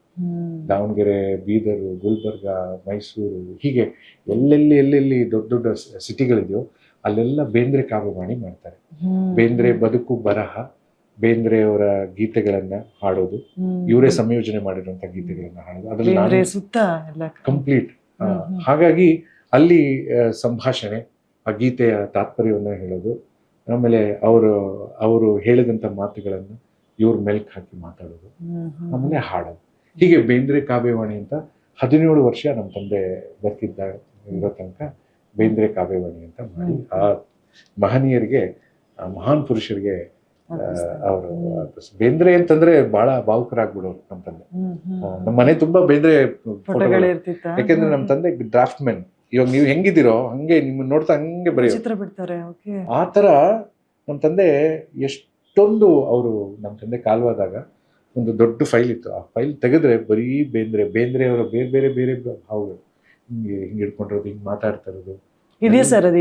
ದಾವಣಗೆರೆ, ಬೀದರು, ಗುಲ್ಬರ್ಗ, ಮೈಸೂರು, ಹೀಗೆ ಎಲ್ಲೆಲ್ಲಿ ದೊಡ್ಡ ದೊಡ್ಡ ಸಿಟಿಗಳಿದೆಯೋ ಅಲ್ಲೆಲ್ಲ ಬೇಂದ್ರೆ ಕಾವ್ಯವಾಣಿ ಮಾಡ್ತಾರೆ. ಬೇಂದ್ರೆ ಬದುಕು ಬರಹ, ಬೇಂದ್ರೆ ಅವರ ಗೀತೆಗಳನ್ನ ಹಾಡೋದು, ಇವರೇ ಸಂಯೋಜನೆ ಮಾಡಿರುವಂತ ಗೀತೆಗಳನ್ನ ಹಾಡೋದು, ಅದ್ರಲ್ಲಿ ಕಂಪ್ಲೀಟ್. ಹಾಗಾಗಿ ಅಲ್ಲಿ ಸಂಭಾಷಣೆ, ಆ ಗೀತೆಯ ತಾತ್ಪರ್ಯವನ್ನ ಹೇಳೋದು, ಆಮೇಲೆ ಅವರು ಹೇಳಿದಂತ ಮಾತುಗಳನ್ನು ಇವ್ರ ಮೆಲ್ಕ್ ಹಾಕಿ ಮಾತಾಡೋದು, ಆಮೇಲೆ ಹಾಡೋದು. ಹೀಗೆ ಬೇಂದ್ರೆ ಕಾವ್ಯವಾಣಿ ಅಂತ 17 ವರ್ಷ ನಮ್ಮ ತಂದೆ ಇರೋ ತನಕ ಬೇಂದ್ರೆ ಕಾವ್ಯವಾಣಿ ಅಂತ ಮಾಡಿ ಆ ಮಹನೀಯರಿಗೆ, ಮಹಾನ್ ಪುರುಷರಿಗೆ ಅವರು ಬೇಂದ್ರೆ ಅಂತಂದ್ರೆ ಬಹಳ ಭಾವುಕರಾಗ್ಬಿಡೋರು ನಮ್ಮ ತಂದೆ. ನಮ್ಮ ಮನೆ ತುಂಬಾ ಬೇಂದ್ರೆ ಫೋಟೋಗಳು. ಯಾಕೆಂದ್ರೆ ನಮ್ಮ ತಂದೆ ಡ್ರಾಫ್ಟ್ ಮೆನ್. ಇವಾಗ ನೀವು ಹೆಂಗಿದ್ದೀರೋ ಹಂಗೆ ನಿಮ್ಮನ್ನ ನೋಡ್ತಾ ಹಂಗೆ ಬರೆಯೋರು. ಆ ತರ ನಮ್ಮ ತಂದೆ ಎಷ್ಟೊಂದು, ಅವರು ನಮ್ಮ ತಂದೆ ಕಾಲ್ವಾದಾಗ ಒಂದು ದೊಡ್ಡ ಫೈಲ್ ಇತ್ತು. ಆ ಫೈಲ್ ತೆಗೆದ್ರೆ ಬರೀ ಬೇಂದ್ರೆ ಅವರ ಬೇರೆ ಭಾವಗಳು, ಹಿಂಗೆ ಹಿಡ್ಕೊಂಡಿರೋದು, ಹಿಂಗೆ ಮಾತಾಡ್ತಾ ಇರೋದು ಇದೆಯಾ ಸರ್? ಅದು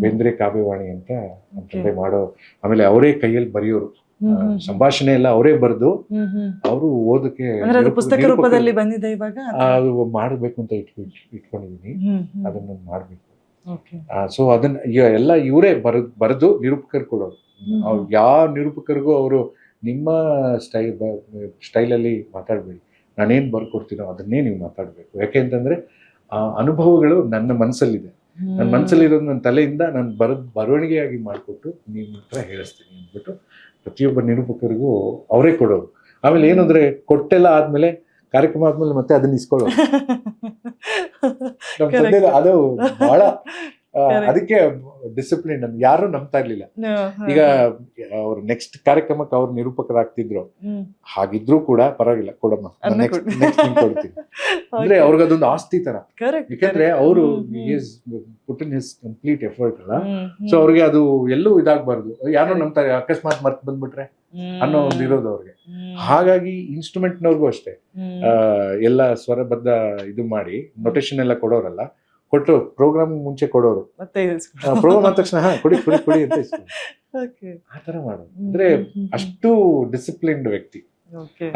ಬೇಂದ್ರೆ ಕಾವ್ಯವಾಣಿ ಅಂತ ನಮ್ಮ ತಂದೆ ಮಾಡೋ. ಆಮೇಲೆ ಅವರೇ ಕೈಯಲ್ಲಿ ಬರೆಯೋರು, ಸಂಭಾಷಣೆ ಎಲ್ಲ ಅವರೇ ಬರೆದು ಅವರು ಓದಕ್ಕೆ ಪುಸ್ತಕ ರೂಪದಲ್ಲಿ ಬಂದಿದೆ. ಇವಾಗ ಅದು ಮಾಡ್ಬೇಕು ಅಂತ ಇಟ್ಕೊಂಡಿದೀನಿ, ಅದನ್ನ ಮಾಡ್ಬೇಕು. ಸೊ ಅದನ್ನ ಎಲ್ಲ ಇವರೇ ಬರೆದು ನಿರೂಪಕರು ಕೊಡೋರು. ಯಾವ ನಿರೂಪಕರಿಗೂ ಅವರು ನಿಮ್ಮ ಸ್ಟೈಲಲ್ಲಿ ಮಾತಾಡ್ಬೇಡಿ, ನಾನೇನ್ ಬರ್ಕೊಡ್ತೀನೋ ಅದನ್ನೇ ನೀವು ಮಾತಾಡ್ಬೇಕು. ಯಾಕೆಂತಂದ್ರೆ ಆ ಅನುಭವಗಳು ನನ್ನ ಮನಸ್ಸಲ್ಲಿದೆ, ನನ್ನ ಮನಸ್ಸಲ್ಲಿರೋದು ನನ್ನ ತಲೆಯಿಂದ ನಾನು ಬರವಣಿಗೆಯಾಗಿ ಮಾಡಿಕೊಟ್ಟು ನಿಮ್ಮ ಹತ್ರ ಹೇಳಿಸ್ತೀನಿ ಅಂದ್ಬಿಟ್ಟು ಪ್ರತಿಯೊಬ್ಬ ನಿರೂಪಕರಿಗೂ ಅವರೇ ಕೊಡೋರು. ಆಮೇಲೆ ಏನಂದ್ರೆ ಕೊಟ್ಟೆಲ್ಲ ಆದ್ಮೇಲೆ, ಕಾರ್ಯಕ್ರಮ ಆದ್ಮೇಲೆ ಮತ್ತೆ ಅದನ್ನ ಇಸ್ಕೊಳ್ಳೋರು. ನಮ್ಮ ತಂದೆ ಅದು ಬಹಳ, ಅದಕ್ಕೆ ಡಿಸಿಪ್ಲಿನ್ ಅನ್ನು ಯಾರು ನಂಬ್ತಾ ಇರ್ಲಿಲ್ಲ. ಈಗ ಅವ್ರು ನೆಕ್ಸ್ಟ್ ಕಾರ್ಯಕ್ರಮಕ್ಕೆ ಅವ್ರು ನಿರೂಪಕರಾಗ್ತಿದ್ರು, ಹಾಗಿದ್ರು ಕೂಡ ಪರವಾಗಿಲ್ಲ ಕೊಡಮ್ಮ, ನೆಕ್ಸ್ಟ್ ಕೊಡ್ತೀನಿ ಅಂದ್ರೆ ಅವ್ರಿಗದೊಂದು ಆಸ್ತಿ ತರ. ಯಾಕಂದ್ರೆ ಅವರು ಪುಟ್ ಇನ್ ಹಿಸ್ ಕಂಪ್ಲೀಟ್ ಎಫರ್ಟ್ ಅಲ್ಲ. ಸೊ ಅವ್ರಿಗೆ ಅದು ಎಲ್ಲೂ ಇದಾಗಬಾರ್ದು, ಯಾರೋ ನಂಬ್ತಾರೆ, ಅಕಸ್ಮಾತ್ ಮರ್ತ್ ಬಂದ್ಬಿಟ್ರೆ ಅನ್ನೋ ಒಂದು ಇರೋದು ಅವ್ರಿಗೆ. ಹಾಗಾಗಿ ಇನ್ಸ್ಟ್ರೂಮೆಂಟ್ನವ್ರಿಗೂ ಅಷ್ಟೇ ಎಲ್ಲ ಸ್ವರಬದ್ಧ ಇದು ಮಾಡಿ ನೊಟೇಶನ್ ಎಲ್ಲ ಕೊಡೋರಲ್ಲ, ಕೊಟ್ಟು ಪ್ರೋಗ್ರಾಮ್ ಮುಂಚೆ ಕೊಡೋರು, ಪ್ರೋಗ್ರಾಮ್ ಆದ ತಕ್ಷಣ ಕೊಡಿ ಅಂತ ಆ ತರ ಮಾಡೋದು. ಅಂದ್ರೆ ಅಷ್ಟು ಡಿಸಿಪ್ಲಿನ್ಡ್ ವ್ಯಕ್ತಿ.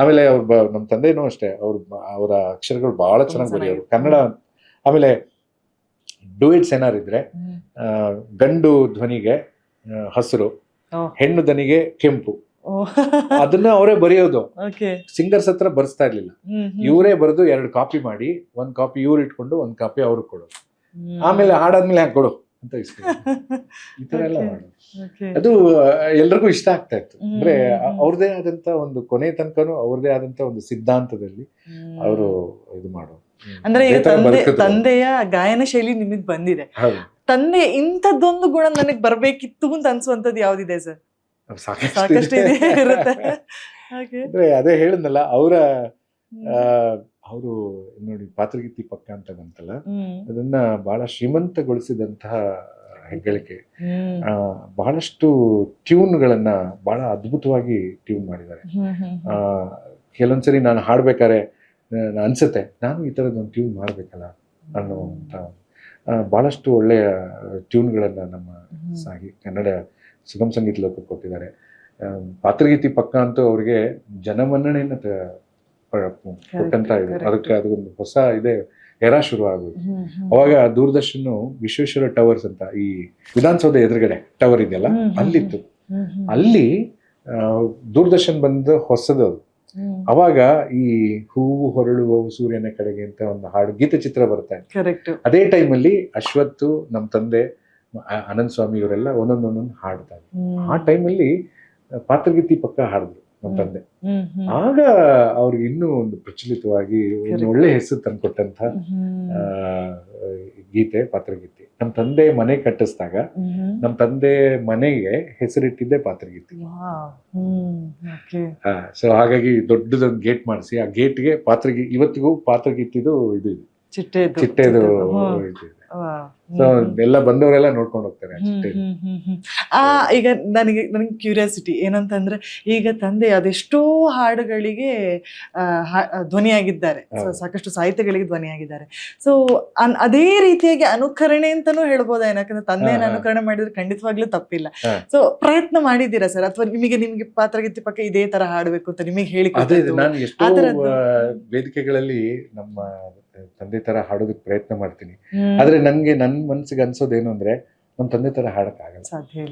ಆಮೇಲೆ ನಮ್ಮ ತಂದೆನೂ ಅಷ್ಟೇ, ಅವರ ಅಕ್ಷರಗಳು ಬಹಳ ಚೆನ್ನಾಗಿ ಬರೆಯೋರು ಕನ್ನಡ. ಆಮೇಲೆ ಡುಯೆಟ್ಸ್ ಏನಾರಿದ್ರೆ ಗಂಡು ಧ್ವನಿಗೆ ಹಸಿರು, ಹೆಣ್ಣು ಧ್ವನಿಗೆ ಕೆಂಪು ಅದನ್ನ ಅವರೇ ಬರೆಯೋದು, ಓಕೆ. ಸಿಂಗರ್ಸ್ ಹತ್ರ ಬರ್ಸ್ತಾ ಇರ್ಲಿಲ್ಲ. ಇವರೇ ಬರೆದು 2 ಕಾಪಿ ಮಾಡಿ, 1 ಕಾಪಿ ಇವ್ರು ಇಟ್ಕೊಂಡು 1 ಕಾಪಿ ಅವ್ರಿಗೆ ಕೊಡೋದು. ಆಮೇಲೆ ಹಾಡಾದ್ಮೇಲೆ ಯಾಕೆ ಕೊಡು ಅಂತ ಈ ತರ ಎಲ್ಲ ಮಾಡೋದು. ಅದು ಎಲ್ರಿಗೂ ಇಷ್ಟ ಆಗ್ತಾ ಇತ್ತು. ಅಂದ್ರೆ ಅವ್ರದೇ ಆದಂತ ಒಂದು ಕೊನೆ ತನಕನೂ ಅವ್ರದೇ ಆದಂತ ಒಂದು ಸಿದ್ಧಾಂತದಲ್ಲಿ ಅವರು ಇದು ಮಾಡೋದು. ಅಂದ್ರೆ ಈಗ ತಂದೆಯ ಗಾಯನ ಶೈಲಿ ನಿಮಗ್ ಬಂದಿದೆ, ತಂದೆ ಇಂಥದ್ದೊಂದು ಗುಣ ನನಗ್ ಬರ್ಬೇಕಿತ್ತು ಅಂತ ಅನ್ಸುವಂತದ್ದು ಯಾವ್ದಿದೆ ಸರ್? ಸಾಕಷ್ಟು ಇರುತ್ತೆ. ಅಂದ್ರೆ ಅದೇ ಹೇಳಿದ್ನಲ್ಲ, ಅವರು ನೋಡಿ ಪಾತ್ರಗೀತಿ ಪಕ್ಕ ಅಂತ ಬಂತಲ್ಲ, ಅದನ್ನ ಬಹಳ ಶ್ರೀಮಂತಗೊಳಿಸಿದಂತಹ ಹೆಗ್ಗಳಿಕೆ. ಬಹಳಷ್ಟು ಟ್ಯೂನ್ಗಳನ್ನ ಬಹಳ ಅದ್ಭುತವಾಗಿ ಟ್ಯೂನ್ ಮಾಡಿದ್ದಾರೆ. ಕೆಲವೊಂದ್ಸರಿ ನಾನು ಹಾಡ್ಬೇಕಾದ್ರೆ ಅನ್ಸುತ್ತೆ, ನಾನು ಈ ಥರದ್ದೊಂದು ಟ್ಯೂನ್ ಮಾಡ್ಬೇಕಲ್ಲ ಅನ್ನುವಂಥ ಬಹಳಷ್ಟು ಒಳ್ಳೆಯ ಟ್ಯೂನ್ಗಳನ್ನ ನಮ್ಮ ಕನ್ನಡ ಸುಗಮ ಸಂಗೀತ ಲೋಕಕ್ಕೆ ಕೊಟ್ಟಿದ್ದಾರೆ. ಪಾತ್ರಗೀತಿ ಪಕ್ಕ ಅಂತೂ ಅವ್ರಿಗೆ ಜನಮನ್ನಣೆಯನ್ನು ಕೊಟ್ಟಂತ ಇದೆ. ಅದಕ್ಕೆ ಅದೊಂದು ಹೊಸ ಇದೆ ಎರಾ ಶುರು ಆಗೋದು. ಅವಾಗ ದೂರದರ್ಶನ್ ವಿಶ್ವೇಶ್ವರ ಟವರ್ಸ್ ಅಂತ ಈ ವಿಧಾನಸೌಧ ಎದುರುಗಡೆ ಟವರ್ ಇದೆಯಲ್ಲ, ಅಲ್ಲಿತ್ತು. ಅಲ್ಲಿ ದೂರದರ್ಶನ್ ಬಂದ ಹೊಸದು ಅದು. ಅವಾಗ ಈ ಹೂವು ಹೊರಳುವ ಸೂರ್ಯನ ಕಡೆಗೆ ಅಂತ ಒಂದು ಹಾಡು ಗೀತಚಿತ್ರ ಬರ್ತಾ ಇತ್ತು. ಅದೇ ಟೈಮಲ್ಲಿ ಅಶ್ವತ್ತು, ನಮ್ಮ ತಂದೆ ಅನಂತ ಸ್ವಾಮಿ ಇವರೆಲ್ಲ ಒಂದೊಂದೊಂದೊಂದು ಹಾಡ್ತಾರೆ. ಆ ಟೈಮಲ್ಲಿ ಪಾತ್ರಗೀತಿ ಪಕ್ಕ ಹಾಡಿದ್ರು ನಮ್ಮ ತಂದೆ. ಆಗ ಅವ್ರಿಗೆ ಇನ್ನೂ ಒಂದು ಪ್ರಚಲಿತವಾಗಿ ಒಂದು ಒಳ್ಳೆ ಹೆಸರು ತಂದ್ಕೊಟ್ಟಂತ ಗೀತೆ ಪಾತ್ರಗೀತಿ. ನಮ್ಮ ತಂದೆ ಮನೆ ಕಟ್ಟಿಸಿದಾಗ ನಮ್ಮ ತಂದೆ ಮನೆಗೆ ಹೆಸರಿಟ್ಟಿದ್ದೆ ಪಾತ್ರಗೀತಿ. ಸೊ ಹಾಗಾಗಿ ದೊಡ್ಡದೊಂದು ಗೇಟ್ ಮಾಡಿಸಿ, ಆ ಗೇಟ್ಗೆ ಇವತ್ತಿಗೂ ಪಾತ್ರಗೀತಿದು ಇದು ಇದೆ, ಚಿಟ್ಟೆದು ಇದೆ. ಸೊ ಎಲ್ಲ ಬಂದವರೆಲ್ಲ ನೋಡ್ಕೊಂಡು ಹೋಗ್ತಾರೆ. ಈಗ ನನಗೆ ಕ್ಯೂರಿಯಾಸಿಟಿ ಏನಂತಂದ್ರೆ, ಈಗ ತಂದೆ ಅದೆಷ್ಟೋ ಹಾಡುಗಳಿಗೆ ಧ್ವನಿಯಾಗಿದ್ದಾರೆ, ಸಾಕಷ್ಟು ಸಾಹಿತ್ಯಗಳಿಗೆ ಧ್ವನಿಯಾಗಿದ್ದಾರೆ. ಸೊ ಅದೇ ರೀತಿಯಾಗಿ ಅನುಕರಣೆ ಅಂತಾನೂ ಹೇಳ್ಬೋದಾ? ಯಾಕಂದ್ರೆ ತಂದೆಯನ್ನು ಅನುಕರಣೆ ಮಾಡಿದ್ರೆ ಖಂಡಿತವಾಗ್ಲೂ ತಪ್ಪಿಲ್ಲ. ಸೊ ಪ್ರಯತ್ನ ಮಾಡಿದ್ದೀರಾ ಸರ್, ಅಥವಾ ನಿಮಗೆ ಪಾತ್ರಗೀತಿ ಪಕ್ಕ ಇದೇ ತರ ಹಾಡ್ಬೇಕು ಅಂತ ನಿಮಗೆ ಹೇಳಿ? ನಾನು ಎಷ್ಟೋ ವೇದಿಕೆಗಳಲ್ಲಿ ನಮ್ಮ ತಂದೆ ತರ ಹಾಡೋದಕ್ಕೆ ಪ್ರಯತ್ನ ಮಾಡ್ತೀನಿ. ಆದ್ರೆ ನನ್ಗೆ ನನ್ನ ಮನ್ಸಿಗೆ ಅನ್ಸೋದೇನು ಅಂದ್ರೆ, ನಮ್ಮ ತಂದೆ ತರ ಹಾಡಕ್ ಆಗಲ್ಲ.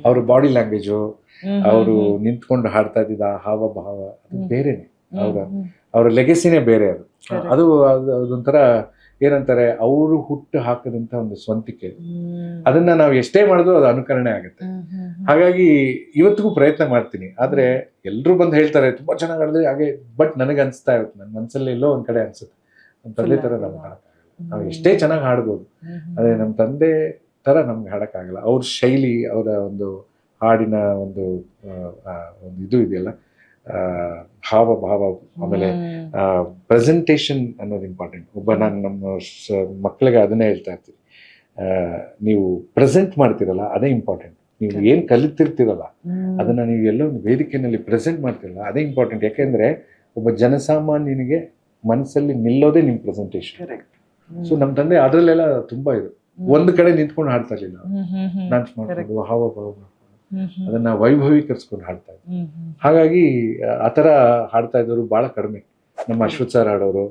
ಅವ್ರ ಬಾಡಿ ಲ್ಯಾಂಗ್ವೇಜು, ಅವರು ನಿಂತ್ಕೊಂಡು ಹಾಡ್ತಾ ಇದ್ದಿದ್ದ ಹಾವ ಭಾವ ಅದು ಬೇರೆನೆ. ಅವ್ರ ಲೆಗೆಸಿನೇ ಬೇರೆ. ಅದು ಅದೊಂಥರ ಏನಂತಾರೆ, ಅವರು ಹುಟ್ಟು ಹಾಕದಂತ ಒಂದು ಸ್ವಂತಿಕೆ. ಅದನ್ನ ನಾವು ಎಷ್ಟೇ ಮಾಡಿದ್ರು ಅದು ಅನುಕರಣೆ ಆಗುತ್ತೆ. ಹಾಗಾಗಿ ಇವತ್ತಿಗೂ ಪ್ರಯತ್ನ ಮಾಡ್ತೀನಿ. ಆದ್ರೆ ಎಲ್ರು ಬಂದು ಹೇಳ್ತಾರೆ ತುಂಬಾ ಚೆನ್ನಾಗಿ ಹಾಡಿದ್ರೆ ಹಾಗೆ, ಬಟ್ ನನಗೆ ಅನ್ಸ್ತಾ ಇರುತ್ತೆ, ನನ್ನ ಮನ್ಸಲ್ಲಿ ಎಲ್ಲೋ ಒಂದ್ ಕಡೆ ಅನ್ಸುತ್ತೆ ನಮ್ಮ ತಂದೆ ತರ ನಮ್ಗೆ ಹಾಡಕ್ಕಾಗಲ್ಲ. ನಾವು ಎಷ್ಟೇ ಚೆನ್ನಾಗಿ ಹಾಡ್ಬೋದು, ಅದೇ ನಮ್ಮ ತಂದೆ ತರ ನಮ್ಗೆ ಹಾಡಕ್ಕಾಗಲ್ಲ. ಅವ್ರ ಶೈಲಿ, ಅವರ ಒಂದು ಹಾಡಿನ ಒಂದು ಇದು ಇದೆಯಲ್ಲ, ಭಾವ ಭಾವ, ಆಮೇಲೆ ಪ್ರೆಸೆಂಟೇಷನ್ ಅನ್ನೋದು ಇಂಪಾರ್ಟೆಂಟ್. ನಾನು ನಮ್ಮ ಮಕ್ಕಳಿಗೆ ಅದನ್ನೇ ಹೇಳ್ತಾ ಇರ್ತೀನಿ, ನೀವು ಪ್ರೆಸೆಂಟ್ ಮಾಡ್ತಿರಲ್ಲ ಅದೇ ಇಂಪಾರ್ಟೆಂಟ್. ನೀವು ಏನ್ ಕಲಿತಿರ್ತೀರಲ್ಲ ಅದನ್ನ ನೀವು ಎಲ್ಲೋ ಒಂದು ವೇದಿಕೆಯಲ್ಲಿ ಪ್ರೆಸೆಂಟ್ ಮಾಡ್ತಿರಲ್ಲ ಅದೇ ಇಂಪಾರ್ಟೆಂಟ್. ಯಾಕೆಂದ್ರೆ ಒಬ್ಬ ಜನಸಾಮಾನ್ಯನಿಗೆ ಮನಸ್ಸಲ್ಲಿ ನಿಲ್ಲೋದೇ ನಿಮ್ ಪ್ರೆಸೆಂಟೇಷನ್. ಸೊ ನಮ್ಮ ತಂದೆ ಅದ್ರಲ್ಲೆಲ್ಲ ತುಂಬಾ ಇದು, ಒಂದು ಕಡೆ ನಿಂತ್ಕೊಂಡು ಹಾಡ್ತಾ ಇರ್ಲಿಲ್ಲ, ಡಾನ್ಸ್ ಮಾಡ್ಕೊಂಡು ಹಾವ ಭಾವ ಮಾಡ್ಕೊಂಡು ಅದನ್ನ ವೈಭವೀಕರಿಸ್ಕೊಂಡು ಹಾಡ್ತಾ ಇದ್ರು. ಹಾಗಾಗಿ ಆತರ ಹಾಡ್ತಾ ಇದ್ದವರು ಬಹಳ ಕಡಿಮೆ. ನಮ್ಮ ಅಶ್ವಥ್ ಸರ್ ಹಾಡೋರು,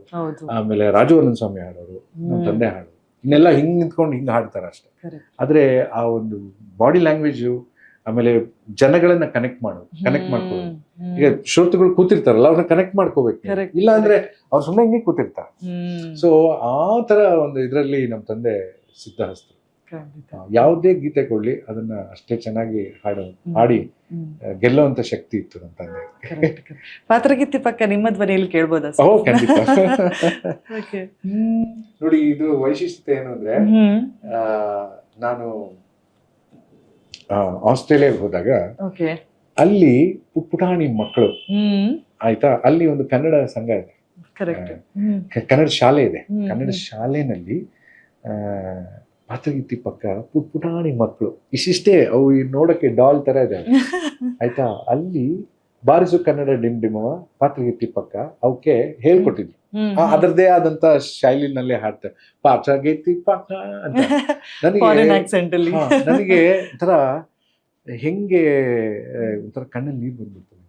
ಆಮೇಲೆ ರಾಜು ಅನಂತ ಸ್ವಾಮಿ ಹಾಡೋರು, ನಮ್ಮ ತಂದೆ ಹಾಡೋರು, ಇನ್ನೆಲ್ಲ ಹಿಂಗ್ ನಿಂತ್ಕೊಂಡು ಹಿಂಗ್ ಹಾಡ್ತಾರ ಅಷ್ಟೇ. ಆದ್ರೆ ಆ ಒಂದು ಬಾಡಿ ಲ್ಯಾಂಗ್ವೇಜು, ಆಮೇಲೆ ಜನಗಳನ್ನ ಕನೆಕ್ಟ್ ಮಾಡ್ಕೋಬೇಕು. ಈಗ ಶ್ರೋತೃಗಳು ಕೂತಿರ್ತಾರಲ್ಲ, ಅವ್ರನ್ನ ಕನೆಕ್ಟ್ ಮಾಡ್ಕೋಬೇಕು. ಇಲ್ಲ ಅಂದ್ರೆ ಅವ್ರು ಸುಮ್ಮನೆ ಹಿಂಗೆ ಕೂತಿರ್ತಾರೆ. ಸೊ ಆ ತರ ಒಂದು ಇದ್ರಲ್ಲಿ ನಮ್ಮ ತಂದೆ ಸಿದ್ಧಹಸ್ತರು. ಯಾವುದೇ ಗೀತೆ ಕೊಡ್ಲಿ ಅದನ್ನ ಅಷ್ಟೇ ಚೆನ್ನಾಗಿ ಹಾಡಿ ಗೆಲ್ಲುವಂತ ಶಕ್ತಿ ಇತ್ತು ನಮ್ಮ ತಂದೆ. ಪಾತ್ರಗೀತಿ ಪಕ್ಕ ನಿಮ್ಮ ಧ್ವನಿಯಲ್ಲಿ ಕೇಳ್ಬೋದಾ? ಓ ಖಂಡಿತ. ನೋಡಿ, ಇದು ವೈಶಿಷ್ಟ್ಯತೆ ಏನು ಅಂದ್ರೆ, ನಾನು ಆಸ್ಟ್ರೇಲಿಯಾಗೆ ಹೋದಾಗ ಅಲ್ಲಿ ಪುಟಾಣಿ ಮಕ್ಕಳು, ಆಯ್ತಾ, ಅಲ್ಲಿ ಒಂದು ಕನ್ನಡ ಸಂಘ ಇದೆ, ಕನ್ನಡ ಶಾಲೆ ಇದೆ. ಕನ್ನಡ ಶಾಲೆನಲ್ಲಿ ಪಾತ್ರಗೀತಿ ಪಕ್ಕ ಪುಟಾಣಿ ಮಕ್ಕಳು ಇಷ್ಟಿಷ್ಟೇ, ಅವು ನೋಡಕ್ಕೆ ಡಾಲ್ ತರ ಇದೆ, ಆಯ್ತಾ. ಅಲ್ಲಿ ಬಾರಿಸು ಕನ್ನಡ ಡಿಮ್ ಡಿಮವ ಪಾತ್ರಗೀತಿ ಪಕ್ಕ ಅವಕ್ಕೆ ಹೇಳ್ಕೊಟ್ಟಿದ್ರು. ಅದರದೇ ಆದಂತ ಶೈಲಿನಲ್ಲೇ ಹಾಡ್ತಾರೆ, ಪಾತ್ರಗೀತಿ ಪಕ್ಕ ಅಂತ. ನನಗೆ ಒಂಥರ ಹೆಂಗೆ ಒಂಥರ ಕಣ್ಣಲ್ಲಿ ನೀರು ಬಂದ್ಬಿಡ್ತದೆ.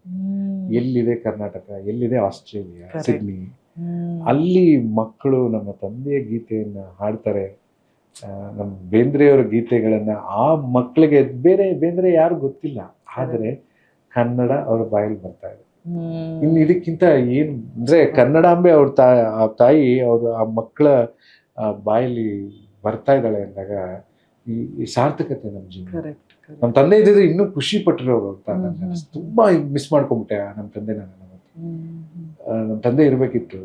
ಎಲ್ಲಿದೆ ಕರ್ನಾಟಕ, ಎಲ್ಲಿದೆ ಆಸ್ಟ್ರೇಲಿಯಾ, ಸಿಡ್ನಿ, ಅಲ್ಲಿ ಮಕ್ಕಳು ನಮ್ಮ ತಂದೆಯ ಗೀತೆಯನ್ನ ಹಾಡ್ತಾರೆ. ನಮ್ಮ ಬೇಂದ್ರೆಯವರ ಗೀತೆಗಳನ್ನ ಆ ಮಕ್ಕಳಿಗೆ ಬೇರೆ ಯಾರು ಗೊತ್ತಿಲ್ಲ, ಆದರೆ ಕನ್ನಡ ಅವ್ರ ಬಾಯಲ್ಲಿ ಬರ್ತಾ ಇದೆ. ಇನ್ನು ಇದಕ್ಕಿಂತ ಏನು ಅಂದ್ರೆ ಕನ್ನಡಾಂಬೆ ಅವ್ರ ತಾಯಿ ಅವ್ರ ಆ ಮಕ್ಕಳ ಬಾಯಲ್ಲಿ ಬರ್ತಾ ಇದ್ದಾಳೆ ಅಂದಾಗ ಈ ಸಾರ್ಥಕತೆ ನಮ್ಮ ಜೀವನ. ನಮ್ಮ ತಂದೆ ಇದ್ದಿದ್ರೆ ಇನ್ನೂ ಖುಷಿ ಪಟ್ಟಿರೋರು ಅಂತ ನನಗೆ ಅನಿಸ್ತು. ತುಂಬಾ ಮಿಸ್ ಮಾಡ್ಕೊಂಡ್ಬಿಟ್ಟೆ ನಮ್ಮ ತಂದೆ. ನಮ್ಮ ತಂದೆ ಇರ್ಬೇಕಿತ್ತು.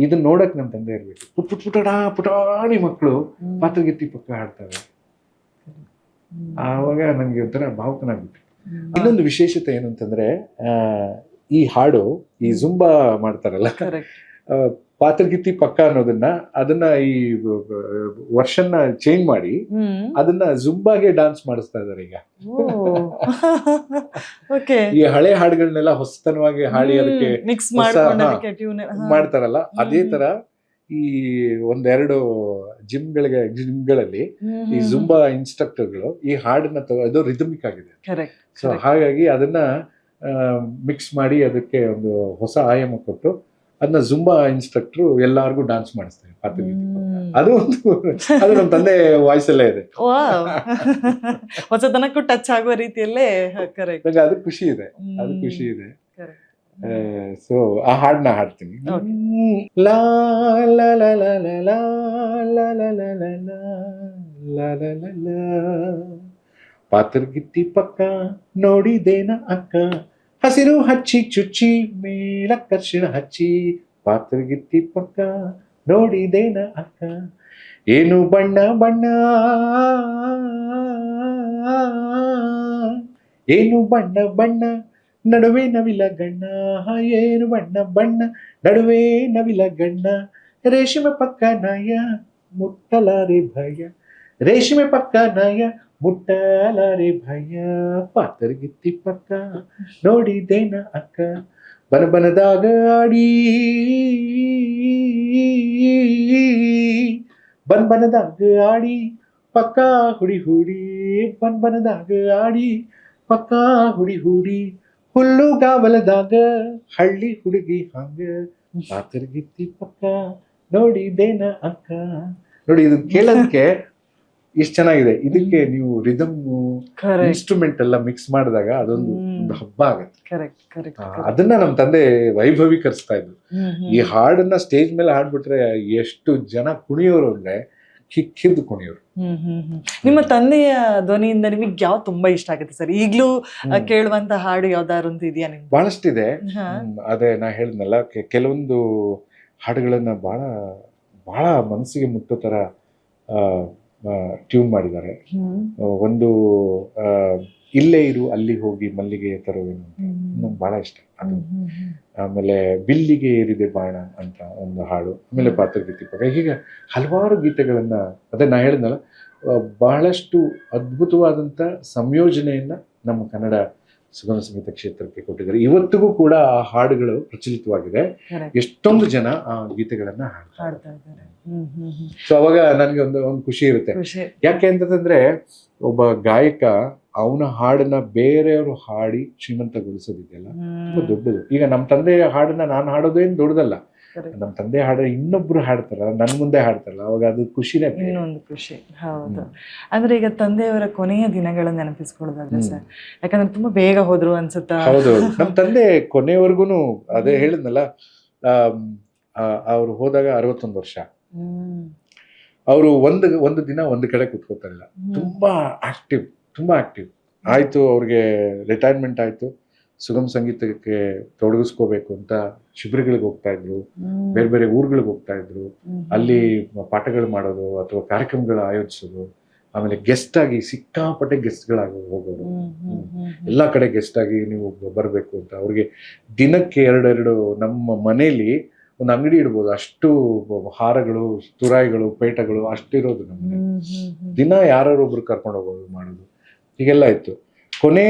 ಇದನ್ನ ನೋಡಕ್ ನಮ್ಮ ತಂದೆ ಇರ್ಬೇಕು. ಪುಟಾಣಿ ಮಕ್ಕಳು ಪಾತ್ರಗೀತಿ ಪಕ್ಕ ಹಾಡ್ತಾರೆ. ಆವಾಗ ನಂಗೆ ಒಂಥರ ಭಾವುಕನಾಗ್ಬಿಟ್ಟು. ಇನ್ನೊಂದು ವಿಶೇಷತೆ ಏನು ಅಂತಂದ್ರೆ ಈ ಹಾಡು ಈ ಜುಂಬಾ ಮಾಡ್ತಾರಲ್ಲ, ಪಾತ್ರಗೀತಿ ಪಕ್ಕ ಅದನ್ನ ಈ ವರ್ಷನ್ನ ಚೇಂಜ್ ಮಾಡಿ ಅದನ್ನ ಜುಂಬಾಗೆ ಡಾನ್ಸ್ ಮಾಡಿಸ್ತಾ ಇದಾರೆ ಈಗ. ಈ ಹಳೆ ಹಾಡುಗಳನ್ನೆಲ್ಲ ಹೊಸತನವಾಗಿ ಹಾಡಿ ಅದಕ್ಕೆ ಮಾಡ್ತಾರಲ್ಲ, ಅದೇ ತರ ಈ ಒಂದೆರಡು ಜಿಮ್ಗಳಲ್ಲಿ ಈ ಜುಂಬಾ ಇನ್ಸ್ಟ್ರಕ್ಟರ್ಗಳು ಈ ಹಾಡನ್ನ ಅದು ರಿದಮಿಕ್ ಆಗಿದೆ. ಸೊ ಹಾಗಾಗಿ ಅದನ್ನ ಮಿಕ್ಸ್ ಮಾಡಿ ಅದಕ್ಕೆ ಒಂದು ಹೊಸ ಆಯಾಮ ಕೊಟ್ಟು ಅದನ್ನ ಜುಂಬಾ ಇನ್ಸ್ಟ್ರಕ್ಟರ್ ಎಲ್ಲಾರ್ಗು ಡಾನ್ಸ್ ಮಾಡಿಸ್ತಾರೆ ಪಾತ್ರಗೀತೆ. ಅದು ನಮ್ಮ ತಂದೆ ವಾಯ್ಸ್ ಅಲ್ಲೇ ಇದೆ. ಹೊಸತನಕ್ಕೂ ಟಚ್ ಆಗುವ ರೀತಿಯಲ್ಲೇ ನಂಗೆ ಅದು ಖುಷಿ ಇದೆ. ಸೊ ಆ ಹಾಡನ್ನ ಹಾಡ್ತೀನಿ. ಲಾ ಲಾ ಲಾ ಲಾ ಲಾ ಲಾ ಲಾ ಲಾ ಲಾ ಲಾ ಲಾ ಲಾ ಲಾ ಪಾತ್ರಗಿತ್ತಿ ಪಕ್ಕ ನೋಡಿದೇನ ಅಕ್ಕ, ಹಸಿರು ಹಚ್ಚಿ ಚುಚ್ಚಿ ಮೇಲಕ್ಕರ್ಷಿಣ ಹಚ್ಚಿ ಪಾತ್ರಗಿತ್ತಿ ಪಕ್ಕ ನೋಡಿದೇನ ಅಕ್ಕ, ಏನು ಬಣ್ಣ ಬಣ್ಣ ಏನು ಬಣ್ಣ ಬಣ್ಣ ನಡುವೆ ನವಿಲ ಗಣ್ಣ, ಏನು ಬಣ್ಣ ಬಣ್ಣ ನಡುವೆ ನವಿಲ ಗಣ್ಣ, ರೇಷ್ಮೆ ಪಕ್ಕ ನಾಯ ಮುಟ್ಟಲಾರೆ ಭಯ, ರೇಷ್ಮೆ ಪಕ್ಕ ನಾಯ ಮುಟ್ಟಲಾರೆ ಭಯ, ಪಾತ್ರಗಿತ್ತಿ ಪಕ್ಕ ನೋಡಿದೇನ ಅಕ್ಕ, ಬನಬನದಾಗ ಆಡಿ ಬನಬನದಾಗ ಆಡಿ ಪಕ್ಕ ಹುಡಿ ಹುಡಿ, ಬನಬನದಾಗ ಆಡಿ ಪಕ್ಕ ಹುಡಿ ಹುಡಿ, ಹುಲ್ಲುಗಾವಲದಾಗ ಹಳ್ಳಿ ಹುಡುಗಿ ಹಂಗ, ಪಾತ್ರಗಿತ್ತಿ ಪಕ್ಕ ನೋಡಿದೇನ ಅಕ್ಕ. ನೋಡಿ ಇದು ಕೇಳೋದಕ್ಕೆ ಎಷ್ಟು ಚೆನ್ನಾಗಿದೆ. ಇದಕ್ಕೆ ನೀವು ರಿದಮ್ ಇನ್ಸ್ಟ್ರೂಮೆಂಟ್ ಎಲ್ಲ ಮಿಕ್ಸ್ ಮಾಡಿದಾಗ ಅದೊಂದು ಹಬ್ಬ ಆಗತ್ತೆ. ಅದನ್ನ ನಮ್ಮ ತಂದೆ ವೈಭವೀಕರಿಸ್ತಾ ಇದ್ರು. ಈ ಹಾಡನ್ನ ಸ್ಟೇಜ್ ಮೇಲೆ ಹಾಡ್ಬಿಟ್ರೆ ಎಷ್ಟು ಜನ ಕುಣಿಯೋರು ಅಂದ್ರೆ ಕಿಕ್ಕಿದ್ದು ಕುಣಿಯೋರು. ನಿಮ್ಮ ತಂದೆಯ ಧ್ವನಿಯಿಂದ ನಿಮಗೆ ಯಾವ್ದು ತುಂಬಾ ಇಷ್ಟ ಆಗುತ್ತೆ ಸರ್? ಈಗ್ಲೂ ಕೇಳುವಂತ ಹಾಡು ಯಾವ್ದಾದ್ರು ಅಂತ ಇದೆಯಾ ನಿಮ್ಗೆ? ಬಹಳಷ್ಟಿದೆ. ಅದೇ ನಾ ಹೇಳಿದ್ನಲ್ಲ, ಕೆಲವೊಂದು ಹಾಡುಗಳನ್ನ ಬಹಳ ಬಹಳ ಮನಸ್ಸಿಗೆ ಮುಟ್ಟೋ ತರ ಟ್ಯೂನ್ ಮಾಡಿದ್ದಾರೆ. ಒಂದು ಇಲ್ಲೇ ಇರು ಅಲ್ಲಿ ಹೋಗಿ ಮಲ್ಲಿಗೆ ತರುವೇನು ನಂಗೆ ಬಹಳ ಇಷ್ಟ ಅದು. ಆಮೇಲೆ ಬಿಲ್ಲಿಗೆ ಏರಿದೆ ಬಾಣ ಅಂತ ಒಂದು ಹಾಡು, ಆಮೇಲೆ ಪಾತ್ರಗೀತಿ ಪಕ್ಕ, ಹೀಗೆ ಹಲವಾರು ಗೀತೆಗಳನ್ನ, ಅದೇ ನಾ ಹೇಳಿದ್ನಲ್ಲ, ಬಹಳಷ್ಟು ಅದ್ಭುತವಾದಂತ ಸಂಯೋಜನೆಯನ್ನ ನಮ್ಮ ಕನ್ನಡ ಸುಗಮ ಸಂಗೀತ ಕ್ಷೇತ್ರಕ್ಕೆ ಕೊಟ್ಟಿದ್ದಾರೆ. ಇವತ್ತಿಗೂ ಕೂಡ ಆ ಹಾಡುಗಳು ಪ್ರಚಲಿತವಾಗಿದೆ. ಎಷ್ಟೊಂದು ಜನ ಆ ಗೀತೆಗಳನ್ನ ಹಾಡ್ತಾ ಇದ್ದಾರೆ. ಸೊ ಅವಾಗ ನನ್ಗೆ ಒಂದು ಖುಷಿ ಇರುತ್ತೆ. ಯಾಕೆ ಅಂತಂದ್ರೆ ಒಬ್ಬ ಗಾಯಕ ಅವನ ಹಾಡನ್ನ ಬೇರೆಯವರು ಹಾಡಿ ಶ್ರೀಮಂತಗೊಳಿಸೋದಿದೆಯಲ್ಲ ತುಂಬಾ ದೊಡ್ಡದು. ಈಗ ನಮ್ಮ ತಂದೆಯ ಹಾಡನ್ನ ನಾನು ಹಾಡೋದೇನು ದೊಡ್ಡದಲ್ಲ, ನಮ್ಮ ತಂದೆ ಹಾಡ ಇನ್ನೊಬ್ರು ಹಾಡ್ತಾರಲ್ಲ, ನನ್ ಮುಂದೆ ಹಾಡ್ತಾರಲ್ಲ, ಅವಾಗ ಅದು ಖುಷಿನೇ, ಇನ್ನೊಂದು ಖುಷಿ. ಹೌದು. ಅಂದ್ರೆ ಈಗ ತಂದೆಯವರ ಕೊನೆಯ ದಿನಗಳನ್ನ ನೆನಪಿಸ್ಕೊಳ್ಳೋದಾದ್ರೆ ಸರ್, ಯಾಕಂದ್ರೆ ತುಂಬಾ ಬೇಗ ಹೋದ್ರು ಅನ್ಸುತ್ತಾ? ಹೌದು, ನಮ್ಮ ತಂದೆ ಕೊನೆಯವರೆಗೂ ಅದೇ ಹೇಳಿದ್ನಲ್ಲ, ಅವ್ರು ಹೋದಾಗ 61 ವರ್ಷ. ಅವರು ಒಂದು ದಿನ ಒಂದು ಕಡೆ ಕೂತ್ಕೋತಾರಿಲ್ಲ. ತುಂಬಾ ಆಕ್ಟಿವ್. ಆಯ್ತು, ಅವ್ರಿಗೆ ರಿಟೈರ್ಮೆಂಟ್ ಆಯ್ತು, ಸುಗಮ ಸಂಗೀತಕ್ಕೆ ತೊಡಗಿಸ್ಕೋಬೇಕು ಅಂತ ಶಿಬಿರಗಳಿಗೆ ಹೋಗ್ತಾ ಇದ್ರು, ಬೇರೆ ಬೇರೆ ಊರುಗಳಿಗೆ ಹೋಗ್ತಾ ಇದ್ರು, ಅಲ್ಲಿ ಪಾಠಗಳು ಮಾಡೋದು ಅಥವಾ ಕಾರ್ಯಕ್ರಮಗಳು ಆಯೋಜಿಸೋದು, ಆಮೇಲೆ ಗೆಸ್ಟ್ ಆಗಿ ಸಿಕ್ಕಾಪಟ್ಟೆ ಗೆಸ್ಟ್ಗಳಾಗಿ ಹೋಗೋರು, ಎಲ್ಲಾ ಕಡೆ ಗೆಸ್ಟ್ ಆಗಿ ನೀವು ಬರಬೇಕು ಅಂತ. ಅವ್ರಿಗೆ ದಿನಕ್ಕೆ 2 ನಮ್ಮ ಮನೇಲಿ ಒಂದು ಅಂಗಡಿ ಇಡ್ಬೋದು, ಅಷ್ಟು ಹಾರಗಳು, ತುರಾಯಿಗಳು, ಪೇಟಗಳು ಅಷ್ಟಿರೋದು ನಮ್ಮ ದಿನ ಯಾರು ಒಬ್ರು ಕರ್ಕೊಂಡು ಹೋಗೋದು ಮಾಡೋದು, ಹೀಗೆಲ್ಲ ಇತ್ತು. ಕೊನೆ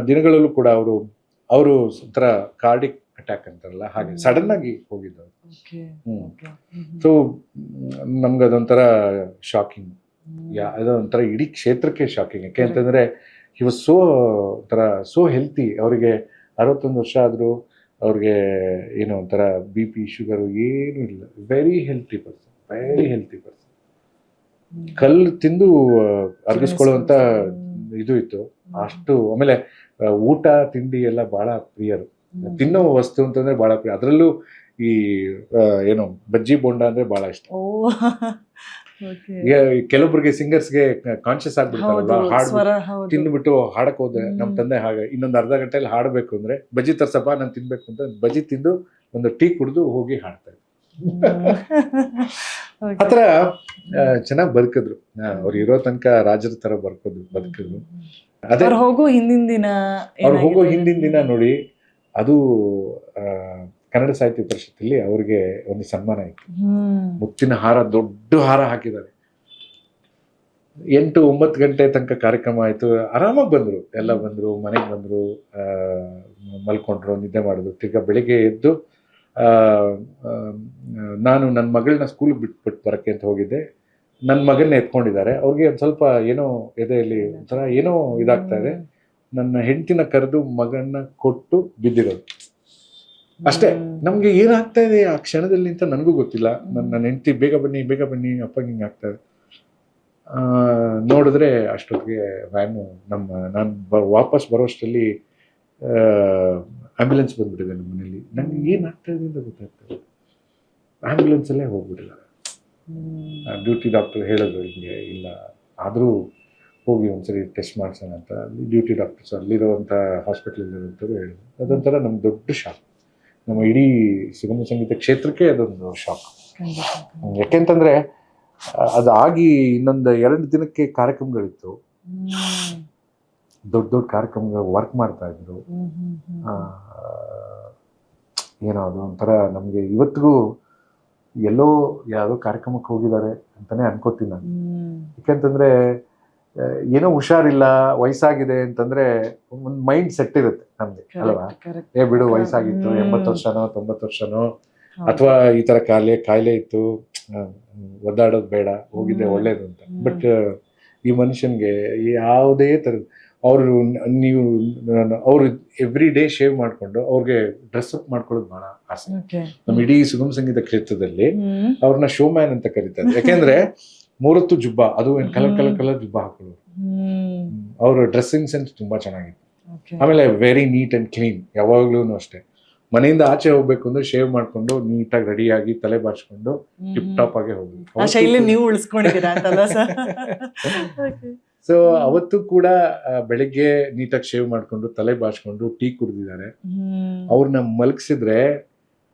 ದಿನಗಳಲ್ಲೂ ಕೂಡ ಅವರು ಒಂಥರ ಕಾರ್ಡಿಕ್ ಅಟ್ಯಾಕ್ ಅಂತಾರಲ್ಲ, ಹಾಗೆ ಸಡನ್ ಆಗಿ ಹೋಗಿದ್ದು. ಸೊ ನಮ್ಗೆ ಅದೊಂಥರ ಶಾಕಿಂಗ್, ಅದೊಂಥರ ಇಡೀ ಕ್ಷೇತ್ರಕ್ಕೆ ಶಾಕಿಂಗ್. ಯಾಕೆ ಅಂತಂದ್ರೆ ಹಿ ವಾಸ್ ಸೋ ಹೆಲ್ತಿ. ಅವರಿಗೆ 61 ವರ್ಷ ಆದ್ರೂ ಅವ್ರಿಗೆ ಏನೋ ಒಂಥರ BP, ಶುಗರು ಏನು ಇಲ್ಲ. Very healthy person. ಕಲ್ಲು ತಿಂದು ಅರ್ಗಿಸ್ಕೊಳ್ಳುವಂತ ಇದು ಇತ್ತು. ಅಷ್ಟು ಆಮೇಲೆ ಊಟ ತಿಂಡಿ ಎಲ್ಲ ಬಹಳ ಪ್ರಿಯರು. ತಿನ್ನೋ ವಸ್ತು ಅಂತಂದ್ರೆ ಬಹಳ ಪ್ರಿಯ. ಅದರಲ್ಲೂ ಈ ಏನು ಬಜ್ಜಿ ಬೋಂಡ ಅಂದ್ರೆ ಬಹಳ ಇಷ್ಟ. ಓ ಓಕೆ. ಈಗ ಕೆಲವೊಬ್ರಿಗೆ ಸಿಂಗರ್ಸ್ಗೆ ಕಾನ್ಶಿಯಸ್ ಆಗ್ಬಿಡ್ತಾರಲ್ಲ, ಹಾಡು ಸ್ವರ ಹೌದು. ತಿಂದ್ಬಿಟ್ಟು ಹಾಡಕ್ ಹೋದ್ರೆ ನಮ್ಮ ತಂದೆ ಹಾಗೆ ಇನ್ನೊಂದು ಅರ್ಧ ಗಂಟೆಯಲ್ಲಿ ಹಾಡಬೇಕು ಅಂದ್ರೆ ಬಜ್ಜಿ ತರ್ಸಪ್ಪ ನಾನು ತಿನ್ಬೇಕು ಅಂತ ಬಜ್ಜಿ ತಿಂದು ಒಂದು ಟೀ ಕುಡಿದು ಹೋಗಿ ಹಾಡ್ತಾ ಇದ್ರು. ಆತರ ಚೆನ್ನಾಗಿ ಬದುಕಿದ್ರು. ಅವ್ರು ಇರೋ ತನಕ ರಾಜರ ತರ ಬದುಕಿದ್ರು. ಅದೇ ಅವ್ರು ಹೋಗೋ ಹಿಂದಿನ ದಿನ ಅವ್ರು ಹೋಗೋ ಹಿಂದಿನ ದಿನ ನೋಡಿ, ಅದು ಕನ್ನಡ ಸಾಹಿತ್ಯ ಪರಿಷತ್ತಲ್ಲಿ ಅವ್ರಿಗೆ ಒಂದು ಸನ್ಮಾನ ಇತ್ತು. ಮುತ್ತಿನ ಹಾರ, ದೊಡ್ಡ ಹಾರ ಹಾಕಿದ್ದಾರೆ. 8-9 ಗಂಟೆ ತನಕ ಕಾರ್ಯಕ್ರಮ ಆಯ್ತು. ಆರಾಮಾಗಿ ಬಂದ್ರು, ಎಲ್ಲ ಬಂದ್ರು, ಮನೆಗೆ ಬಂದ್ರು, ಮಲ್ಕೊಂಡ್ರು, ನಿದ್ದೆ ಮಾಡಿದ್ರು. ತಿರ್ಗಾ ಬೆಳಿಗ್ಗೆ ಎದ್ದು ನಾನು ನನ್ನ ಮಗಳನ್ನ ಸ್ಕೂಲ್ಗೆ ಬಿಟ್ಬಿಟ್ಟು ಬರಕ್ಕೆ ಅಂತ ಹೋಗಿದ್ದೆ. ನನ್ನ ಮಗನ್ನ ಎತ್ಕೊಂಡಿದ್ದಾರೆ. ಅವ್ರಿಗೆ ಒಂದು ಸ್ವಲ್ಪ ಏನೋ ಎದೆಯಲ್ಲಿ ಒಂಥರ ಏನೋ ಇದಾಗ್ತಾ ಇದೆ. ನನ್ನ ಹೆಂಡತಿನ ಕರೆದು ಮಗನ್ನ ಕೊಟ್ಟು ಬಿದ್ದಿರೋದು ಅಷ್ಟೇ. ನಮ್ಗೆ ಏನಾಗ್ತಾ ಇದೆ ಆ ಕ್ಷಣದಲ್ಲಿ ಅಂತ ನನಗೂ ಗೊತ್ತಿಲ್ಲ. ನನ್ನ ಹೆಂಡತಿ ಬೇಗ ಬನ್ನಿ ಅಪ್ಪಗೆ ಹಿಂಗೆ ಆಗ್ತಾ ಇದೆ. ನೋಡಿದ್ರೆ ಅಷ್ಟೊತ್ತಿಗೆ ವ್ಯಾನು ನಾನು ವಾಪಸ್ ಬರೋಷ್ಟರಲ್ಲಿ ಆಂಬ್ಯುಲೆನ್ಸ್ ಬಂದ್ಬಿಟ್ಟಿದೆ ನಮ್ಮ ಮನೇಲಿ. ನನಗೆ ಏನಾಗ್ತಾ ಇದೆ ಅಂತ ಗೊತ್ತಾಗ್ತದೆ. ಆಂಬ್ಯುಲೆನ್ಸಲ್ಲೇ ಹೋಗ್ಬಿಟ್ಟಿದ್ದಾರೆ. ಡ್ಯೂಟಿ ಡಾಕ್ಟರ್ ಹೇಳಿದ್ರು ಹಿಂಗೆ ಇಲ್ಲ, ಆದರೂ ಹೋಗಿ ಒಂದ್ಸರಿ ಟೆಸ್ಟ್ ಮಾಡಿಸೋಣ ಅಂತ. ಅಲ್ಲಿ ಡ್ಯೂಟಿ ಡಾಕ್ಟರ್ಸ್ ಅಲ್ಲಿರುವಂಥ ಹಾಸ್ಪಿಟ್ಲಲ್ಲಿರುವಂಥದ್ದು ಹೇಳಿದ್ರು. ಅದೊಂಥರ ನಮ್ಗೆ ದೊಡ್ಡ ಶಾಕ್. ನಮ್ಮ ಇಡೀ ಸುಗಮ ಸಂಗೀತ ಕ್ಷೇತ್ರಕ್ಕೆ ಅದೊಂದು ಶಾಕ್. ಯಾಕೆಂತಂದ್ರೆ ಅದಾಗಿ ಇನ್ನೊಂದು 2 ದಿನಕ್ಕೆ ಕಾರ್ಯಕ್ರಮಗಳಿತ್ತು. ದೊಡ್ಡ ಕಾರ್ಯಕ್ರಮಗಳು ವರ್ಕ್ ಮಾಡ್ತಾ ಇದ್ರು. ಏನೋ ಅದು ಒಂಥರ ನಮಗೆ ಇವತ್ತಿಗೂ ಎಲ್ಲೋ ಯಾವುದೋ ಕಾರ್ಯಕ್ರಮಕ್ಕೆ ಹೋಗಿದ್ದಾರೆ ಅಂತಾನೆ ಅನ್ಕೋತೀನಿ ನಾನು. ಯಾಕೆಂತಂದ್ರೆ ಏನೋ ಹುಷಾರಿಲ್ಲ, ವಯಸ್ಸಾಗಿದೆ ಅಂತಂದ್ರೆ ಒಂದು ಮೈಂಡ್ ಸೆಟ್ ಇರುತ್ತೆ ನಮ್ಗೆ ಅಲ್ವಾ. ಬಿಡು ವಯಸ್ಸಾಗಿತ್ತು, 80 ವರ್ಷನೋ 90 ವರ್ಷನೋ, ಅಥವಾ ಈ ತರ ಕಾಯಿಲೆ ಇತ್ತು, ಒದ್ದಾಡೋದು ಬೇಡ, ಹೋಗಿದ್ದೆ ಒಳ್ಳೇದು ಅಂತ. ಬಟ್ ಈ ಮನುಷ್ಯನ್ಗೆ ಯಾವುದೇ ಥರದ ಅವರು ಎವ್ರಿ ಡೇ ಶೇವ್ ಮಾಡ್ಕೊಂಡು ಅವ್ರಿಗೆ ಡ್ರೆಸ್ ಅಪ್ ಮಾಡ್ಕೊಳ್ಳೋದು ಬಹಳ ಆಸೆ. ನಮ್ಮ ಇಡೀ ಸುಗಮ ಸಂಗೀತ ಕ್ಷೇತ್ರದಲ್ಲಿ ಅವ್ರನ್ನ ಶೋ ಮ್ಯಾನ್ ಅಂತ ಕರೀತಾರೆ. ಯಾಕೆಂದ್ರೆ 3 ಹೊತ್ತು ಜುಬ್ಬ, ಅದು ಕಲರ್ ಜುಬ್ಬ ಹಾಕೊಳ್ಳೋರು. ಅವ್ರ ಡ್ರೆಸ್ಸಿಂಗ್ ಸೆನ್ಸ್ ತುಂಬಾ ಚೆನ್ನಾಗಿತ್ತು. ಆಮೇಲೆ ವೆರಿ ನೀಟ್ ಅಂಡ್ ಕ್ಲೀನ್. ಯಾವಾಗ್ಲೂ ಅಷ್ಟೇ, ಮನೆಯಿಂದ ಆಚೆ ಹೋಗ್ಬೇಕು ಅಂದ್ರೆ ಶೇವ್ ಮಾಡ್ಕೊಂಡು ನೀಟಾಗಿ ರೆಡಿಯಾಗಿ ತಲೆ ಬಾಚ್ಕೊಂಡು ಟಿಪ್ ಟಾಪ್ ಆಗಿ ಹೋಗ್ಬೇಕು. ಆ ಶೈಲಿ ನೀವು ಉಳಿಸ್ಕೊಂಡಿದ್ದೀರಾ ಅಂತಲ್ಲ ಸರ್? ಸೊ ಅವತ್ತು ಕೂಡ ಬೆಳಿಗ್ಗೆ ನೀಟಾಗಿ ಶೇವ್ ಮಾಡ್ಕೊಂಡು ತಲೆ ಬಾಚ್ಕೊಂಡು ಟೀ ಕುಡಿದಿದ್ದಾರೆ. ಅವ್ರನ್ನ ಮಲಗಿಸಿದ್ರೆ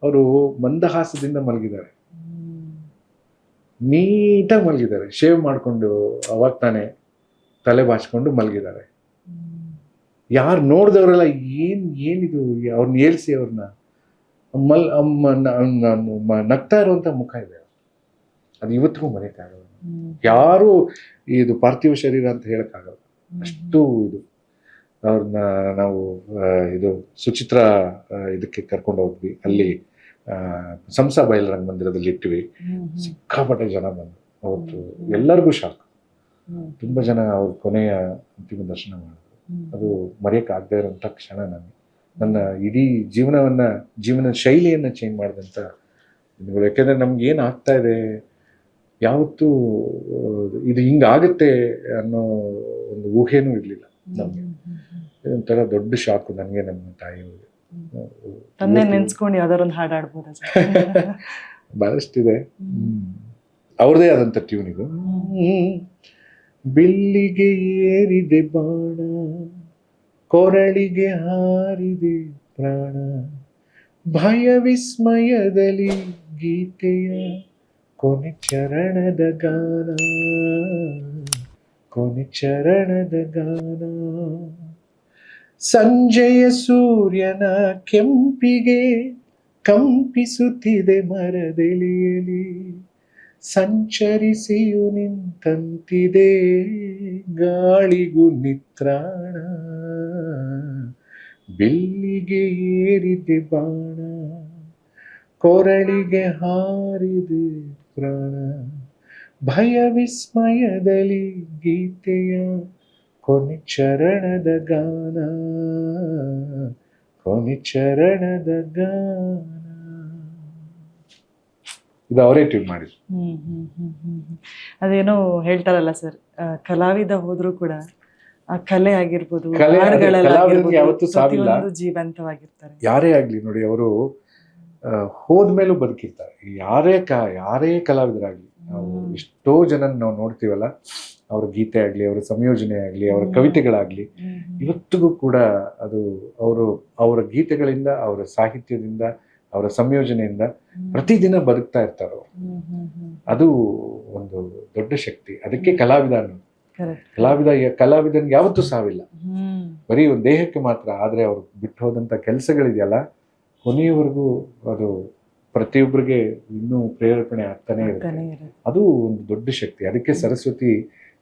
ಅವರು ಮಂದಹಾಸದಿಂದ ಮಲಗಿದ್ದಾರೆ, ನೀಟಾಗಿ ಮಲಗಿದ್ದಾರೆ, ಶೇವ್ ಮಾಡ್ಕೊಂಡು ಅವಾಗ ತಾನೆ ತಲೆ ಬಾಚ್ಕೊಂಡು ಮಲಗಿದ್ದಾರೆ. ಯಾರು ನೋಡಿದವರೆಲ್ಲ ಏನಿದು, ಅವ್ರನ್ನ ಏಳ್ಸಿ ಅವ್ರನ್ನ ನಗ್ತಾ ಇರುವಂತ ಮುಖ ಇದೆ. ಅದು ಇವತ್ತಿಗೂ ಮರೆಯಕ್ಕಾಗಲ್ಲ. ಯಾರು ಇದು ಪಾರ್ಥಿವ ಶರೀರ ಅಂತ ಹೇಳಕ್ಕಾಗಲ್ಲ, ಅಷ್ಟು ಇದು. ಅವ್ರನ್ನ ನಾವು ಇದು ಸುಚಿತ್ರ ಇದಕ್ಕೆ ಕರ್ಕೊಂಡು ಹೋದ್ವಿ. ಅಲ್ಲಿ ಸಂಸಾ ಬಯಲರಂಗ ಮಂದಿರದಲ್ಲಿ ಇಟ್ವಿ. ಸಿಕ್ಕಾಪಟ್ಟೆ ಜನ ಬಂದ್ರು ಅವತ್ತು. ಎಲ್ಲರಿಗೂ ಶಾಕ್. ತುಂಬಾ ಜನ ಅವ್ರ ಕೊನೆಯ ಅಂತಿಮ ದರ್ಶನ ಮಾಡಿದ್ರು. ಅದು ಮರೆಯಕ್ಕಾಗದೇ ಇರೋಂಥ ಕ್ಷಣ. ನನ್ನ ಇಡೀ ಜೀವನ ಶೈಲಿಯನ್ನು ಚೇಂಜ್ ಮಾಡಿದಂಥ ದಿನಗಳು. ಯಾಕೆಂದರೆ ನಮ್ಗೆ ಏನು ಆಗ್ತಾ ಇದೆ, ಯಾವತ್ತೂ ಇದು ಹಿಂಗಾಗತ್ತೆ ಅನ್ನೋ ಒಂದು ಊಹೆನೂ ಇರಲಿಲ್ಲ ನಮಗೆ. ಇದೊಂಥರ ದೊಡ್ಡ ಶಾಕು ನನಗೆ, ನಮ್ಮ ತಾಯಿಯವ್ರಿಗೆ. ತಂದೆ ನೆನ್ಸ್ಕೊಂಡು ಯಾವ್ದಾರು ಒಂದು ಹಾಡು ಆಡ್ಬೋದಾ? ಬಹಳಷ್ಟಿದೆ. ಅವ್ರದೇ ಆದಂಥ ಟ್ಯೂನ್ ಇದು. ಬಿಲ್ಲಿಗೆ ಏರಿದೆ ಬಾಣ, ಕೊರಳಿಗೆ ಹಾರಿದೆ ಪ್ರಾಣ, ಭಯ ವಿಸ್ಮಯದಲ್ಲಿ ಗೀತೆಯ ಕೊನೆ ಚರಣದ ಗಾನ, ಕೊನೆ ಚರಣದ ಗಾನ. ಸಂಜೆಯ ಸೂರ್ಯನ ಕೆಂಪಿಗೆ ಕಂಪಿಸುತ್ತಿದೆ ಮರದೆಲೆಯಲಿ, ಸಂಚರಿಸಿಯು ನಿಂತಂತಿದೆ ಗಾಳಿಗೂ ನಿತ್ರಾಣ. ಬಿಲ್ಲಿಗೆ ಏರಿದೆ ಬಾಣ, ಕೊರಳಿಗೆ ಹಾರಿದೆ ಪ್ರಾಣ, ಭಯ ವಿಸ್ಮಯದಲ್ಲಿ ಗೀತೆಯ ಕೊನೆ ಚರಣದ ಗಾನ, ಕೊನೆ ಚರಣದ ಗಾನ. ಇದು ಅವರೇ ಟ್ಯೂನ್ ಮಾಡಿದ್ರು. ಅದೇನೋ ಹೇಳ್ತಾರಲ್ಲ ಸರ್, ಕಲಾವಿದ ಹೋದ್ರು ಕೂಡ ಆ ಕಲೆ ಆಗಿರ್ಬೋದು, ಕಲೆ- ಹಾಡುಗಳಲ್ಲಿ ಕಲಾವಿದರಿಗೆ ಆಗಿರ್ಬೋದು, ಯಾವತ್ತೂ ಸಾವಿಲ್ಲ. ಪ್ರತಿಯೊಂದು ಜೀವಂತವಾಗಿರ್ತಾರೆ. ಯಾರೇ ಆಗ್ಲಿ ನೋಡಿ, ಅವರು ಹೋದ್ಮೇಲೂ ಬದುಕಿರ್ತಾರೆ. ಯಾರೇ ಕಲಾವಿದರಾಗ್ಲಿ, ನಾವು ಎಷ್ಟೋ ಜನ ನಾವು ನೋಡ್ತೀವಲ್ಲ, ಅವರ ಗೀತೆ ಆಗ್ಲಿ, ಅವರ ಸಂಯೋಜನೆ ಆಗ್ಲಿ, ಅವರ ಕವಿತೆಗಳಾಗ್ಲಿ, ಇವತ್ತಿಗೂ ಕೂಡ ಅದು ಅವರ ಗೀತೆಗಳಿಂದ, ಅವರ ಸಾಹಿತ್ಯದಿಂದ, ಅವರ ಸಂಯೋಜನೆಯಿಂದ ಪ್ರತಿದಿನ ಬದುಕ್ತಾ ಇರ್ತಾರೆ ಅವರು. ಅದು ಒಂದು ದೊಡ್ಡ ಶಕ್ತಿ. ಅದಕ್ಕೆ ಕಲಾವಿದ ಅನ್ನೋದು. ಕಲಾವಿದನ್ಗೆ ಯಾವತ್ತೂ ಸಾವಿಲ್ಲ. ಬರೀ ಒಂದು ದೇಹಕ್ಕೆ ಮಾತ್ರ. ಆದ್ರೆ ಅವ್ರು ಬಿಟ್ಟು ಹೋದಂತ ಕೆಲಸಗಳಿದೆಯಲ್ಲ, ಕೊನೆಯವರೆಗೂ ಅದು ಪ್ರತಿಯೊಬ್ಬರಿಗೆ ಇನ್ನೂ ಪ್ರೇರೇಪಣೆ ಆಗ್ತಾನೆ ಇರುತ್ತೆ. ಅದು ಒಂದು ದೊಡ್ಡ ಶಕ್ತಿ. ಅದಕ್ಕೆ ಸರಸ್ವತಿ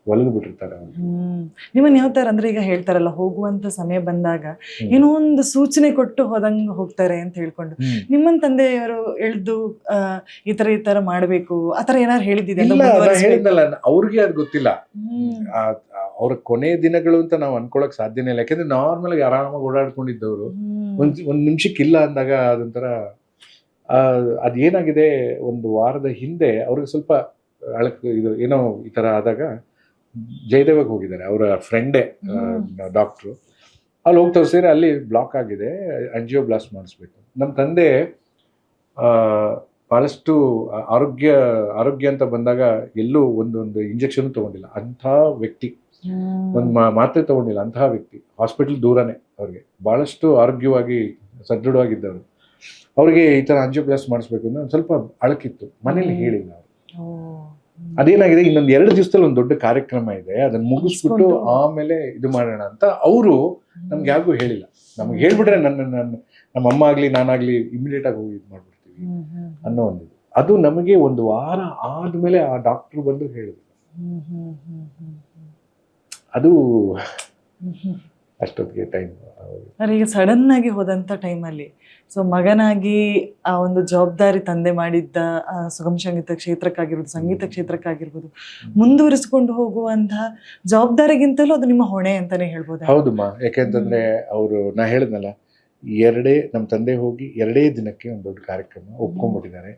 ಒಲಿದು ಬಿಟ್ಟಿರ್ತಾರೆ ಅವರು. ನಿಮ್ಮನ್ನ ಯಾವ ತರ ಅಂದ್ರೆ, ಈಗ ಹೇಳ್ತಾರಲ್ಲ, ಹೋಗುವಂತ ಸಮಯ ಬಂದಾಗ ಏನೋ ಒಂದು ಸೂಚನೆ ಕೊಟ್ಟು ಹೋದಂಗ ಹೋಗ್ತಾರೆ ಅಂತ ಹೇಳ್ಕೊಂಡು, ನಿಮ್ಮನ್ ತಂದೆಯವರು ಎಳ್ದು ಈ ತರ ಮಾಡ್ಬೇಕು ಆತರ ಏನಾರು ಹೇಳಿದ್ನಲ್ಲ, ಅವ್ರಿಗೆ ಅದು ಗೊತ್ತಿಲ್ಲ. ಅವ್ರ ಕೊನೆ ದಿನಗಳು ಅಂತ ನಾವು ಅನ್ಕೊಳಕ್ ಸಾಧ್ಯನೇ ಇಲ್ಲ. ಯಾಕಂದ್ರೆ ನಾರ್ಮಲ್ ಆಗಿ ಆರಾಮಾಗಿ ಓಡಾಡ್ಕೊಂಡಿದ್ದವರು ಒಂದ್ ನಿಮಿಷಕ್ಕಿಲ್ಲ ಅಂದಾಗ ಅದೊಂಥರ ಅದೇನಾಗಿದೆ, ಒಂದು ವಾರದ ಹಿಂದೆ ಅವ್ರಿಗೆ ಸ್ವಲ್ಪ ಇದು ಏನೋ ಈ ತರ ಆದಾಗ ಜಯದೇವಕ್ಕೆ ಹೋಗಿದ್ದಾರೆ. ಅವರ ಫ್ರೆಂಡೇ ಡಾಕ್ಟ್ರು. ಅಲ್ಲಿ ಹೋಗಿ ತೋರಿಸಿದ್ರೆ ಅಲ್ಲಿ ಬ್ಲಾಕ್ ಆಗಿದೆ, ಆಂಜಿಯೋಬ್ಲಾಸ್ಟ್ ಮಾಡಿಸ್ಬೇಕು. ನಮ್ಮ ತಂದೆ ಬಹಳಷ್ಟು ಆರೋಗ್ಯ ಅಂತ ಬಂದಾಗ ಎಲ್ಲೂ ಒಂದೊಂದು ಇಂಜೆಕ್ಷನ್ ತಗೊಂಡಿಲ್ಲ ಅಂಥ ವ್ಯಕ್ತಿ, ಒಂದು ಮಾತ್ರೆ ತಗೊಂಡಿಲ್ಲ ಅಂತಹ ವ್ಯಕ್ತಿ. ಹಾಸ್ಪಿಟಲ್ ದೂರನೇ ಅವ್ರಿಗೆ. ಬಹಳಷ್ಟು ಆರೋಗ್ಯವಾಗಿ ಸದೃಢವಾಗಿದ್ದವರು. ಅವ್ರಿಗೆ ಈ ಥರ ಆಂಜಿಯೋಬ್ಲಾಸ್ಟ್ ಮಾಡಿಸ್ಬೇಕು ಅಂದ್ರೆ ಒಂದು ಸ್ವಲ್ಪ ಅಳಕಿತ್ತು. ಮನೇಲಿ ಹೇಳಿಲ್ಲ ಅವರು. ಅದೇನಾಗಿದೆ, ಇನ್ನೊಂದು 2 ದಿವಸದಲ್ಲಿ ಒಂದು ದೊಡ್ಡ ಕಾರ್ಯಕ್ರಮ ಇದೆ, ಅದನ್ನ ಮುಗಿಸ್ಬಿಟ್ಟು ಆಮೇಲೆ ಇದು ಮಾಡೋಣ ಅಂತ ಅವರು ನಮ್ಗೆ ಯಾರಿಗೂ ಹೇಳಿಲ್ಲ. ನಮ್ಗೆ ಹೇಳ್ಬಿಟ್ರೆ ನಮ್ಮ ಅಮ್ಮ ಆಗ್ಲಿ ನಾನಾಗ್ಲಿ ಇಮಿಡಿಯೇಟ್ ಆಗಿ ಹೋಗಿ ಇದು ಮಾಡ್ಬಿಡ್ತೀವಿ ಅನ್ನೋ ಒಂದು. ಅದು ನಮಗೆ ಒಂದು ವಾರ ಆದ್ಮೇಲೆ ಆ ಡಾಕ್ಟರ್ ಬಂದು ಹೇಳಿದ್ರು. ಅದು ಅಷ್ಟೊತ್ತಿಗೆ ಟೈಮ್. ಈಗ ಸಡನ್ ಆಗಿ ಹೋದಂತ ಟೈಮಲ್ಲಿ, ಸೊ ಮಗನಾಗಿ ಆ ಒಂದು ಜವಾಬ್ದಾರಿ ತಂದೆ ಮಾಡಿದ್ದ ಸುಗಮ ಸಂಗೀತ ಕ್ಷೇತ್ರಕ್ಕಾಗಿರ್ಬೋದು, ಸಂಗೀತ ಕ್ಷೇತ್ರಕ್ಕಾಗಿರ್ಬೋದು, ಮುಂದುವರಿಸಿಕೊಂಡು ಹೋಗುವಂತಹ ಜವಾಬ್ದಾರಿಗಿಂತಲೂ ಅದು ನಿಮ್ಮ ಹೊಣೆ ಅಂತಾನೆ ಹೇಳ್ಬೋದು. ಹೌದಮ್ಮ. ಯಾಕೆಂತಂದ್ರೆ ಅವರು, ನಾ ಹೇಳಿದ್ನಲ್ಲ, ನಮ್ಮ ತಂದೆ ಹೋಗಿ 2 ದಿನಕ್ಕೆ ಒಂದು ದೊಡ್ಡ ಕಾರ್ಯಕ್ರಮ ಒಪ್ಕೊಂಡ್ಬಿಟ್ಟಿದ್ದಾರೆ.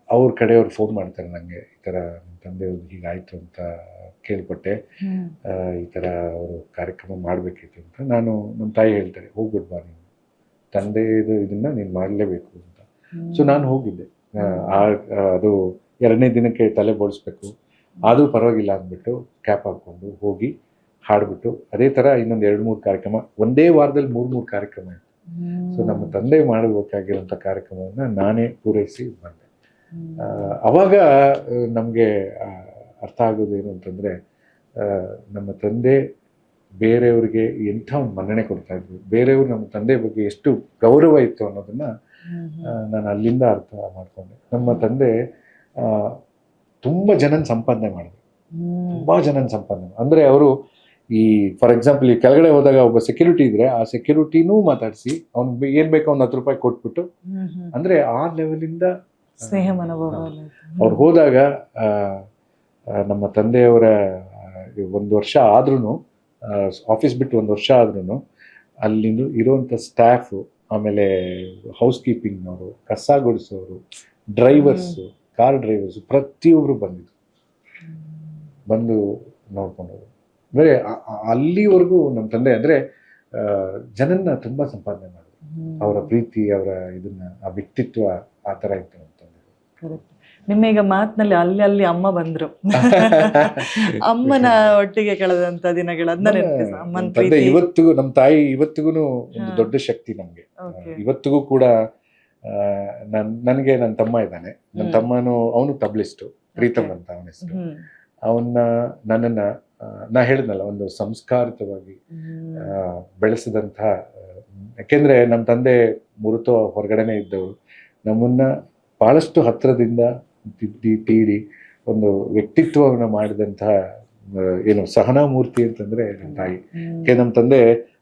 ಅವ್ರ ಕಡೆಯವ್ರು ಫೋನ್ ಮಾಡ್ತಾರೆ ನಂಗೆ, ಈ ಥರ ನಮ್ಮ ತಂದೆಯವ್ರು ಹೀಗಾಯ್ತು ಅಂತ ಕೇಳ್ಪಟ್ಟೆ, ಈ ಥರ ಅವರು ಕಾರ್ಯಕ್ರಮ ಮಾಡಬೇಕಿತ್ತು ಅಂತ. ನಮ್ಮ ತಾಯಿ ಹೇಳ್ತಾರೆ, ಹೋಗ್ಬಿಡ್ಬಾ ನೀನು, ತಂದೆದು ಇದನ್ನ ನೀನು ಮಾಡಲೇಬೇಕು ಅಂತ. ಸೊ ನಾನು ಹೋಗಿದ್ದೆ. ಅದು 2ನೇ ದಿನಕ್ಕೆ ತಲೆ ಬೋಳಿಸ್ಬೇಕು, ಆದರೂ ಪರವಾಗಿಲ್ಲ ಅಂದ್ಬಿಟ್ಟು ಕ್ಯಾಪ್ ಹಾಕ್ಕೊಂಡು ಹೋಗಿ ಹಾಡ್ಬಿಟ್ಟು, ಅದೇ ಥರ ಇನ್ನೊಂದು 2-3 ಕಾರ್ಯಕ್ರಮ, ಒಂದೇ ವಾರದಲ್ಲಿ 3 ಕಾರ್ಯಕ್ರಮ ಇತ್ತು. ಸೊ ನಮ್ಮ ತಂದೆ ಮಾಡಬೇಕಾಗಿರೋಂಥ ಕಾರ್ಯಕ್ರಮವನ್ನು ನಾನೇ ಪೂರೈಸಿ ಬಂದೆ. ಅವಾಗ ನಮಗೆ ಅರ್ಥ ಆಗೋದು ಏನು ಅಂತಂದರೆ, ನಮ್ಮ ತಂದೆ ಬೇರೆಯವ್ರಿಗೆ ಎಂಥ ಒಂದು ಮನ್ನಣೆ ಕೊಡ್ತಾ ಇದ್ರು, ಬೇರೆಯವ್ರು ನಮ್ಮ ತಂದೆ ಬಗ್ಗೆ ಎಷ್ಟು ಗೌರವ ಇತ್ತು ಅನ್ನೋದನ್ನ ನಾನು ಅಲ್ಲಿಂದ ಅರ್ಥ ಮಾಡ್ಕೊಂಡೆ. ನಮ್ಮ ತಂದೆ ತುಂಬ ಜನನ ಸಂಪಾದನೆ ಮಾಡಿದ್ರು, ತುಂಬ ಜನನ ಸಂಪಾದನೆ. ಅಂದರೆ ಅವರು ಫಾರ್ ಎಕ್ಸಾಂಪಲ್, ಈ ಕೆಳಗಡೆ ಹೋದಾಗ ಒಬ್ಬ ಸೆಕ್ಯೂರಿಟಿ ಇದ್ರೆ, ಆ ಸೆಕ್ಯೂರಿಟಿನೂ ಮಾತಾಡಿಸಿ ಅವ್ನಿಗೆ ಏನ್ ಬೇಕೋ ಒಂದು 10 ರೂಪಾಯಿ ಕೊಟ್ಬಿಟ್ಟು, ಅಂದ್ರೆ ಆ ಲೆವೆಲಿಂದ ಸ್ನೇಹ ಮನೋಭಾವ. ಅವ್ರು ಹೋದಾಗ ನಮ್ಮ ತಂದೆಯವರ 1 ವರ್ಷ ಆದ್ರೂ, ಆಫೀಸ್ ಬಿಟ್ಟು 1 ವರ್ಷ ಆದ್ರೂ, ಅಲ್ಲಿಂದ ಇರುವಂಥ ಸ್ಟಾಫು, ಆಮೇಲೆ ಹೌಸ್ ಕೀಪಿಂಗ್ನವರು, ಕಸ ಗುಡಿಸೋರು, ಡ್ರೈವರ್ಸು, ಕಾರ್ ಡ್ರೈವರ್ಸು, ಪ್ರತಿಯೊಬ್ಬರು ಬಂದು ನೋಡ್ಕೊಂಡವರು. ಅಂದರೆ ಅಲ್ಲಿವರೆಗೂ ನಮ್ಮ ತಂದೆ ಅಂದರೆ ಜನನ್ನ ತುಂಬ ಸಂಪಾದನೆ ಮಾಡಿದ್ರು. ಅವರ ಪ್ರೀತಿ, ಅವರ ಇದನ್ನ, ಆ ವ್ಯಕ್ತಿತ್ವ ಆ ಥರ ಇತ್ತು ನಮ್ಮ ತಂದೆ. ನಿಮ್ಮ ಈಗ ಮಾತಿನಲ್ಲಿ ಅಲ್ಲಿ ಅಮ್ಮ ಬಂದ್ರು, ಅಮ್ಮನ ಒಟ್ಟಿಗೆ ಕಳೆದಂತ ದಿನಗಳನ್ನ ಇವತ್ತಿಗೂ ನಮ್ಮ ತಾಯಿ ಇವತ್ತಿಗೂ ಒಂದು ದೊಡ್ಡ ಶಕ್ತಿ ನಮ್ಗೆ. ಇವತ್ತಿಗೂ ಕೂಡ ನನಗೆ ನನ್ನ ತಮ್ಮ ಇದ್ದಾನೆ. ನನ್ನ ತಮ್ಮನು, ಅವನು ತಬ್ಲಿಸ್ಟು, ಪ್ರೀತಮ್ ಅಂತ ಅವನ ಹೆಸರು. ನನ್ನನ್ನ ನಾ ಹೇಳಿದ್ನಲ್ಲ, ಒಂದು ಸಂಸ್ಕಾರಿತವಾಗಿ ಬೆಳೆಸಿದಂಥ. ಯಾಕೆಂದ್ರೆ ನಮ್ಮ ತಂದೆ ಮುರಿತೋ ಹೊರಗಡೆನೆ ಇದ್ದವರು, ನಮ್ಮನ್ನ ಬಹಳಷ್ಟು ಹತ್ತಿರದಿಂದ ತಿದ್ದಿ ತೀಡಿ ಒಂದು ವ್ಯಕ್ತಿತ್ವವನ್ನು ಮಾಡಿದಂತಹ ಏನು ಸಹನಾಮೂರ್ತಿ ಅಂತಂದ್ರೆ ನಮ್ಮ ತಾಯಿ. ನಮ್ಮ ತಂದೆ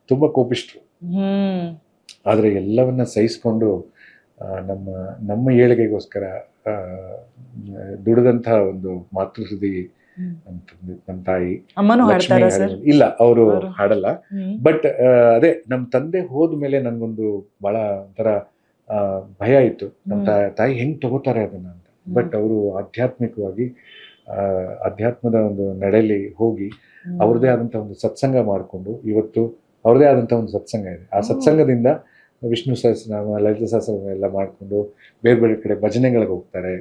ತುಂಬಾ ಕೋಪಿಷ್ಟ್ರು, ಆದ್ರೆ ಎಲ್ಲವನ್ನ ಸಹಿಸ್ಕೊಂಡು ನಮ್ಮ ಏಳಿಗೆಗೋಸ್ಕರ ದುಡಿದಂತಹ ಒಂದು ಮಾತೃಹೃದಯ ನಮ್ಮ ತಾಯಿ. ಇಲ್ಲ, ಅವರು ಹಾಡಲ್ಲ. ಬಟ್ ಅದೇ ನಮ್ಮ ತಂದೆ ಹೋದ್ಮೇಲೆ ನನ್ಗೊಂದು ಬಹಳ ಒಂಥರ ಭಯ ಇತ್ತು, ನಮ್ಮ ತಾಯಿ ಹೆಂಗ್ ತಗೋತಾರೆ ಅದನ್ನ ಅಂತ. ಬಟ್ ಅವರು ಆಧ್ಯಾತ್ಮಿಕವಾಗಿ ಅಧ್ಯಾತ್ಮದ ಒಂದು ನಡೆಯಲ್ಲಿ ಹೋಗಿ ಅವ್ರದ್ದೇ ಆದಂಥ ಒಂದು ಸತ್ಸಂಗ ಮಾಡಿಕೊಂಡು ಇವತ್ತು ಅವ್ರದ್ದೇ ಆದಂಥ ಒಂದು ಸತ್ಸಂಗ ಇದೆ. ಆ ಸತ್ಸಂಗದಿಂದ ವಿಷ್ಣು ಸಹಸ್ರನಾಮ, ಲಲಿತ ಸಹಸ್ರನಾಮ ಎಲ್ಲ ಮಾಡಿಕೊಂಡು ಬೇರೆ ಬೇರೆ ಕಡೆ ಭಜನೆಗಳಿಗೆ ಹೋಗ್ತಾರೆ.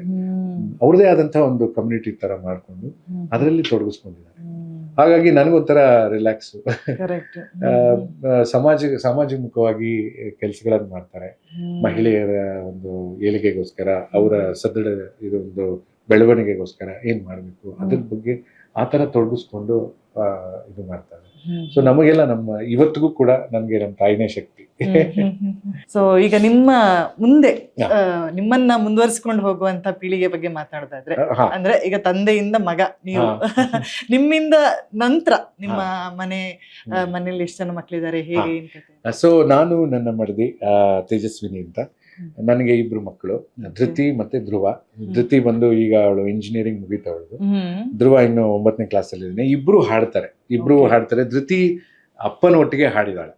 ಅವ್ರದ್ದೇ ಆದಂಥ ಒಂದು ಕಮ್ಯುನಿಟಿ ಥರ ಮಾಡಿಕೊಂಡು ಅದರಲ್ಲಿ ತೊಡಗಿಸ್ಕೊಂಡಿದ್ದಾರೆ. ಹಾಗಾಗಿ ನನಗೊಂಥರ ರಿಲ್ಯಾಕ್ಸು. ಸಾಮಾಜಿಕವಾಗಿ ಕೆಲಸಗಳನ್ನು ಮಾಡ್ತಾರೆ. ಮಹಿಳೆಯರ ಒಂದು ಏಳಿಗೆಗೋಸ್ಕರ, ಅವರ ಸದೃಢ ಇದೊಂದು ಬೆಳವಣಿಗೆಗೋಸ್ಕರ ಏನು ಮಾಡಬೇಕು ಅದ್ರ ಬಗ್ಗೆ ಆ ಥರ ತೊಡಗಿಸ್ಕೊಂಡು ಇದು ಮಾಡ್ತಾರೆ. ಸೊ ನಮಗೆಲ್ಲ ಇವತ್ತಿಗೂ ಕೂಡ ನಮ್ಗೆ ನಮ್ಮ ತಾಯಿನೇ ಶಕ್ತಿ. ಸೊ ಈಗ ನಿಮ್ಮ ಮುಂದೆ ನಿಮ್ಮನ್ನ ಮುಂದುವರಿಸಿಕೊಂಡು ಹೋಗುವಂತ ಪೀಳಿಗೆ ಬಗ್ಗೆ ಮಾತಾಡೋದಾದ್ರೆ, ಅಂದ್ರೆ ಈಗ ತಂದೆಯಿಂದ ಮಗ ನೀವು, ನಿಮ್ಮಿಂದ ನಂತರ ನಿಮ್ಮ ಮನೇಲಿ ಎಷ್ಟು ಜನ ಮಕ್ಕಳಿದ್ದಾರೆ, ಹೇಗೆ ಏನ್ ಕಥೆ? ಸೊ ನಾನು ನನ್ನ ಮಡದಿ ತೇಜಸ್ವಿನಿ ಅಂತ, ನನಗೆ 2 ಮಕ್ಕಳು, ಧೃತಿ ಮತ್ತೆ ಧ್ರುವ. ಧೃತಿ ಬಂದು ಈಗ ಅವಳು ಇಂಜಿನಿಯರಿಂಗ್ ಮುಗಿತವಳು, ಧ್ರುವ ಇನ್ನು 9ನೇ ಕ್ಲಾಸ್ ಅಲ್ಲಿ ಇದ್ದಾನೆ. ಇಬ್ರು ಹಾಡ್ತಾರೆ. ಧೃತಿ ಅಪ್ಪನ ಒಟ್ಟಿಗೆ ಹಾಡಿದಾಳೆ.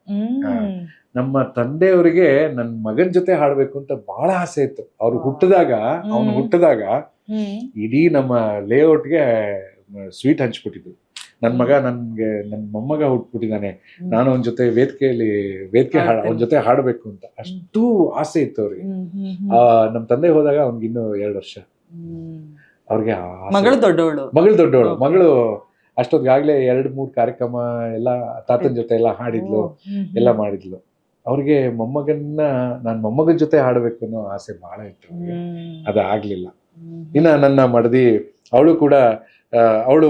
ನಮ್ಮ ತಂದೆಯವರಿಗೆ ನನ್ನ ಮಗನ ಜೊತೆ ಹಾಡ್ಬೇಕು ಅಂತ ಬಹಳ ಆಸೆ ಇತ್ತು. ಅವನು ಹುಟ್ಟಿದಾಗ ಇಡೀ ನಮ್ಮ ಲೇಔಟ್ಗೆ ಸ್ವೀಟ್ ಹಂಚ್ಬಿಟ್ಟಿದ್ರು. ನನ್ನ ಮೊಮ್ಮಗ ಹುಟ್ಬಿಟ್ಟಿದ್ದಾನೆ, ನಾನು ಅವನ ಜೊತೆ ಅವನ ಜೊತೆ ಹಾಡಬೇಕು ಅಂತ ಅಷ್ಟು ಆಸೆ ಇತ್ತು ಅವ್ರಿಗೆ. ನಮ್ಮ ತಂದೆ ಹೋದಾಗ ಅವ್ನಿಗೆ ಇನ್ನೂ 2 ವರ್ಷ. ಅವ್ರಿಗೆ ಮಗಳು ದೊಡ್ಡವಳು. ಮಗಳು ಅಷ್ಟೊತ್ತಿಗಾಗ್ಲೇ 2-3 ಕಾರ್ಯಕ್ರಮ ಎಲ್ಲ ತಾತನ ಜೊತೆ ಎಲ್ಲ ಹಾಡಿದ್ಲು, ಎಲ್ಲ ಮಾಡಿದ್ಲು. ಅವ್ರಿಗೆ ನನ್ನ ಮೊಮ್ಮಗನ ಜೊತೆ ಹಾಡಬೇಕು ಅನ್ನೋ ಆಸೆ ಬಹಳ ಇತ್ತು. ಅದು ಆಗ್ಲಿಲ್ಲ. ಇನ್ನ ನನ್ನ ಮಡದಿ ಅವಳು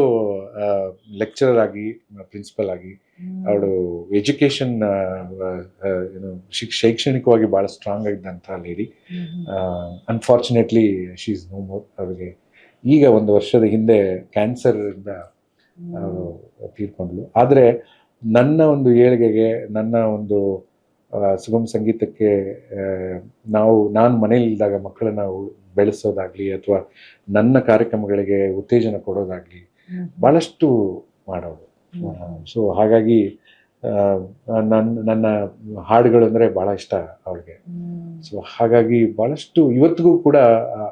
ಲೆಕ್ಚರರ್ ಆಗಿ, ಪ್ರಿನ್ಸಿಪಲ್ ಆಗಿ, ಅವಳು ಎಜುಕೇಶನ್ ಶೈಕ್ಷಣಿಕವಾಗಿ ಬಹಳ ಸ್ಟ್ರಾಂಗ್ ಆಗಿದ್ದಂಥ lady. Unfortunately she is no more. ಅವರಿಗೆ ಈಗ 1 ವರ್ಷದ ಹಿಂದೆ ಕ್ಯಾನ್ಸರ್ ಇಂದ ತೀರ್ಕೊಂಡ್ಲು. ಆದರೆ ನನ್ನ ಒಂದು ಏಳಿಗೆಗೆ, ನನ್ನ ಒಂದು ಸುಗಮ ಸಂಗೀತಕ್ಕೆ ನಾನು ಮನೇಲಿದ್ದಾಗ ಮಕ್ಕಳನ್ನ ಬೆಳೆಸೋದಾಗ್ಲಿ ಅಥವಾ ನನ್ನ ಕಾರ್ಯಕ್ರಮಗಳಿಗೆ ಉತ್ತೇಜನ ಕೊಡೋದಾಗ್ಲಿ ಬಹಳಷ್ಟು ಮಾಡೋದು. ಸೊ ಹಾಗಾಗಿ ನನ್ನ ಹಾಡುಗಳು ಅಂದರೆ ಬಹಳ ಇಷ್ಟ ಅವಳಿಗೆ. ಸೊ ಹಾಗಾಗಿ ಬಹಳಷ್ಟು ಇವತ್ತಿಗೂ ಕೂಡ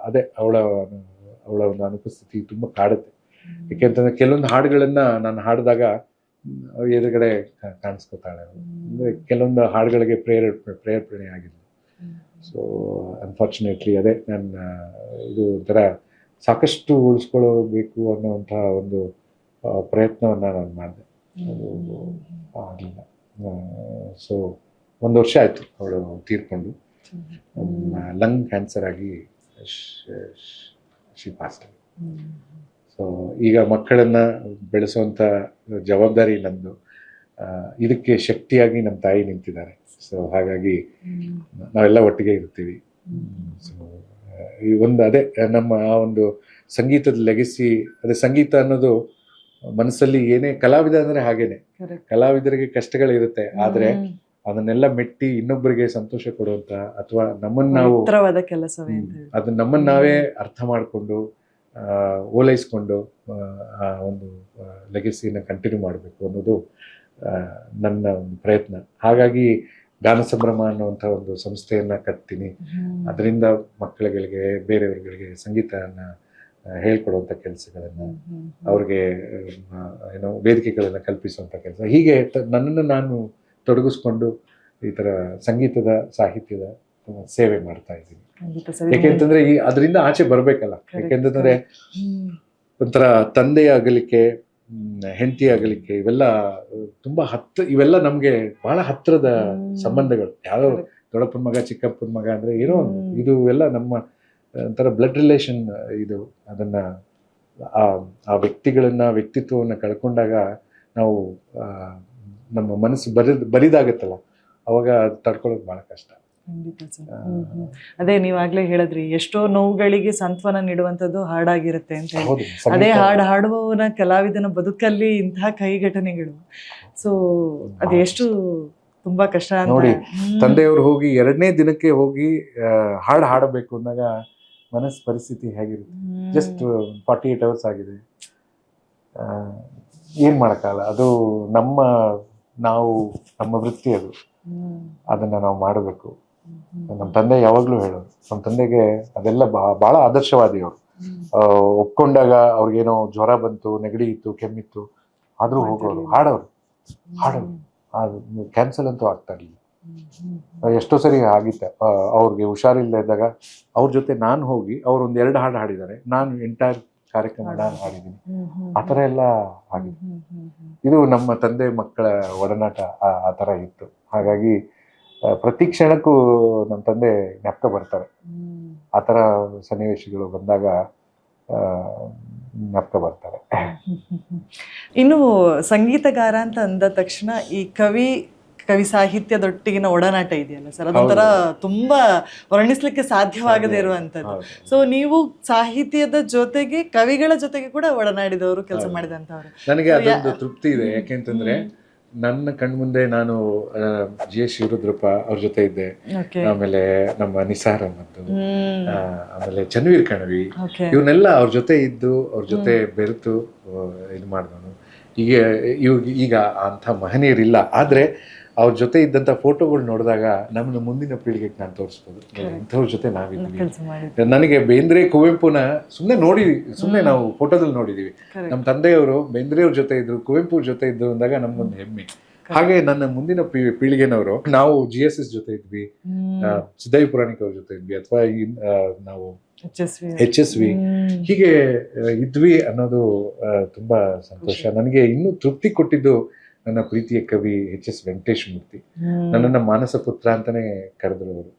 ಅದೇ ಅವಳ ಒಂದು ಅನುಪಸ್ಥಿತಿ ತುಂಬ ಕಾಡುತ್ತೆ. ಯಾಕೆಂತಂದ್ರೆ ಕೆಲವೊಂದು ಹಾಡುಗಳನ್ನ ನಾನು ಹಾಡಿದಾಗ ಎದುರುಗಡೆ ಕಾಣಿಸ್ಕೊತಾಳೆ. ಅಂದರೆ ಕೆಲವೊಂದು ಹಾಡುಗಳಿಗೆ ಪ್ರೇರೇಪಣೆ ಆಗಿಲ್ಲ. ಸೊ ಅನ್ಫಾರ್ಚುನೇಟ್ಲಿ ಅದೇ ಇದು ಒಂಥರ ಸಾಕಷ್ಟು ಉಳಿಸ್ಕೊಳ್ಳಬೇಕು ಅನ್ನೋವಂತಹ ಒಂದು ಪ್ರಯತ್ನವನ್ನು ನಾನು ಮಾಡಿದೆ. ಅದು ಆಗಲಿಲ್ಲ. ಸೊ 1 ವರ್ಷ ಆಯಿತು ಅವಳು ತೀರ್ಕೊಂಡು. ಲಂಗ್ ಕ್ಯಾನ್ಸರ್ ಆಗಿ ಶಿ ಪಾಸ್ಡ್. ಸೊ ಈಗ ಮಕ್ಕಳನ್ನ ಬೆಳೆಸುವಂಥ ಜವಾಬ್ದಾರಿ ನಂದು. ಇದಕ್ಕೆ ಶಕ್ತಿಯಾಗಿ ನಮ್ಮ ತಾಯಿ ನಿಂತಿದ್ದಾರೆ. ಸೊ ಹಾಗಾಗಿ ನಾವೆಲ್ಲ ಒಟ್ಟಿಗೆ ಇರ್ತೀವಿ. ಸೊ ಈ ಅದೇ ನಮ್ಮ ಆ ಒಂದು ಸಂಗೀತದ ಲೆಗಸಿ, ಅದೇ ಸಂಗೀತ ಅನ್ನೋದು ಮನಸ್ಸಲ್ಲಿ ಏನೇ ಕಲಾವಿದ ಅಂದ್ರೆ ಹಾಗೇನೆ, ಕಲಾವಿದರಿಗೆ ಕಷ್ಟಗಳಿರುತ್ತೆ. ಆದ್ರೆ ಅದನ್ನೆಲ್ಲ ಮೆಟ್ಟಿ ಇನ್ನೊಬ್ಬರಿಗೆ ಸಂತೋಷ ಕೊಡುವಂತ ಅಥವಾ ನಮ್ಮನ್ನ ನಾವೇ ಅರ್ಥ ಮಾಡಿಕೊಂಡು ಓಲೈಸ್ಕೊಂಡು ಒಂದು ಲೆಗಸಿನ ಕಂಟಿನ್ಯೂ ಮಾಡಬೇಕು ಅನ್ನೋದು ನನ್ನ ಒಂದು ಪ್ರಯತ್ನ. ಹಾಗಾಗಿ ಗಾನ ಸಂಭ್ರಮ ಅನ್ನುವಂಥ ಒಂದು ಸಂಸ್ಥೆಯನ್ನ ಕಟ್ತೀನಿ. ಅದರಿಂದ ಮಕ್ಕಳುಗಳಿಗೆ, ಬೇರೆಯವರುಗಳಿಗೆ ಸಂಗೀತನ ಹೇಳ್ಕೊಡುವಂಥ ಕೆಲಸಗಳನ್ನು, ಅವ್ರಿಗೆ ವೇದಿಕೆಗಳನ್ನು ಕಲ್ಪಿಸುವಂಥ ಕೆಲಸ, ಹೀಗೆ ನನ್ನನ್ನು ನಾನು ತೊಡಗಿಸ್ಕೊಂಡು ಈ ಥರ ಸಂಗೀತದ, ಸಾಹಿತ್ಯದ ಸೇವೆ ಮಾಡ್ತಾ ಇದ್ದೀನಿ. ಯಾಕೆಂತಂದ್ರೆ ಅದರಿಂದ ಆಚೆ ಬರ್ಬೇಕಲ್ಲ. ಯಾಕೆಂತಂದ್ರೆ ಒಂಥರ ತಂದೆಯ ಅಗಲಿಕೆ, ಹೆಂಡತಿ ಅಗಲಿಕೆ, ಇವೆಲ್ಲ ತುಂಬಾ ಇವೆಲ್ಲ ನಮ್ಗೆ ಬಹಳ ಹತ್ತಿರದ ಸಂಬಂಧಗಳು. ಯಾರೋ ದೊಡ್ಡಪ್ಪನ ಮಗ, ಚಿಕ್ಕಪ್ಪನ ಮಗ ಅಂದ್ರೆ ಏನೋ ಇದು ಎಲ್ಲ ನಮ್ಮ ಒಂಥರ ಬ್ಲಡ್ ರಿಲೇಷನ್. ಇದು ಅದನ್ನ ಆ ವ್ಯಕ್ತಿತ್ವವನ್ನ ಕಳ್ಕೊಂಡಾಗ ನಾವು ನಮ್ಮ ಮನಸ್ಸು ಬರಿದಾಗತ್ತಲ್ಲ, ಅವಾಗ ತಡ್ಕೊಳ್ಳೋದು ಬಹಳ ಕಷ್ಟ. ಅದೇ ನೀವಾಗ್ಲೇ ಹೇಳಿದ್ರಿ, ಎಷ್ಟೋ ನೋವುಗಳಿಗೆ ಸಾಂತ್ವನ ನೀಡುವಂಥದ್ದು ಹಾಡಾಗಿರುತ್ತೆ ಅಂತ ಹೇಳಿ. ಅದೇ ಹಾಡುವವನ ಕಲಾವಿದನ ಬದುಕಲ್ಲಿ ಇಂತಹ ಕೈ ಘಟನೆಗಳು. ಸೊ ಅದು ಎಷ್ಟು ತುಂಬಾ ಕಷ್ಟ ನೋಡಿ. ತಂದೆಯವರು ಹೋಗಿ 2ನೇ ದಿನಕ್ಕೆ ಹೋಗಿ ಹಾಡಬೇಕು ಅಂದಾಗ ಮನಸ್ಸು ಪರಿಸ್ಥಿತಿ ಹೇಗಿರುತ್ತೆ. ಜಸ್ಟ್ 48 hours ಆಗಿದೆ, ಏನ್ ಮಾಡಕ್ಕಾಗಲ್ಲ. ಅದು ನಮ್ಮ ವೃತ್ತಿ, ಅದನ್ನ ನಾವು ಮಾಡಬೇಕು. ನಮ್ಮ ತಂದೆ ಯಾವಾಗ್ಲೂ ಹೇಳೋರು. ನಮ್ಮ ತಂದೆಗೆ ಅದೆಲ್ಲ ಬಹಳ ಆದರ್ಶವಾದಿ ಅವರು. ಒಪ್ಕೊಂಡಾಗ ಅವ್ರಿಗೇನೋ ಜ್ವರ ಬಂತು, ನೆಗಡಿ ಇತ್ತು, ಕೆಮ್ಮಿತ್ತು, ಆದ್ರೂ ಹೋಗೋರು, ಹಾಡೋರು. ಅದು ಕ್ಯಾನ್ಸಲ್ ಅಂತೂ ಆಗ್ತಾ ಇರಲಿಲ್ಲ. ಎಷ್ಟೋ ಸರಿ ಆಗಿತ್ತೆ, ಅವ್ರಿಗೆ ಹುಷಾರಿಲ್ಲದೆ ಇದ್ದಾಗ ಅವ್ರ ಜೊತೆ ನಾನು ಹೋಗಿ ಅವ್ರು ಒಂದು 2 ಹಾಡು ಹಾಡಿದ್ದಾರೆ, ನಾನು ಎಂಟೈರ್ ಕಾರ್ಯಕ್ರಮ ನಾನು ಹಾಡಿದ್ದೀನಿ. ಆ ಥರ ಎಲ್ಲ ಆಗಿದೆ. ಇದು ನಮ್ಮ ತಂದೆ ಮಕ್ಕಳ ಒಡನಾಟ ಆ ಥರ ಇತ್ತು. ಹಾಗಾಗಿ ಪ್ರತಿ ಕ್ಷಣಕ್ಕೂ ನಮ್ಮ ತಂದೆ ಜ್ಞಾಪಕ ಬರ್ತಾರೆ. ಆ ಥರ ಸನ್ನಿವೇಶಗಳು ಬಂದಾಗ ಜ್ಞಾಪಕ ಬರ್ತಾರೆ. ಇನ್ನು ಸಂಗೀತಗಾರ ಅಂತ ಅಂದ ತಕ್ಷಣ ಈ ಕವಿ ಸಾಹಿತ್ಯದೊಟ್ಟಿಗಿನ ಒಡನಾಟ ಇದೆಯಲ್ಲ ಸರ್, ಅದೊಂಥರ ತುಂಬಾ ವರ್ಣಿಸ್ಲಿಕ್ಕೆ ಸಾಧ್ಯವಾಗದೇ ಇರುವಂತದ್ದು. ಸೊ ನೀವು ಸಾಹಿತ್ಯದ ಜೊತೆಗೆ ಕವಿಗಳ ಜೊತೆಗೆ ಕೂಡ ಒಡನಾಡಿದವರು, ಕೆಲಸ ಮಾಡಿದಂತವ್ರು. ನನಗೆ ಅದೊಂದು ತೃಪ್ತಿ ಇದೆ. ಯಾಕೆಂತಂದ್ರೆ ನನ್ನ ಕಣ್ಮುಂದೆ ನಾನು GS ಶಿವರುದ್ರಪ್ಪ ಅವ್ರ ಜೊತೆ ಇದ್ದೆ, ಆಮೇಲೆ ನಮ್ಮ ನಿಸಾರ್ ಅಹಮದ್, ಆಮೇಲೆ ಚನ್ವೀರ್ ಕಣವಿ, ಇವನ್ನೆಲ್ಲ ಅವ್ರ ಜೊತೆ ಇದ್ದು ಅವ್ರ ಜೊತೆ ಬೆರೆತು ಇದು ಮಾಡಿದವನು. ಈಗ ಅಂಥ ಮಹನೀಯರಿಲ್ಲ, ಆದ್ರೆ ಅವ್ರ ಜೊತೆ ಇದ್ದಂಥ ಫೋಟೋಗಳು ನೋಡಿದಾಗ ನಮ್ಮನ್ನು ಮುಂದಿನ ಪೀಳಿಗೆಗೆ ನಾನು ತೋರಿಸ್ಬೋದು, ಇಂಥವ್ರ ಜೊತೆ ನಾವಿದ್ವಿ. ನನಗೆ ಬೇಂದ್ರೆ, ಕುವೆಂಪುನ ಸುಮ್ಮನೆ ನಾವು ಫೋಟೋದಲ್ಲಿ ನೋಡಿದೀವಿ. ನಮ್ಮ ತಂದೆಯವರು ಬೇಂದ್ರೆಯವ್ರ ಜೊತೆ ಇದ್ರು, ಕುವೆಂಪು ಜೊತೆ ಇದ್ರು ಅಂದಾಗ ನಮ್ಗೊಂದು ಹೆಮ್ಮೆ. ಹಾಗೆ ನನ್ನ ಮುಂದಿನ ಪೀಳಿಗೆನವರು ನಾವು GSS ಜೊತೆ ಇದ್ವಿ, ಸಿದ್ದಯ್ಯ ಪುರಾಣಿಕ್ ಅವ್ರ ಜೊತೆ ಇದ್ವಿ, ಅಥವಾ ನಾವು HSV ಹೀಗೆ ಇದ್ವಿ ಅನ್ನೋದು ತುಂಬಾ ಸಂತೋಷ. ನನಗೆ ಇನ್ನೂ ತೃಪ್ತಿ ಕೊಟ್ಟಿದ್ದು ನನ್ನ ಪ್ರೀತಿಯ ಕವಿ HS ವೆಂಕಟೇಶ್ ಮೂರ್ತಿ. ನನ್ನನ್ನು ಮಾನಸ ಪುತ್ರ ಅಂತಾನೆ ಕರೆದ್ರು ಅವರು.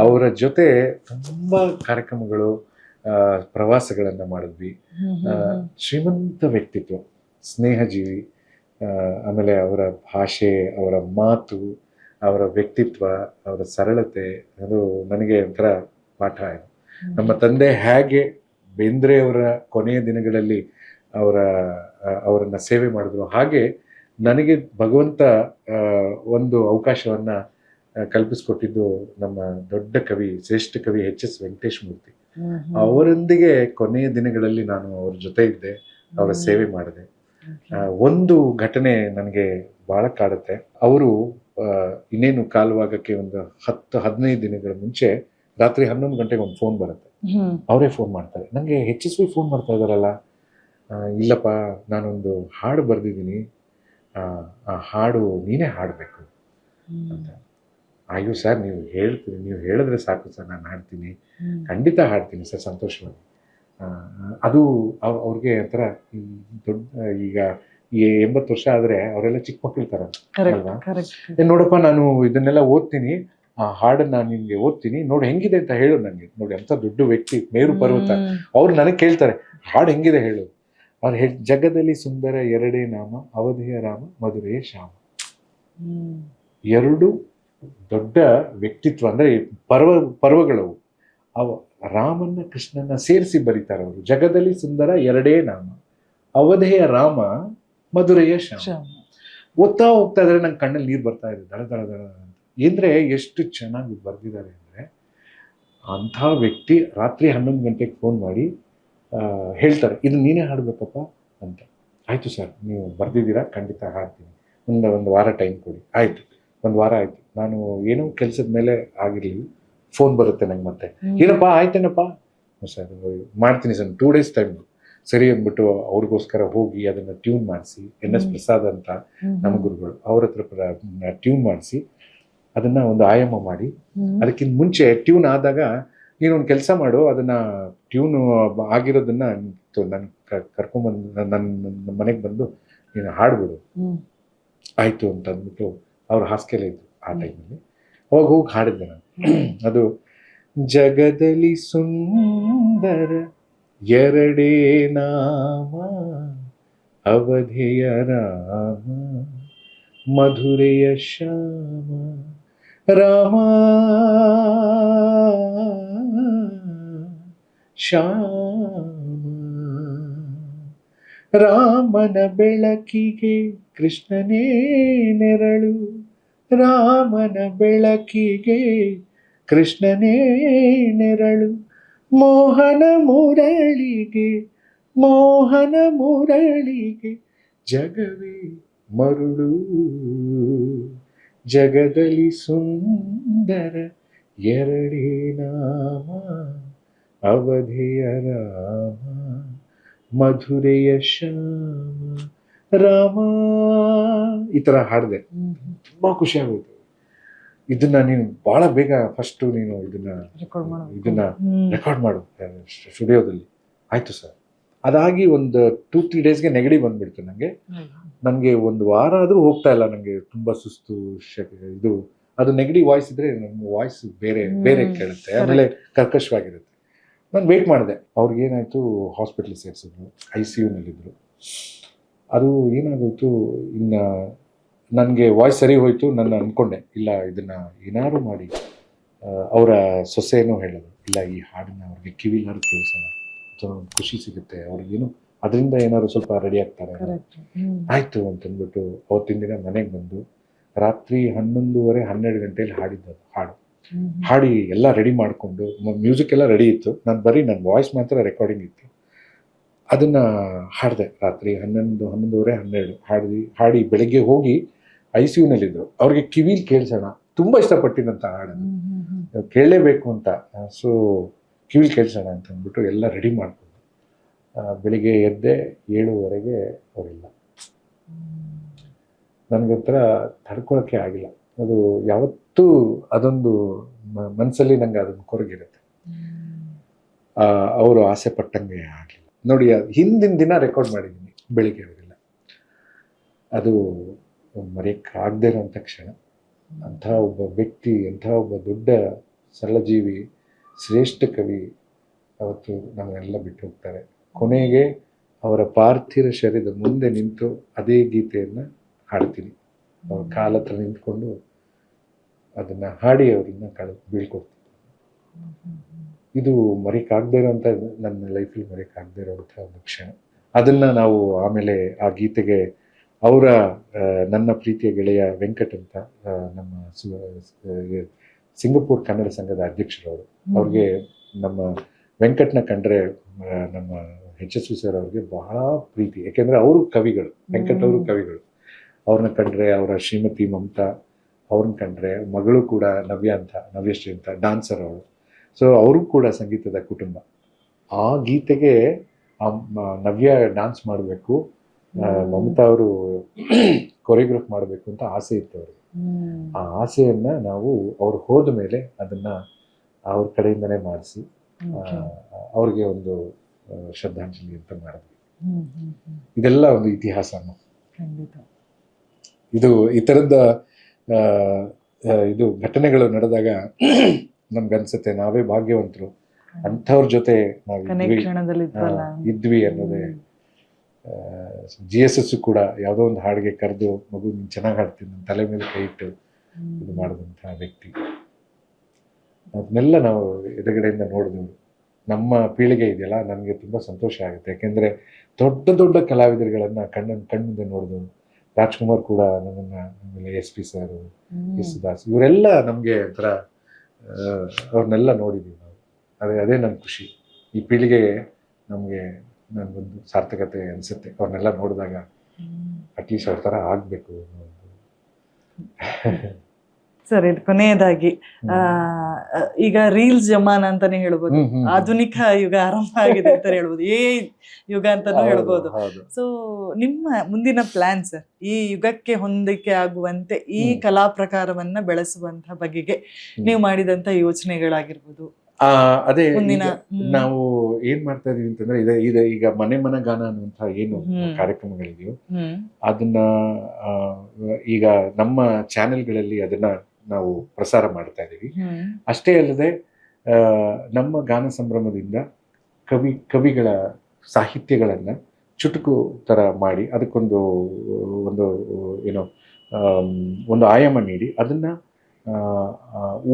ಅವರ ಜೊತೆ ತುಂಬಾ ಕಾರ್ಯಕ್ರಮಗಳು, ಪ್ರವಾಸಗಳನ್ನ ಮಾಡಿದ್ವಿ. ಶ್ರೀಮಂತ ವ್ಯಕ್ತಿತ್ವ, ಸ್ನೇಹಜೀವಿ, ಆಮೇಲೆ ಅವರ ಭಾಷೆ, ಅವರ ಮಾತು, ಅವರ ವ್ಯಕ್ತಿತ್ವ, ಅವರ ಸರಳತೆ, ಅದು ನನಗೆ ಒಂಥರ ಪಾಠ ಆಯಿತು. ನಮ್ಮ ತಂದೆ ಹೇಗೆ ಬೇಂದ್ರೆಯವರ ಕೊನೆಯ ದಿನಗಳಲ್ಲಿ ಅವರನ್ನ ಸೇವೆ ಮಾಡಿದ್ರು, ಹಾಗೆ ನನಗೆ ಭಗವಂತ ಒಂದು ಅವಕಾಶವನ್ನ ಕಲ್ಪಿಸ್ಕೊಟ್ಟಿದ್ದು ನಮ್ಮ ದೊಡ್ಡ ಕವಿ, ಶ್ರೇಷ್ಠ ಕವಿ HS ವೆಂಕಟೇಶ್ ಮೂರ್ತಿ. ಅವರೊಂದಿಗೆ ಕೊನೆಯ ದಿನಗಳಲ್ಲಿ ನಾನು ಅವ್ರ ಜೊತೆ ಇದ್ದೆ, ಅವರ ಸೇವೆ ಮಾಡಿದೆ. ಒಂದು ಘಟನೆ ನನಗೆ ಬಹಳ ಕಾಡುತ್ತೆ. ಅವರು ಇನ್ನೇನು ಕಾಲವಾಗಕ್ಕೆ ಒಂದು 10-15 ದಿನಗಳ ಮುಂಚೆ ರಾತ್ರಿ 11 ಗಂಟೆಗೆ ಒಂದು ಫೋನ್ ಬರುತ್ತೆ. ಅವರೇ ಫೋನ್ ಮಾಡ್ತಾರೆ, ನನಗೆ HSV ಫೋನ್ ಮಾಡ್ತಾ ಇದ್ದಾರಲ್ಲ, ಇಲ್ಲಪ್ಪ ನಾನೊಂದು ಹಾಡು ಬರೆದಿದ್ದೀನಿ, ಆ ಹಾಡು ನೀನೇ ಹಾಡಬೇಕು ಅಂತ. ಅಯ್ಯೋ ಸರ್, ನೀವು ಹೇಳಿದ್ರೆ ಸಾಕು ಸರ್, ನಾನು ಹಾಡ್ತೀನಿ, ಖಂಡಿತ ಹಾಡ್ತೀನಿ ಸರ್, ಸಂತೋಷವಾಗಿ. ಅದು ಅವ್ರಿಗೆ ಒಂಥರ ಈಗ 80 ವರ್ಷ ಆದ್ರೆ ಅವರೆಲ್ಲ ಚಿಕ್ಕ ಮಕ್ಕಳು ತರ ಅಲ್ವಾ. ನೋಡಪ್ಪ, ನಾನು ಇದನ್ನೆಲ್ಲ ಓದ್ತೀನಿ, ಆ ಹಾಡನ್ನ ನಿನ್ಗೆ ಓದ್ತೀನಿ, ನೋಡಿ ಹೆಂಗಿದೆ ಅಂತ ಹೇಳು ನನಗೆ. ನೋಡಿ ಅಂತ ದೊಡ್ಡ ವ್ಯಕ್ತಿ, ಮೇರು ಪರ್ವತ, ಅವ್ರು ನನಗೆ ಕೇಳ್ತಾರೆ ಹಾಡು ಹೆಂಗಿದೆ ಹೇಳು. ಅವ್ರು ಜಗದಲ್ಲಿ ಸುಂದರ ಎರಡೇ ನಾಮ, ಅವಧಿಯ ರಾಮ ಮಧುರೆಯ ಶ್ಯಾಮ. 2 ದೊಡ್ಡ ವ್ಯಕ್ತಿತ್ವ, ಅಂದ್ರೆ ಪರ್ವಗಳವು. ರಾಮನ್ನ ಕೃಷ್ಣನ ಸೇರಿಸಿ ಬರೀತಾರೆ ಅವರು. ಜಗದಲ್ಲಿ ಸುಂದರ ಎರಡೇ ನಾಮ, ಅವಧೆಯ ರಾಮ ಮಧುರೆಯ ಶ್ಯಾಮ. ಓದ್ತಾ ಹೋಗ್ತಾ ಇದ್ರೆ ನಂಗೆ ಕಣ್ಣಲ್ಲಿ ನೀರು ಬರ್ತಾ ಇದೆ, ದಳ ದಳ ದಳ ಅಂತ. ಅಂದ್ರೆ ಎಷ್ಟು ಚೆನ್ನಾಗಿ ಬರ್ದಿದ್ದಾರೆ ಅಂದ್ರೆ, ಅಂಥ ವ್ಯಕ್ತಿ ರಾತ್ರಿ 11 ಗಂಟೆಗೆ ಫೋನ್ ಮಾಡಿ ಹೇಳ್ತಾರೆ, ಇದು ನೀನೇ ಹಾಡ್ಬೇಕಪ್ಪ ಅಂತ. ಆಯ್ತು ಸರ್, ನೀವು ಬರ್ದಿದ್ದೀರಾ, ಖಂಡಿತ ಹಾಡ್ತೀನಿ, ಒಂದು ವಾರ ಟೈಮ್ ಕೊಡಿ. ಆಯ್ತು, 1 ವಾರ ಆಯ್ತು, ನಾನು ಏನೋ ಕೆಲಸದ ಮೇಲೆ ಆಗಿರ್ಲಿಲ್ಲ, ಫೋನ್ ಬರುತ್ತೆ ನಂಗೆ ಮತ್ತೆ, ಏನಪ್ಪ ಆಯ್ತೇನಪ್ಪ ಸರ್, ಮಾಡ್ತೀನಿ ಸರ್, 2 ಡೇಸ್ ಟೈಮ್. ಸರಿ ಅಂದ್ಬಿಟ್ಟು ಅವ್ರಿಗೋಸ್ಕರ ಹೋಗಿ ಅದನ್ನ ಟ್ಯೂನ್ ಮಾಡಿಸಿ, NS ಪ್ರಸಾದ್ ಅಂತ ನಮ್ಮ ಗುರುಗಳು, ಅವ್ರ ಹತ್ರ ಟ್ಯೂನ್ ಮಾಡಿಸಿ ಅದನ್ನ ಒಂದು ಆಯಾಮ ಮಾಡಿ, ಅದಕ್ಕಿಂತ ಮುಂಚೆ ಟ್ಯೂನ್ ಆದಾಗ ನೀನೊಂದು ಕೆಲಸ ಮಾಡು, ಅದನ್ನ ಟ್ಯೂನ್ ಆಗಿರೋದನ್ನ ನನ್ ಕರ್ಕೊಂಡ್ಬಂದು ನನ್ನ ಮನೆಗೆ ಬಂದು ನೀನು ಹಾಡ್ಬಿಡು. ಆಯ್ತು ಅಂತ ಅಂದ್ಬಿಟ್ಟು ಅವ್ರು ಹಾಸ್ಟೆಲ್ ಇದ್ರು ಆ ಟೈಮಲ್ಲಿ. ಅವಾಗ ಹೋಗಿ ಹಾಡಿದ್ದೆ ನಾನು. ಅದು ಜಗದಲ್ಲಿ ಸುಂದರ ಎರಡೇ ನಾಮ, ಅವಧೆಯ ರಾಮ ಮಧುರೆಯ ಶ್ಯಾಮ. ರಾಮ ಶ್ಯಾಮ, ರಾಮನ ಬೆಳಕಿಗೆ ಕೃಷ್ಣನೇ ನೆರಳು, ರಾಮನ ಬೆಳಕಿಗೆ ಕೃಷ್ಣನೇ ನೆರಳು, ಮೋಹನ ಮುರಳಿಗೆ ಜಗವೇ ಮರುಳು. ಜಗದಲ್ಲಿ ಸುಂದರ ಎರಡೇ ನಾಮ, ಅವಧಿಯ ರಾಮ ಮಧುರೆಯ ಶ್ಯಾಮ ರಾಮ, ಈ ಥರ ಹಾಡಿದೆ. ತುಂಬ ಖುಷಿ ಆಗೋಯ್ತು. ಇದನ್ನ ನೀನು ಭಾಳ ಬೇಗ ಫಸ್ಟು ನೀನು ಇದನ್ನ ರೆಕಾರ್ಡ್ ಮಾಡು ಸ್ಟುಡಿಯೋದಲ್ಲಿ. ಆಯಿತು ಸರ್. ಅದಾಗಿ ಒಂದು 2-3 ಡೇಸ್ಗೆ ನೆಗಡಿ ಬಂದ್ಬಿಡ್ತು ನನಗೆ. ನನಗೆ ಒಂದು ವಾರ ಆದರೂ ಹೋಗ್ತಾ ಇಲ್ಲ, ನನಗೆ ತುಂಬ ಸುಸ್ತು, ಇದು ಅದು ನೆಗಡಿ ವಾಯ್ಸ್ ಇದ್ರೆ ನಮ್ಮ ವಾಯ್ಸ್ ಬೇರೆ ಕೇಳುತ್ತೆ, ಆಮೇಲೆ ಕರ್ಕಶವಾಗಿರುತ್ತೆ. ನಾನು ವೆಯ್ಟ್ ಮಾಡಿದೆ. ಅವ್ರಿಗೇನಾಯಿತು, ಹಾಸ್ಪಿಟ್ಲಿಗೆ ಸೇರಿಸಿದ್ರು, ICUನಲ್ಲಿದ್ದರು. ಅದು ಏನಾಗೋಯ್ತು, ಇನ್ನು ನನಗೆ ವಾಯ್ಸ್ ಸರಿ ಹೋಯಿತು. ನಾನು ಅಂದ್ಕೊಂಡೆ ಇಲ್ಲ ಇದನ್ನು ಏನಾದ್ರು ಮಾಡಿ, ಅವರ ಸೊಸೆನೂ ಹೇಳೋದು, ಇಲ್ಲ ಈ ಹಾಡನ್ನ ಅವ್ರಿಗೆ ಕಿವಿಲಾರು ಕೇಳಿಸೋಣ, ಖುಷಿ ಸಿಗುತ್ತೆ ಅವ್ರಿಗೇನು, ಅದರಿಂದ ಏನಾದ್ರು ಸ್ವಲ್ಪ ರೆಡಿ ಆಗ್ತಾರೆ. ಆಯಿತು ಅಂತಂದ್ಬಿಟ್ಟು ಅವತ್ತಿನ ದಿನ ಮನೆಗೆ ಬಂದು ರಾತ್ರಿ 11:30-12 ಗಂಟೆಯಲ್ಲಿ ಹಾಡಿದ್ದು ಹಾಡು ಹಾಡಿ ಎಲ್ಲ ರೆಡಿ ಮಾಡಿಕೊಂಡು, ಮ್ಯೂಸಿಕ್ ಎಲ್ಲ ರೆಡಿ ಇತ್ತು. ನಾನು ಬರೀ ನನ್ನ ವಾಯ್ಸ್ ಮಾತ್ರ ರೆಕಾರ್ಡಿಂಗ್ ಇತ್ತು. ಅದನ್ನು ಹಾಡಿದೆ ರಾತ್ರಿ 11:30-12 ಹಾಡಿ ಬೆಳಗ್ಗೆ ಹೋಗಿ ICUನಲ್ಲಿದ್ದರು. ಅವ್ರಿಗೆ ಕಿವಿಲಿ ಕೇಳಿಸೋಣ, ತುಂಬ ಇಷ್ಟಪಟ್ಟಿದ್ದಂಥ ಹಾಡನ್ನು, ಕೇಳಲೇಬೇಕು ಅಂತ. ಸೊ ಕಿವಿಲಿ ಕೇಳಿಸೋಣ ಅಂತ ಅಂದ್ಬಿಟ್ಟು ಎಲ್ಲ ರೆಡಿ ಮಾಡಿಕೊಂಡು ಬೆಳಿಗ್ಗೆ ಎದ್ದೆ 7:30ಗೆ ಅವರಿಲ್ಲ. ನನಗೊಂಥರ ತಡ್ಕೊಳಕ್ಕೆ ಆಗಿಲ್ಲ. ಅದು ಯಾವತ್ತೂ ಅದೊಂದು ಮನಸ್ಸಲ್ಲಿ ನಂಗೆ ಅದನ್ನು ಕೊರಗಿರುತ್ತೆ. ಅವರು ಆಸೆ ಪಟ್ಟಂಗೆ ಆಗಲಿಲ್ಲ ನೋಡಿ. ಹಿಂದಿನ ದಿನ ರೆಕಾರ್ಡ್ ಮಾಡಿದ್ದೀನಿ, ಬೆಳಿಗ್ಗೆ ಅವರಿಲ್ಲ. ಅದು ಮರೆಯಕ್ಕೆ ಆಗದೆ ಇರೋಂಥ ಕ್ಷಣ. ಅಂಥ ಒಬ್ಬ ವ್ಯಕ್ತಿ, ಅಂಥ ಒಬ್ಬ ದೊಡ್ಡ ಸರಳಜೀವಿ, ಶ್ರೇಷ್ಠ ಕವಿ ಅವತ್ತು ನಮ್ಮನ್ನೆಲ್ಲ ಬಿಟ್ಟು ಹೋಗ್ತಾರೆ. ಕೊನೆಗೆ ಅವರ ಪಾರ್ಥಿವ ಶರೀರದ ಮುಂದೆ ನಿಂತು ಅದೇ ಗೀತೆಯನ್ನು ಹಾಡ್ತೀನಿ. ಅವ್ರ ಕಾಲ ಹತ್ರ ನಿಂತ್ಕೊಂಡು ಅದನ್ನು ಹಾಡಿ ಅವ್ರನ್ನ ಬೀಳ್ಕೊಡ್ತೀನಿ. ಇದು ಮರೆಯಕ್ಕಾಗದೇ ಇರೋಂಥ, ನನ್ನ ಲೈಫಲ್ಲಿ ಮರೆಯಕ್ಕಾಗದೇ ಇರೋವಂಥ ಒಂದು ಕ್ಷಣ. ಅದನ್ನು ನಾವು ಆಮೇಲೆ ಆ ಗೀತೆಗೆ ಅವರ ನನ್ನ ಪ್ರೀತಿಯ ಗೆಳೆಯ ವೆಂಕಟ್ ಅಂತ, ನಮ್ಮ ಸಿಂಗಪೂರ್ ಕನ್ನಡ ಸಂಘದ ಅಧ್ಯಕ್ಷರವರು, ಅವ್ರಿಗೆ ನಮ್ಮ ವೆಂಕಟ್ನ ಕಂಡ್ರೆ ನಮ್ಮ HSV ಸರ್ ಅವ್ರಿಗೆ ಬಹಳ ಪ್ರೀತಿ. ಯಾಕೆಂದರೆ ಅವರು ಕವಿಗಳು, ವೆಂಕಟ್ ಅವರು ಕವಿಗಳು. ಅವ್ರನ್ನ ಕಂಡ್ರೆ, ಅವರ ಶ್ರೀಮತಿ ಮಮತಾ ಅವ್ರನ್ನ ಕಂಡ್ರೆ, ಮಗಳು ಕೂಡ ನವ್ಯಶ್ರೀ ಅಂತ ಡಾನ್ಸರ್ ಅವಳು. ಸೊ ಅವರು ಕೂಡ ಸಂಗೀತದ ಕುಟುಂಬ. ಆ ಗೀತೆಗೆ ನವ್ಯ ಡಾನ್ಸ್ ಮಾಡಬೇಕು, ಮಮತಾ ಅವರು ಕೊರಿಯೋಗ್ರಾಫ್ ಮಾಡಬೇಕು ಅಂತ ಆಸೆ ಇತ್ತು ಅವ್ರಿಗೆ. ಆ ಆಸೆಯನ್ನು ನಾವು ಅವ್ರು ಹೋದ ಮೇಲೆ ಅದನ್ನು ಅವ್ರ ಕಡೆಯಿಂದನೇ ಮಾಡಿಸಿ ಅವ್ರಿಗೆ ಒಂದು ಶ್ರದ್ಧಾಂಜಲಿ ಅಂತ ಮಾಡಿದ್ವಿ. ಇದೆಲ್ಲ ಒಂದು ಇತಿಹಾಸನು. ಇದು ಈ ಥರದ ಇದು ಘಟನೆಗಳು ನಡೆದಾಗ ನಮ್ಗನ್ಸುತ್ತೆ ನಾವೇ ಭಾಗ್ಯವಂತರು, ಅಂಥವ್ರ ಜೊತೆ ನಾವು ಇದ್ವಿ ಅನ್ನೋದೇ. GSS ಕೂಡ ಯಾವುದೋ ಒಂದು ಹಾಡಿಗೆ ಕರೆದು, ಮಗು ನೀನು ಚೆನ್ನಾಗಿ ಹಾಡ್ತೀನಿ, ನನ್ನ ತಲೆ ಮೇಲೆ ಕೈ ಇಟ್ಟು ಇದು ಮಾಡಿದಂಥ ವ್ಯಕ್ತಿ. ಅದನ್ನೆಲ್ಲ ನಾವು ಎದುರುಗಡೆಯಿಂದ ನೋಡಿದೆವು. ನಮ್ಮ ಪೀಳಿಗೆ ಇದೆಯಲ್ಲ, ನನಗೆ ತುಂಬ ಸಂತೋಷ ಆಗುತ್ತೆ. ಯಾಕೆಂದರೆ ದೊಡ್ಡ ದೊಡ್ಡ ಕಲಾವಿದರುಗಳನ್ನು ಕಣ್ಣಿಂದ ನೋಡಿದೆವು. ರಾಜ್ಕುಮಾರ್ ಕೂಡ ನನ್ನನ್ನು, ಆಮೇಲೆ SP ಸರ್, ಯೇಸುದಾಸ್, ಇವರೆಲ್ಲ ನಮಗೆ ಒಂಥರ ಅವ್ರನ್ನೆಲ್ಲ ನೋಡಿದ್ದೀವಿ ನಾವು. ಅದೇ ನನ್ನ ಖುಷಿ. ಈ ಪೀಳಿಗೆಗೆ ನಮಗೆ ನನಗೊಂದು ಸಾರ್ಥಕತೆ ಅನಿಸುತ್ತೆ ಅವ್ರನ್ನೆಲ್ಲ ನೋಡಿದಾಗ. ಅಟ್ಲೀಸ್ಟ್ ಅವ್ರ ಥರ ಆಗಬೇಕು. ಸರ್, ಇದು ಕೊನೆಯದಾಗಿ ಈಗ ರೀಲ್ಸ್ ಜಮಾನ ಅಂತಾನೆ ಹೇಳ್ಬೋದು, ಆಧುನಿಕ ಯುಗ ಆರಂಭ ಆಗಿದೆ ಅಂತ ಹೇಳ್ಬೋದು, ಯುಗ ಅಂತಾನು ಹೇಳ್ಬೋದು. ಸೊ ನಿಮ್ಮ ಮುಂದಿನ ಪ್ಲಾನ್ ಸರ್, ಈ ಯುಗಕ್ಕೆ ಹೊಂದಿಕೆ ಆಗುವಂತೆ ಈ ಕಲಾ ಪ್ರಕಾರವನ್ನ ಬೆಳೆಸುವಂತ ಬಗೆಗೆ ನೀವು ಮಾಡಿದಂತ ಯೋಚನೆಗಳಾಗಿರ್ಬೋದು? ಅದೇ ನಾವು ಏನ್ ಮಾಡ್ತಾ ಇದೀವಿ ಅಂತಂದ್ರೆ, ಈಗ ಮನೆ ಗಾನ ಅನ್ನುವಂತ ಏನು ಕಾರ್ಯಕ್ರಮಗಳಿದೆಯೋ ಅದನ್ನ ಈಗ ನಮ್ಮ ಚಾನೆಲ್ಗಳಲ್ಲಿ ಅದನ್ನ ನಾವು ಪ್ರಸಾರ ಮಾಡ್ತಾ ಇದೀವಿ. ಅಷ್ಟೇ ಅಲ್ಲದೆ ನಮ್ಮ ಗಾನ ಸಂಭ್ರಮದಿಂದ ಕವಿಗಳ ಸಾಹಿತ್ಯಗಳನ್ನ ಚುಟುಕು ತರ ಮಾಡಿ ಅದಕ್ಕೊಂದು ಒಂದು ಆಯಾಮ ನೀಡಿ ಅದನ್ನ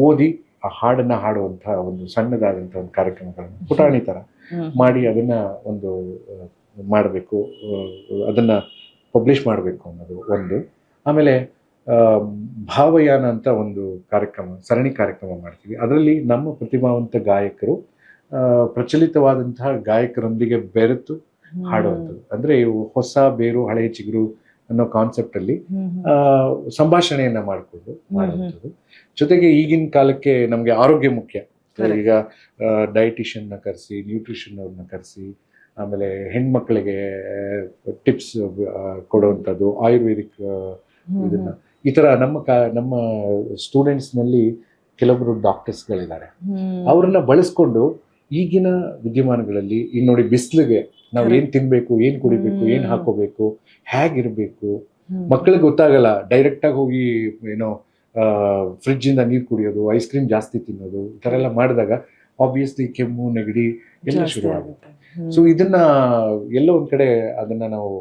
ಓದಿ ಆ ಹಾಡನ್ನ ಹಾಡುವಂಥ ಒಂದು ಸಣ್ಣದಾದಂಥ ಒಂದು ಕಾರ್ಯಕ್ರಮಗಳನ್ನು ಪುಟಾಣಿ ಥರ ಮಾಡಿ ಅದನ್ನ ಒಂದು ಮಾಡಬೇಕು, ಅದನ್ನ ಪಬ್ಲಿಷ್ ಮಾಡಬೇಕು ಅನ್ನೋದು ಒಂದು. ಆಮೇಲೆ ಭಾವಯಾನ ಅಂತ ಒಂದು ಸರಣಿ ಕಾರ್ಯಕ್ರಮ ಮಾಡ್ತೀವಿ. ಅದರಲ್ಲಿ ನಮ್ಮ ಪ್ರತಿಭಾವಂತ ಗಾಯಕರು ಪ್ರಚಲಿತವಾದಂತಹ ಗಾಯಕರೊಂದಿಗೆ ಬೆರೆತು ಹಾಡುವಂಥದ್ದು. ಅಂದರೆ ಹೊಸ ಬೇರು ಹಳೆಯ ಚಿಗುರು ಅನ್ನೋ ಕಾನ್ಸೆಪ್ಟ್ ಅಲ್ಲಿ ಸಂಭಾಷಣೆಯನ್ನ ಮಾಡಿಕೊಂಡು ಮಾಡುವಂಥದ್ದು. ಜೊತೆಗೆ ಈಗಿನ ಕಾಲಕ್ಕೆ ನಮಗೆ ಆರೋಗ್ಯ ಮುಖ್ಯ. ಈಗ ಡಯಟಿಷಿಯನ್ನ ಕರೆಸಿ, ನ್ಯೂಟ್ರಿಷನ್ ಅವ್ರನ್ನ ಕರೆಸಿ, ಆಮೇಲೆ ಹೆಣ್ಮಕ್ಳಿಗೆ ಟಿಪ್ಸ್ ಕೊಡುವಂಥದ್ದು, ಆಯುರ್ವೇದಿಕ್ ಇದನ್ನ ಈ ಥರ ನಮ್ಮ ಸ್ಟೂಡೆಂಟ್ಸ್ನಲ್ಲಿ ಕೆಲವರು ಡಾಕ್ಟರ್ಸ್ಗಳಿದ್ದಾರೆ. ಅವ್ರನ್ನ ಬಳಸ್ಕೊಂಡು ಈಗಿನ ವಿದ್ಯಮಾನಗಳಲ್ಲಿ ಈಗ ನೋಡಿ, ಬಿಸಿಲಿಗೆ ನಾವು ಏನು ತಿನ್ಬೇಕು, ಏನು ಕುಡಿಬೇಕು, ಏನು ಹಾಕೋಬೇಕು, ಹೇಗಿರಬೇಕು, ಮಕ್ಕಳಿಗೆ ಗೊತ್ತಾಗಲ್ಲ. ಡೈರೆಕ್ಟಾಗಿ ಹೋಗಿ ಏನೋ ಫ್ರಿಡ್ಜಿಂದ ನೀರು ಕುಡಿಯೋದು, ಐಸ್ ಕ್ರೀಮ್ ಜಾಸ್ತಿ ತಿನ್ನೋದು, ಈ ಥರ ಎಲ್ಲ ಮಾಡಿದಾಗ ಆಬ್ವಿಯಸ್ಲಿ ಕೆಮ್ಮು, ನೆಗಡಿ ಎಲ್ಲ ಶುರು ಆಗುತ್ತೆ. ಸೊ ಇದನ್ನ ಎಲ್ಲೋ ಒಂದು ಕಡೆ ಅದನ್ನ ನಾವು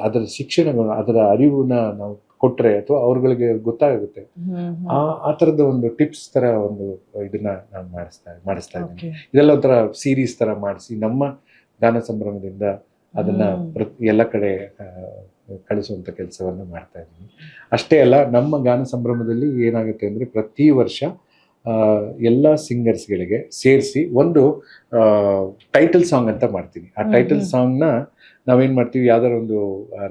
ಅದರ ಶಿಕ್ಷಣಗಳು, ಅದರ ಅರಿವನ್ನ ನಾವು ಕೊಟ್ಟರೆ ಅಥವಾ ಅವ್ರಗಳಿಗೆ ಗೊತ್ತಾಗುತ್ತೆ. ಆ ಥರದ ಒಂದು ಟಿಪ್ಸ್ ಥರ ಒಂದು ಇದನ್ನ ನಾನು ಮಾಡಿಸ್ತಾ ಇದ್ದೀನಿ. ಇದೆಲ್ಲ ಒಂಥರ ಸೀರೀಸ್ ಥರ ಮಾಡಿಸಿ ನಮ್ಮ ಗಾನ ಸಂಭ್ರಮದಿಂದ ಅದನ್ನ ಎಲ್ಲ ಕಡೆ ಕಳಿಸುವಂಥ ಕೆಲಸವನ್ನು ಮಾಡ್ತಾ ಇದ್ದೀನಿ. ಅಷ್ಟೇ ಅಲ್ಲ, ನಮ್ಮ ಗಾನ ಸಂಭ್ರಮದಲ್ಲಿ ಏನಾಗುತ್ತೆ ಅಂದರೆ ಪ್ರತಿ ವರ್ಷ ಎಲ್ಲ ಸಿಂಗರ್ಸ್ಗಳಿಗೆ ಸೇರಿಸಿ ಒಂದು ಟೈಟಲ್ ಸಾಂಗ್ ಅಂತ ಮಾಡ್ತೀವಿ. ಆ ಟೈಟಲ್ ಸಾಂಗ್ನ ನಾವೇನು ಮಾಡ್ತೀವಿ, ಯಾವ್ದಾರ ಒಂದು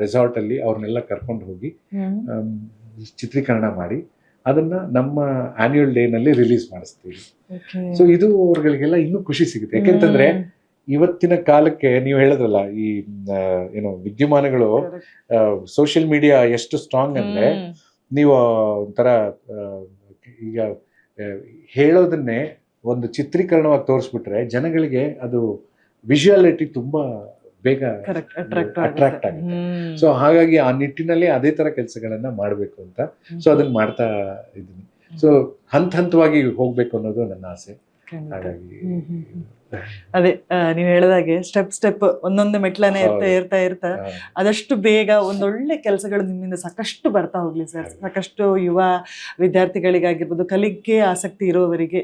ರೆಸಾರ್ಟಲ್ಲಿ ಅವ್ರನ್ನೆಲ್ಲ ಕರ್ಕೊಂಡು ಹೋಗಿ ಚಿತ್ರೀಕರಣ ಮಾಡಿ ಅದನ್ನ ನಮ್ಮ ಆನ್ಯುವಲ್ ಡೇನಲ್ಲಿ ರಿಲೀಸ್ ಮಾಡಿಸ್ತೀವಿ. ಸೊ ಇದು ಅವ್ರಗಳಿಗೆಲ್ಲ ಇನ್ನೂ ಖುಷಿ ಸಿಗುತ್ತೆ. ಯಾಕೆಂತಂದ್ರೆ ಇವತ್ತಿನ ಕಾಲಕ್ಕೆ ನೀವು ಹೇಳಿದ್ರಲ್ಲ, ಈ ಏನೋ ವಿದ್ಯಮಾನಗಳು, ಸೋಷಿಯಲ್ ಮೀಡಿಯಾ ಎಷ್ಟು ಸ್ಟ್ರಾಂಗ್ ಅಂದ್ರೆ, ನೀವು ಒಂಥರ ಈಗ ಹೇಳೋದನ್ನೇ ಒಂದು ಚಿತ್ರೀಕರಣವಾಗಿ ತೋರಿಸ್ಬಿಟ್ರೆ ಜನಗಳಿಗೆ ಅದು ವಿಜುವಾಲಿಟಿ ತುಂಬಾ ಬೇಗ ಅಟ್ರಾಕ್ಟ್ ಆಗುತ್ತೆ. ಸೊ ಹಾಗಾಗಿ ಆ ನಿಟ್ಟಿನಲ್ಲಿ ಅದೇ ತರ ಕೆಲಸಗಳನ್ನ ಮಾಡಬೇಕು ಅಂತ ಅದನ್ನ ಮಾಡ್ತಾ ಇದ್ದೀನಿ. ಸೊ ಹಂತವಾಗಿ ಹೋಗ್ಬೇಕು ಅನ್ನೋದು ನನ್ನ ಆಸೆ. ಹಾಗಾಗಿ ಅದೇ ನೀವ್ ಹೇಳಿದಾಗೆ ಸ್ಟೆಪ್ ಒಂದೊಂದು ಮೆಟ್ಲನೆ ಇರ್ತಾ ಆದಷ್ಟು ಬೇಗ ಒಂದೊಳ್ಳೆ ಕೆಲಸಗಳು ನಿಮ್ಮಿಂದ ಸಾಕಷ್ಟು ಬರ್ತಾ ಹೋಗ್ಲಿ ಸರ್. ಸಾಕಷ್ಟು ಯುವ ವಿದ್ಯಾರ್ಥಿಗಳಿಗಾಗಿರ್ಬೋದು, ಕಲಿಕೆ ಆಸಕ್ತಿ ಇರೋವರಿಗೆ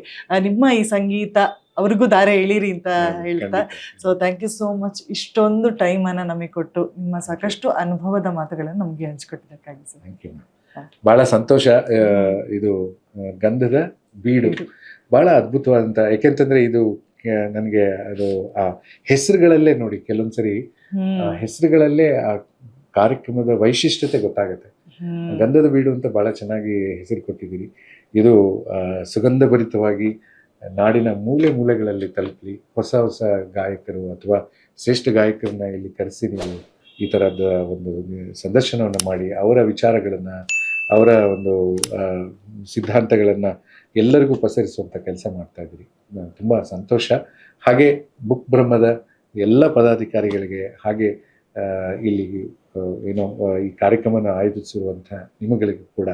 ನಿಮ್ಮ ಈ ಸಂಗೀತ ಅವ್ರಿಗೂ ದಾರಿ ಎಳೀರಿ ಅಂತ ಹೇಳ್ತಾ, so thank you so much. ಇಷ್ಟೊಂದು ಟೈಮನ್ನು ನಮಗೆ ಕೊಟ್ಟು ನಿಮ್ಮ ಸಾಕಷ್ಟು ಅನುಭವದ ಮಾತುಗಳನ್ನು ನಮಗೆ ಹಂಚಿಕೊಟ್ಟಿದ್ದಕ್ಕಾಗಿ ಸರ್. Thank you. ಬಹಳ ಸಂತೋಷ. ಇದು ಗಂಧದ ಬೀಡು ಬಹಳ ಅದ್ಭುತವಾದಂತ, ಯಾಕೆಂತಂದ್ರೆ ಇದು ನನಗೆ ಅದು ಆ ಹೆಸರುಗಳಲ್ಲೇ ನೋಡಿ, ಕೆಲವೊಂದ್ಸರಿ ಹೆಸರುಗಳಲ್ಲೇ ಆ ಕಾರ್ಯಕ್ರಮದ ವೈಶಿಷ್ಟ್ಯತೆ ಗೊತ್ತಾಗುತ್ತೆ. ಗಂಧದ ಬೀಡು ಅಂತ ಬಹಳ ಚೆನ್ನಾಗಿ ಹೆಸರು ಕೊಟ್ಟಿದ್ದೀರಿ. ಇದು ಸುಗಂಧಭರಿತವಾಗಿ ನಾಡಿನ ಮೂಲೆ ಮೂಲೆಗಳಲ್ಲಿ ತಲುಪಲಿ, ಹೊಸ ಗಾಯಕರು ಅಥವಾ ಶ್ರೇಷ್ಠ ಗಾಯಕರನ್ನ ಇಲ್ಲಿ ಕರೆಸಿ ನೀವು ಈ ಥರದ ಒಂದು ಸಂದರ್ಶನವನ್ನು ಮಾಡಿ ಅವರ ವಿಚಾರಗಳನ್ನು, ಅವರ ಒಂದು ಸಿದ್ಧಾಂತಗಳನ್ನು ಎಲ್ಲರಿಗೂ ಪಸರಿಸುವಂಥ ಕೆಲಸ ಮಾಡ್ತಾ ಇದ್ದೀರಿ. ತುಂಬ ಸಂತೋಷ. ಹಾಗೆ ಬುಕ್ ಬ್ರಹ್ಮದ ಎಲ್ಲ ಪದಾಧಿಕಾರಿಗಳಿಗೆ, ಹಾಗೆ ಇಲ್ಲಿ ಏನೋ ಈ ಕಾರ್ಯಕ್ರಮನ ಆಯೋಜಿಸಿರುವಂಥ ನಿಮಗಳಿಗೂ ಕೂಡ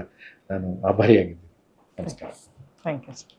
ನಾನು ಆಭಾರಿಯಾಗಿದ್ದೀನಿ. ನಮಸ್ಕಾರ. Thank you sir.